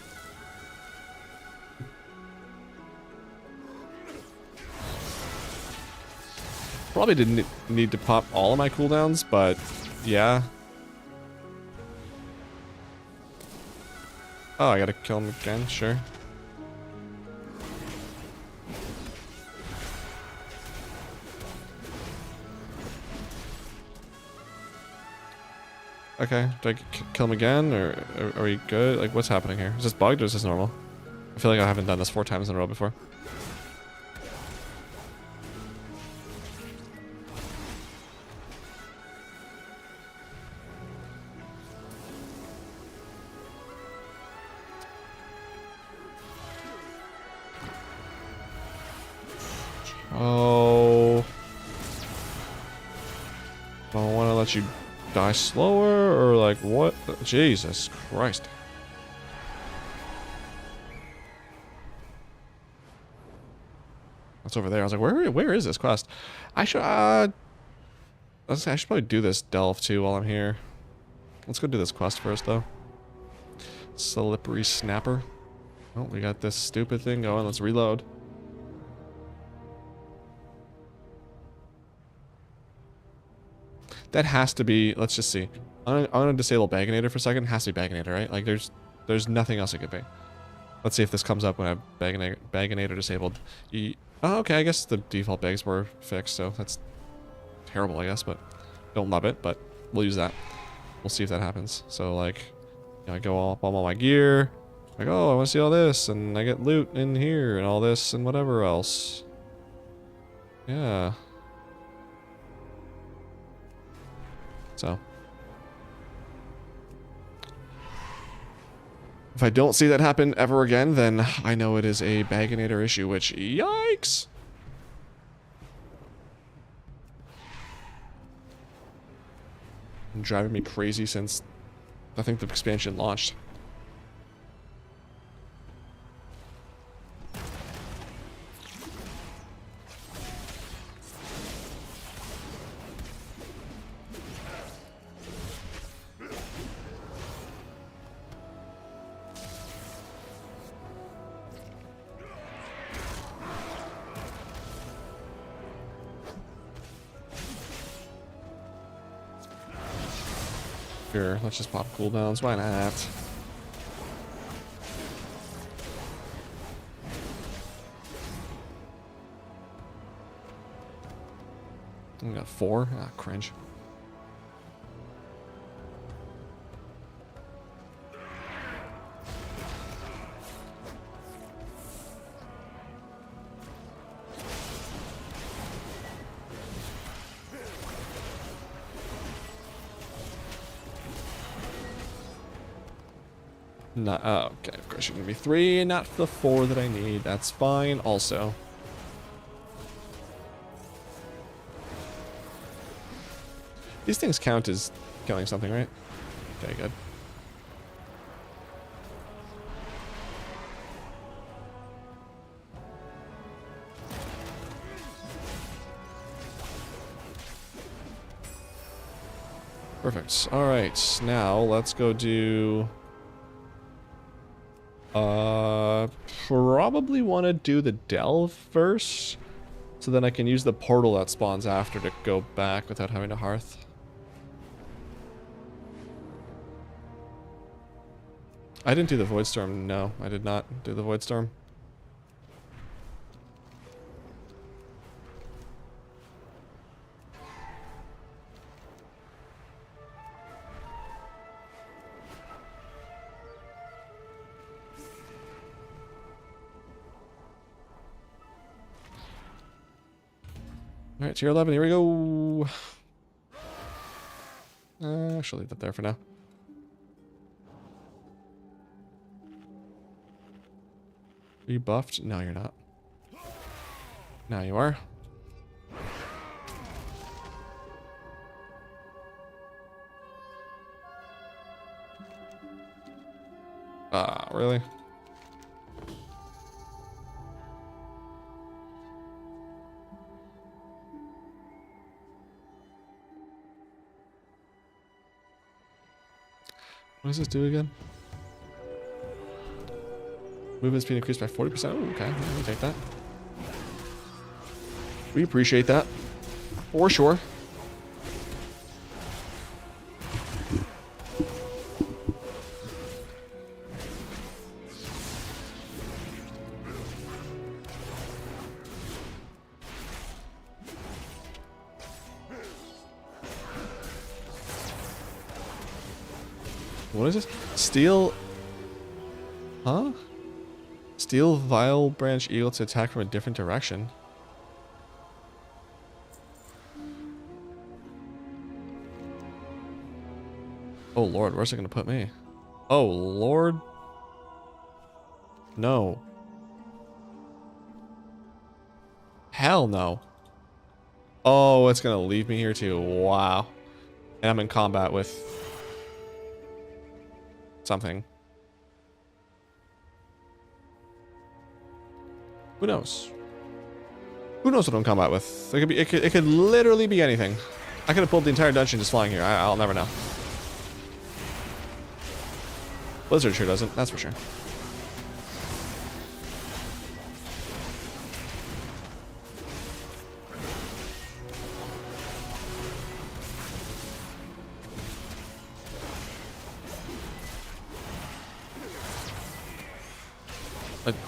Speaker 1: Probably didn't need to pop all of my cooldowns, but yeah. Oh, I gotta kill him again, sure. Okay, do I kill him again, or are we good? Like, what's happening here? Is this bugged or is this normal? I feel like I haven't done this 4 times in a row before. Oh. I don't want to let you die slower, or like what? Jesus Christ. What's over there? I was like, where is this quest? I should probably do this delve too while I'm here. Let's go do this quest first though. Slippery snapper. Oh, we got this stupid thing going. Let's reload. That has to be, let's just see. I'm gonna disable Baginator for a second. It has to be Baginator, right? Like there's nothing else it could be. Let's see if this comes up when I have Baginator disabled. Oh, okay, I guess the default bags were fixed, so that's terrible, I guess, but don't love it, but we'll use that. We'll see if that happens. So like, you know, I go up on all my gear, like, oh, I want to see all this, and I get loot in here, and all this, and whatever else. Yeah. So, if I don't see that happen ever again, then I know it is a Baginator issue, which, yikes! Been driving me crazy since I think the expansion launched. Sure, let's just pop cooldowns, why not? We got 4? Ah, cringe. Not, oh, okay, of course you're gonna be 3 and not the 4 that I need. That's fine also. These things count as killing something, right? Okay, good. Perfect. Alright, now let's go do... probably want to do the delve first, so then I can use the portal that spawns after to go back without having to hearth. I didn't do the void storm. No, I did not do the void storm. All right, tier 11. Here we go. I should leave that there for now. Are you buffed? No, you're not. Now you are. Ah, really? What does this do again? Movement speed increased by 40%. Oh, okay, we take that. We appreciate that. For sure. What is this? Steel... Huh? Steel Vile Branch Eagle to attack from a different direction. Oh lord, where's it gonna put me? Oh lord. No. Hell no. Oh, it's gonna leave me here too. Wow. And I'm in combat with something. Who knows? Who knows what I'm in combat with? It could be. It could literally be anything. I could have pulled the entire dungeon just flying here. I'll never know. Blizzard sure doesn't. That's for sure.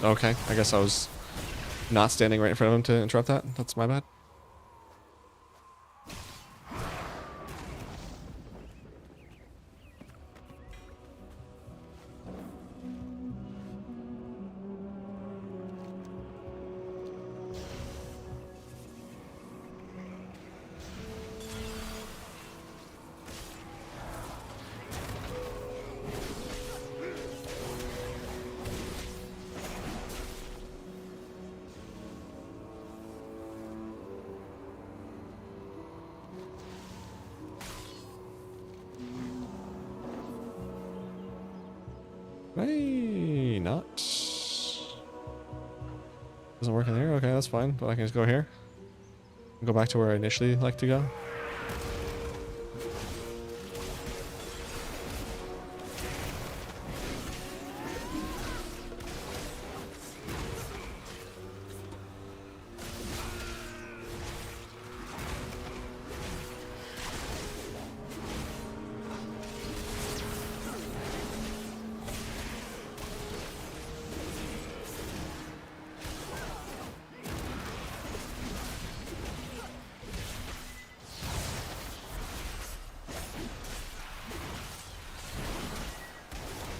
Speaker 1: Okay, I guess I was not standing right in front of him to interrupt that. That's my bad. Hey, not. Doesn't work in there? Okay, that's fine. But I can just go here. Go back to where I initially like to go.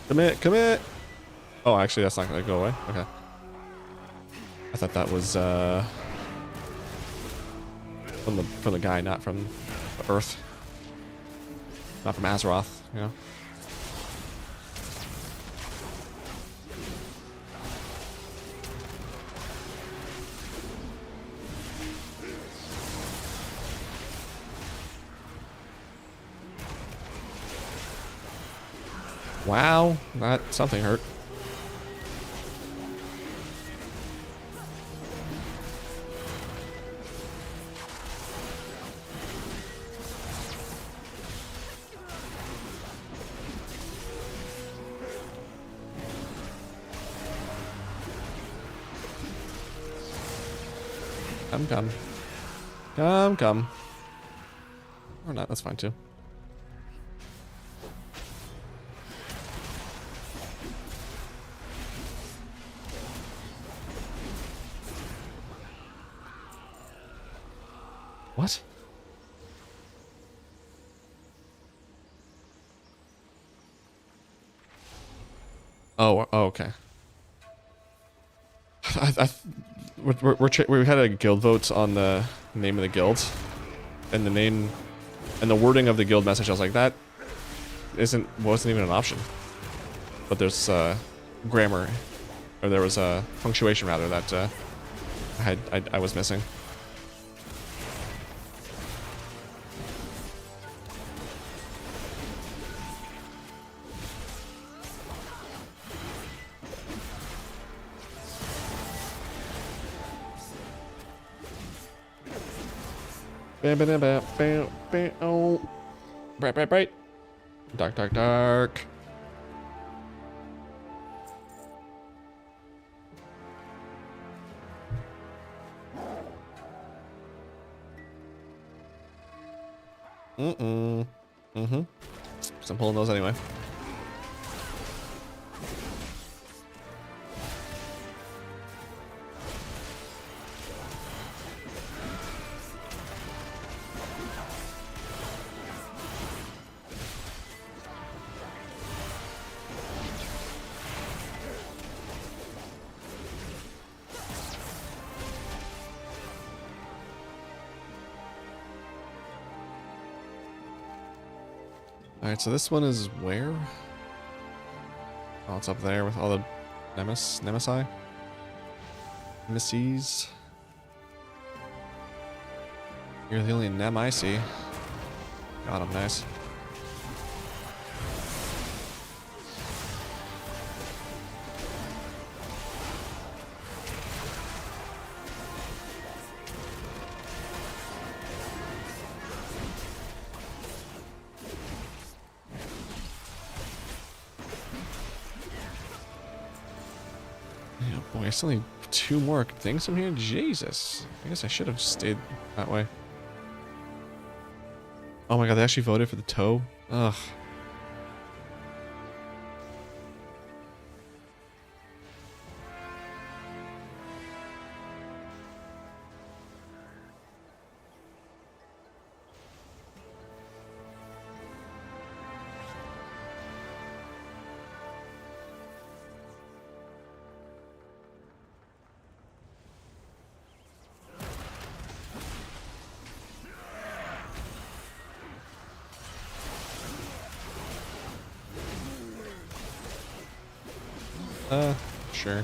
Speaker 1: Commit, commit! Oh, actually, that's not gonna go away. Okay. I thought that was from the guy, not from the Earth, not from Azeroth, you know. Wow, that something hurt. Come. Come. Or not, that's fine too. What? Oh, okay. We had a guild vote on the name of the guild. And the name and the wording of the guild message, I was like, that wasn't even an option. But there's grammar, or there was a punctuation rather that I was missing. Bright. Dark. So I'm pulling those anyway. Alright, so this one is where? Oh, it's up there with all the Nemesis? You're the only Nem I see. Got him, nice. Boy, I still need 2 more things from here? Jesus. I guess I should have stayed that way. Oh my god, they actually voted for the toe? Ugh. Sure.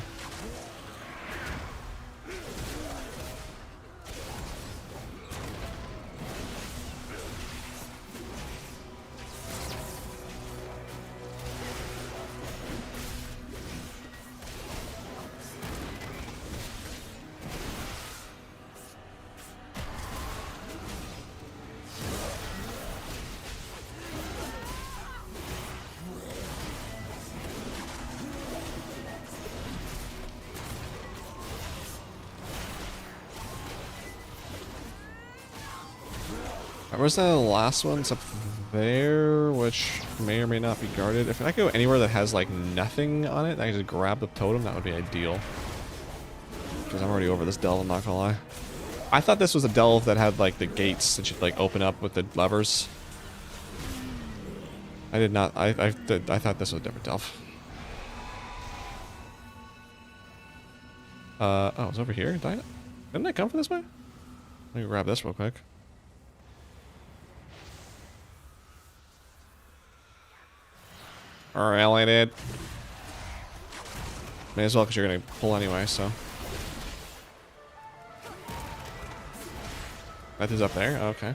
Speaker 1: Where's the last one? It's up there, which may or may not be guarded. If I go anywhere that has like nothing on it, I can just grab the totem, that would be ideal. Because I'm already over this delve, I'm not gonna lie. I thought this was a delve that had like the gates that you'd like open up with the levers. I did not, I thought this was a different delve. Oh, it's over here? Didn't I come from this way? Let me grab this real quick. Alright, I did. May as well, because you're going to pull anyway, so. That is up there? Oh, okay.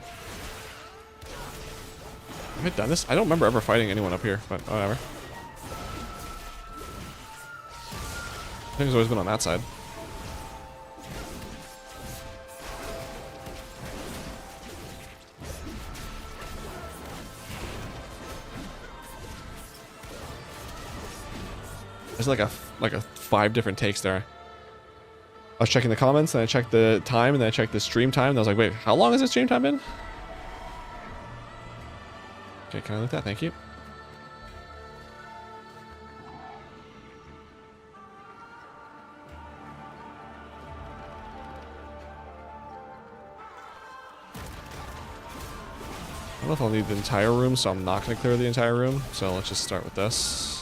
Speaker 1: Have I done this? I don't remember ever fighting anyone up here, but whatever. I think it's always been on that side. There's like a 5 different takes there. I was checking the comments, and I checked the time, and then I checked the stream time, and I was like, wait, how long has the stream time been? Okay, can I look at that? Thank you. I don't know if I'll need the entire room, so I'm not going to clear the entire room. So let's just start with this.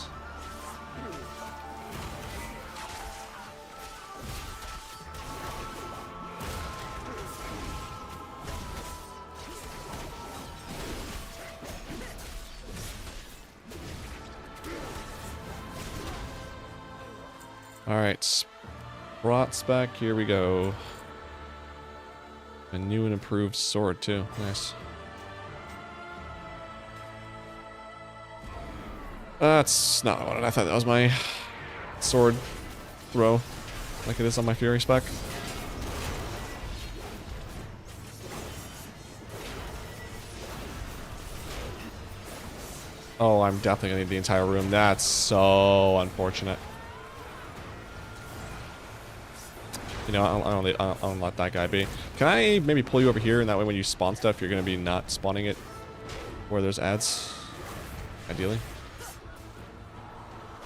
Speaker 1: Alright. Brought spec, here we go. A new and improved sword too. Nice. That's not what I wanted. I thought that was my sword throw, like it is on my Fury spec. Oh, I'm definitely gonna need the entire room. That's so unfortunate. You know, I don't let that guy be. Can I maybe pull you over here, and that way when you spawn stuff, you're gonna be not spawning it where there's ads, ideally.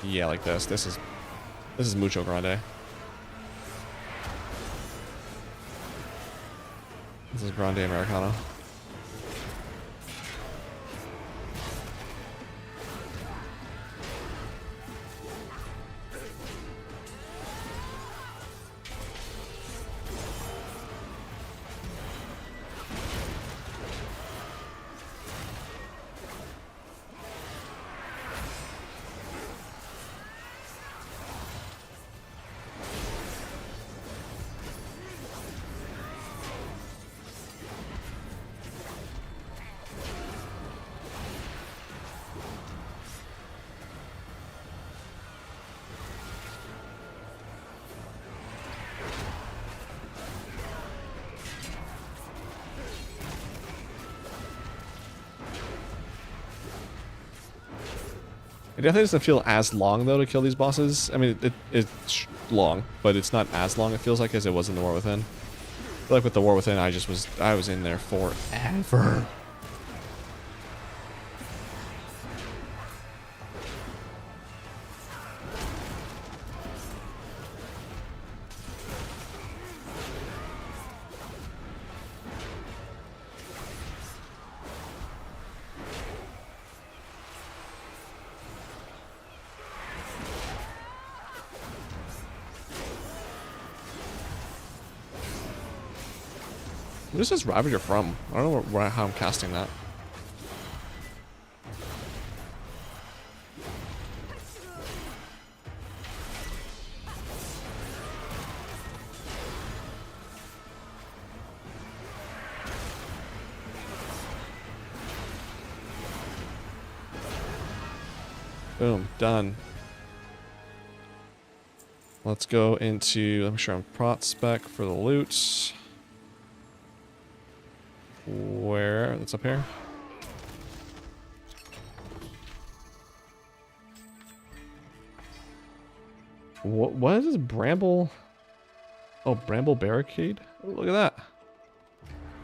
Speaker 1: Yeah, like this. This is mucho grande. This is grande americano. It definitely doesn't feel as long, though, to kill these bosses. I mean, it's long, but it's not as long, it feels like, as it was in the War Within. I feel like with the War Within, I was in there forever. What is this Ravager from? I don't know how I'm casting that. Boom, done. Let's go into, I'm sure I'm prot spec for the loot. Where? That's up here. What is this bramble? Oh, bramble barricade? Oh, look at that.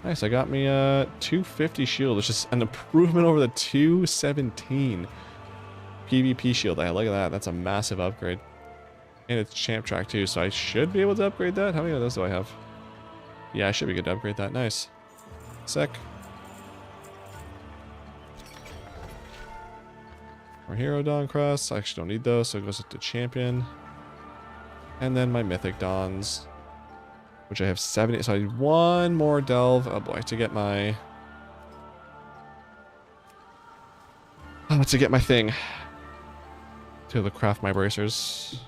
Speaker 1: Nice, I got me a 250 shield, which is an improvement over the 217 PvP shield I had. Look at that, that's a massive upgrade. And it's champ track too, so I should be able to upgrade that. How many of those do I have? Yeah, I should be good to upgrade that. Nice. Sick. Our hero Dawn crests. I actually don't need those, so it goes up to champion. And then my mythic Dawns, which I have 70. So I need one more delve. Oh boy, to get my. Oh, to get my thing. To craft my bracers.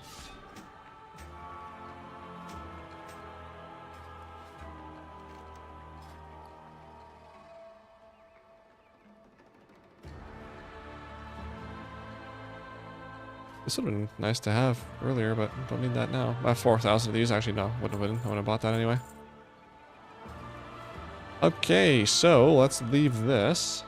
Speaker 1: This would have been nice to have earlier, but don't need that now. I have 4,000 of these. Actually, no, wouldn't have bought that anyway. Okay, so let's leave this.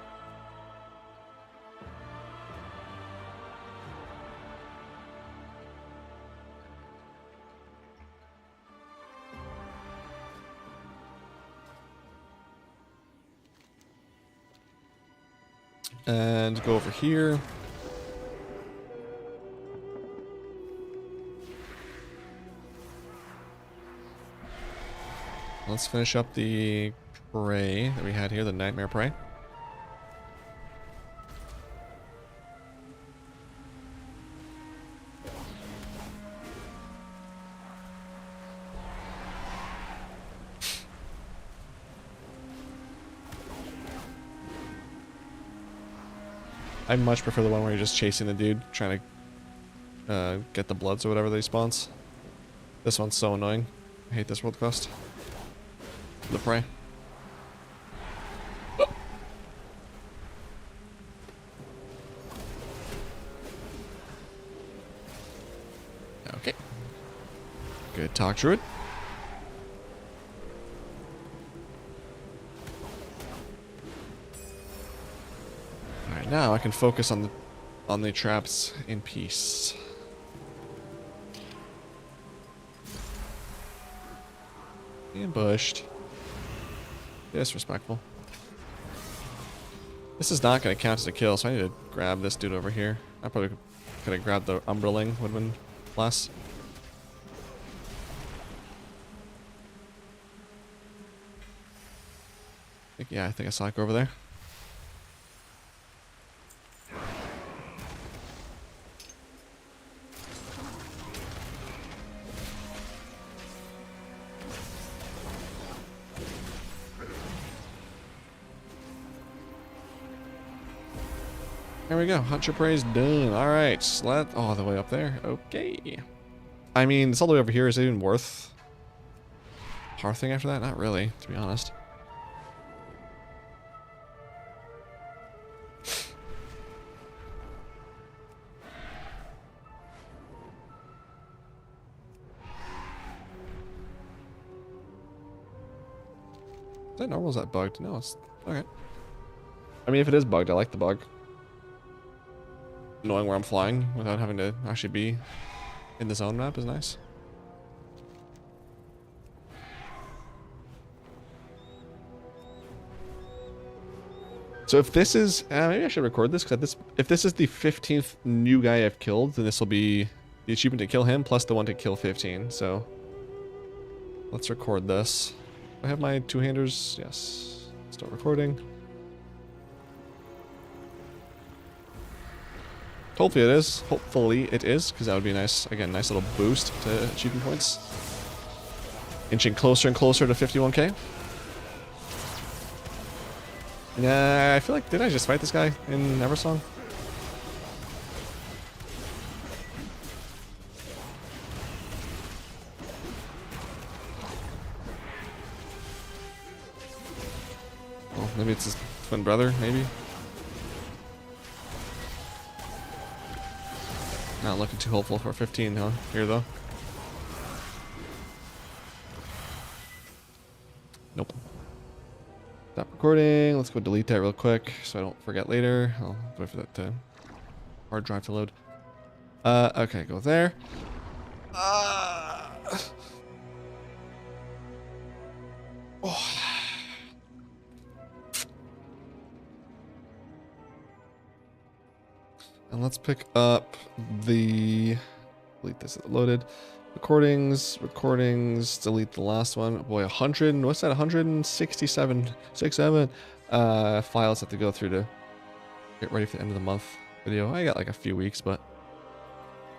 Speaker 1: And go over here. Let's finish up the prey that we had here, the nightmare prey. I much prefer the one where you're just chasing the dude, trying to get the bloods or whatever that he spawns. This one's so annoying. I hate this world quest. The prey. Okay. Good talk, Druid. Alright, now I can focus on the traps in peace. Ambushed. Disrespectful. This is not going to count as a kill, so I need to grab this dude over here. I probably could have grabbed the Umbraling, would have been less. Yeah, I think I saw it go over there. There we go. Hunter Prey's done. Alright. Sled all the way up there. Okay. I mean, this all the way over here, is it even worth hearthing after that? Not really, to be honest. Is that normal? Is that bugged? No, it's okay. I mean, if it is bugged, I like the bug. Knowing where I'm flying without having to actually be in the zone map is nice. So if this is, maybe I should record this, because if this is the 15th new guy I've killed, then this will be the achievement to kill him plus the one to kill 15. So let's record this. I have my two-handers. Yes. Start recording. Hopefully it is. Hopefully it is, because that would be a nice, again, nice little boost to achievement points. Inching closer and closer to 51k. Yeah, I feel like, did I just fight this guy in Eversong? Well, maybe it's his twin brother, maybe? Not looking too hopeful for 15 here though. Nope. Stop recording. Let's go delete that real quick so I don't forget later. I'll wait for that hard drive to load. Okay, go there. Oh. And let's pick up the, delete this loaded, recordings, delete the last one. Oh boy, 100, what's that, 167, 67 files have to go through to get ready for the end of the month video. I got like a few weeks, but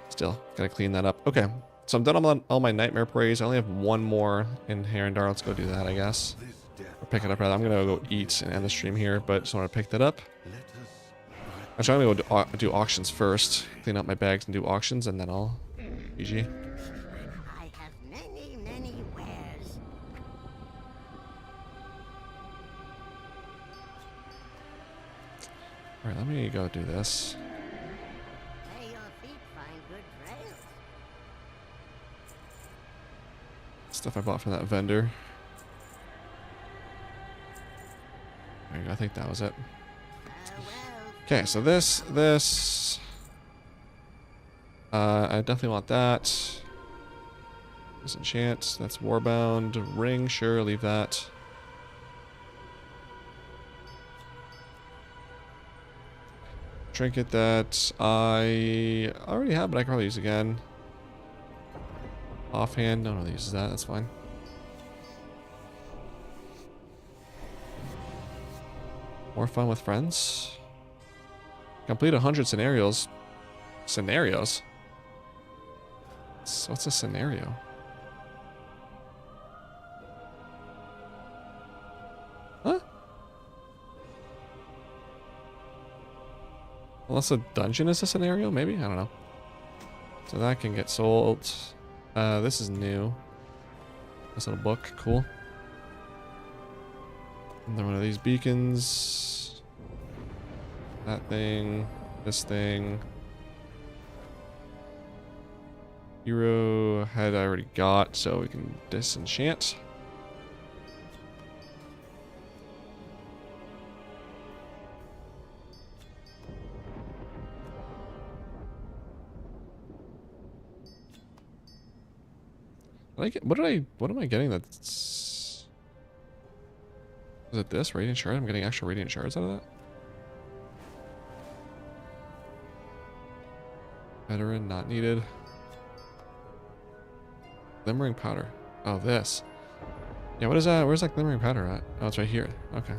Speaker 1: still, gotta clean that up. Okay, so I'm done on all my Nightmare Praise. I only have one more in Herondar. Let's go do that, I guess. Or pick it up rather. I'm gonna go eat and end the stream here, but just want to pick that up. Actually, I'm gonna go do auctions first. Clean up my bags and do auctions, and then I'll GG.
Speaker 6: I have many, many wares.
Speaker 1: Alright, let me go do this.
Speaker 6: May your feet find good trails.
Speaker 1: Stuff I bought from that vendor. There you go, I think that was it.
Speaker 6: Farewell.
Speaker 1: Okay, so this, I definitely want that. Disenchant, that's Warbound. Ring, sure, leave that. Trinket that I already have, but I can probably use again. Offhand, no one really uses that, that's fine. More fun with friends. Complete 100 scenarios. Scenarios? So what's a scenario? Huh? Unless a dungeon is a scenario, maybe? I don't know. So that can get sold. This is new. This little book, cool. Another one of these beacons. That thing. This thing. Hero head I already got, so we can disenchant. What am I getting that's... Is it this? Radiant Shard? I'm getting extra Radiant Shards out of that? Veteran, not needed. Glimmering Powder. Oh, this. Yeah, what is that? Where's that Glimmering Powder at? Oh, it's right here. Okay.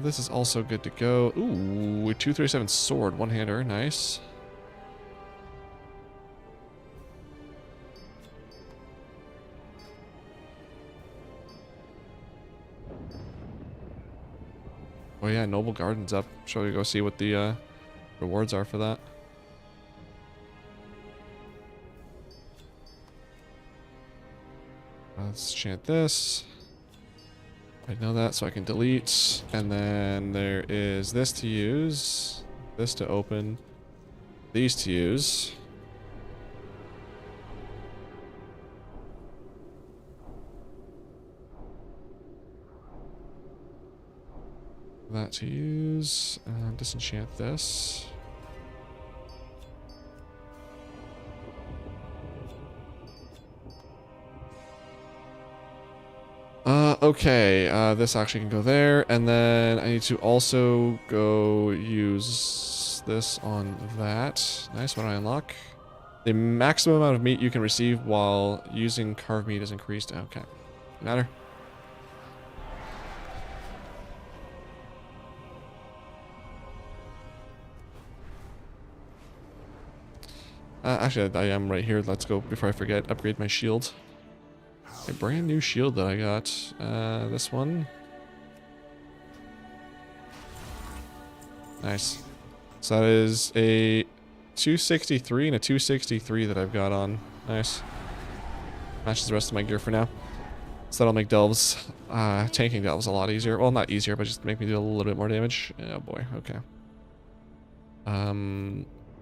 Speaker 1: This is also good to go. Ooh, 237 sword, one-hander, nice. Oh yeah, Noble Garden's up. Shall we go see what the rewards are for that? Let's chant this. I know that, so I can delete. And then there is this to use, this to open, these to use. That to use. Disenchant this. Okay, this actually can go there, and then I need to also go use this on that. Nice, what do I unlock? The maximum amount of meat you can receive while using carved meat is increased. Okay, matter. Actually, I am right here. Let's go, before I forget, upgrade my shield. A brand new shield that I got. This one. Nice. So that is a 263 and a 263 that I've got on. Nice. Matches the rest of my gear for now. So that'll make delves, tanking delves a lot easier. Well, not easier, but just make me do a little bit more damage. Oh boy, okay.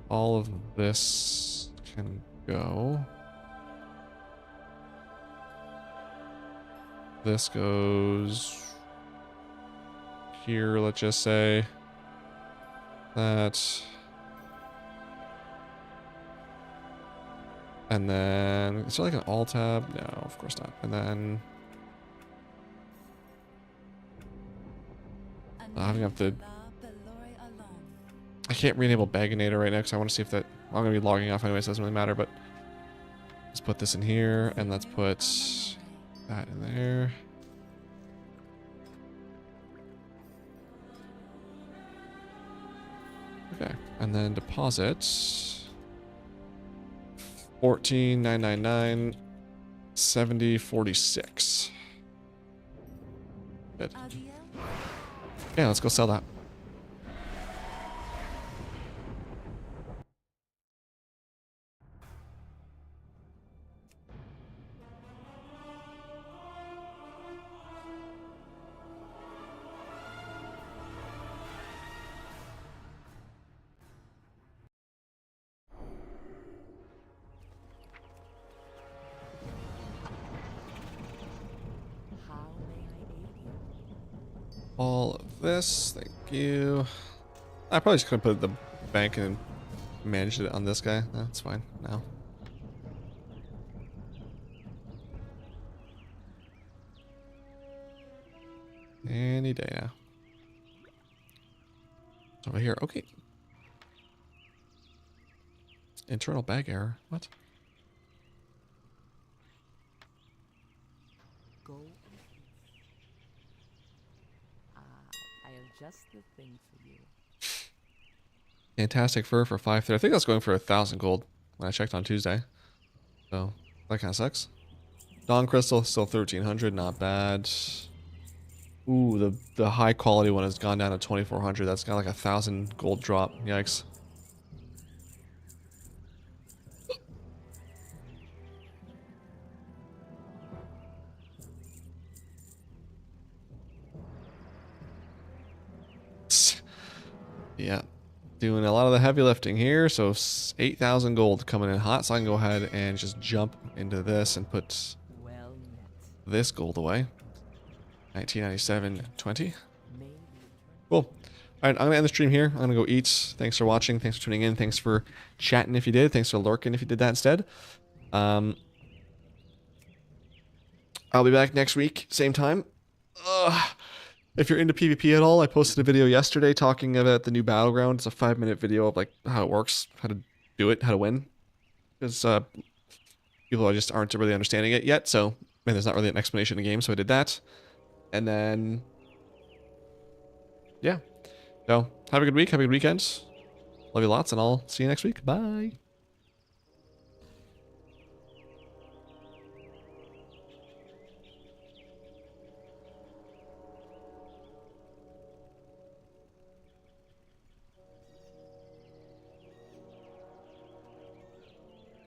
Speaker 1: All of this can go. This goes here, let's just say. That. And then, is there like an alt tab? No, of course not. And then, I'm gonna have to, I can't re-enable Baginator right now because I want to see if that, well, I'm gonna be logging off anyways, doesn't really matter, but let's put this in here and let's put that in there. Okay, and then deposit 14,999 7046. Good. Yeah, let's go sell that. All of this, thank you. I probably just couldn't put the bank and manage it on this guy. That's fine now. Any day now. Over here, okay. Internal bag error. What?
Speaker 7: Go. I have just the thing for you.
Speaker 1: Fantastic fur for 530. I think that's going for 1,000 gold when I checked on Tuesday. So that kind of sucks. Dawn crystal still 1,300, not bad. Ooh, the high quality one has gone down to 2,400. That's got like 1,000 gold drop. Yikes. doing a lot of the heavy lifting here. So 8,000 gold coming in hot. So I can go ahead and just jump into this and put
Speaker 7: Well met.
Speaker 1: this gold away. 1997.20.
Speaker 7: Maybe.
Speaker 1: Cool. All right, I'm going to end the stream here. I'm going to go eat. Thanks for watching. Thanks for tuning in. Thanks for chatting if you did. Thanks for lurking if you did that instead. I'll be back next week, same time. If you're into PvP at all, I posted a video yesterday talking about the new battleground. It's a 5-minute video of like how it works, how to do it, how to win. Because people just aren't really understanding it yet. So, man, there's not really an explanation in the game, so I did that. And then, yeah. So, have a good week. Have a good weekend. Love you lots, and I'll see you next week. Bye.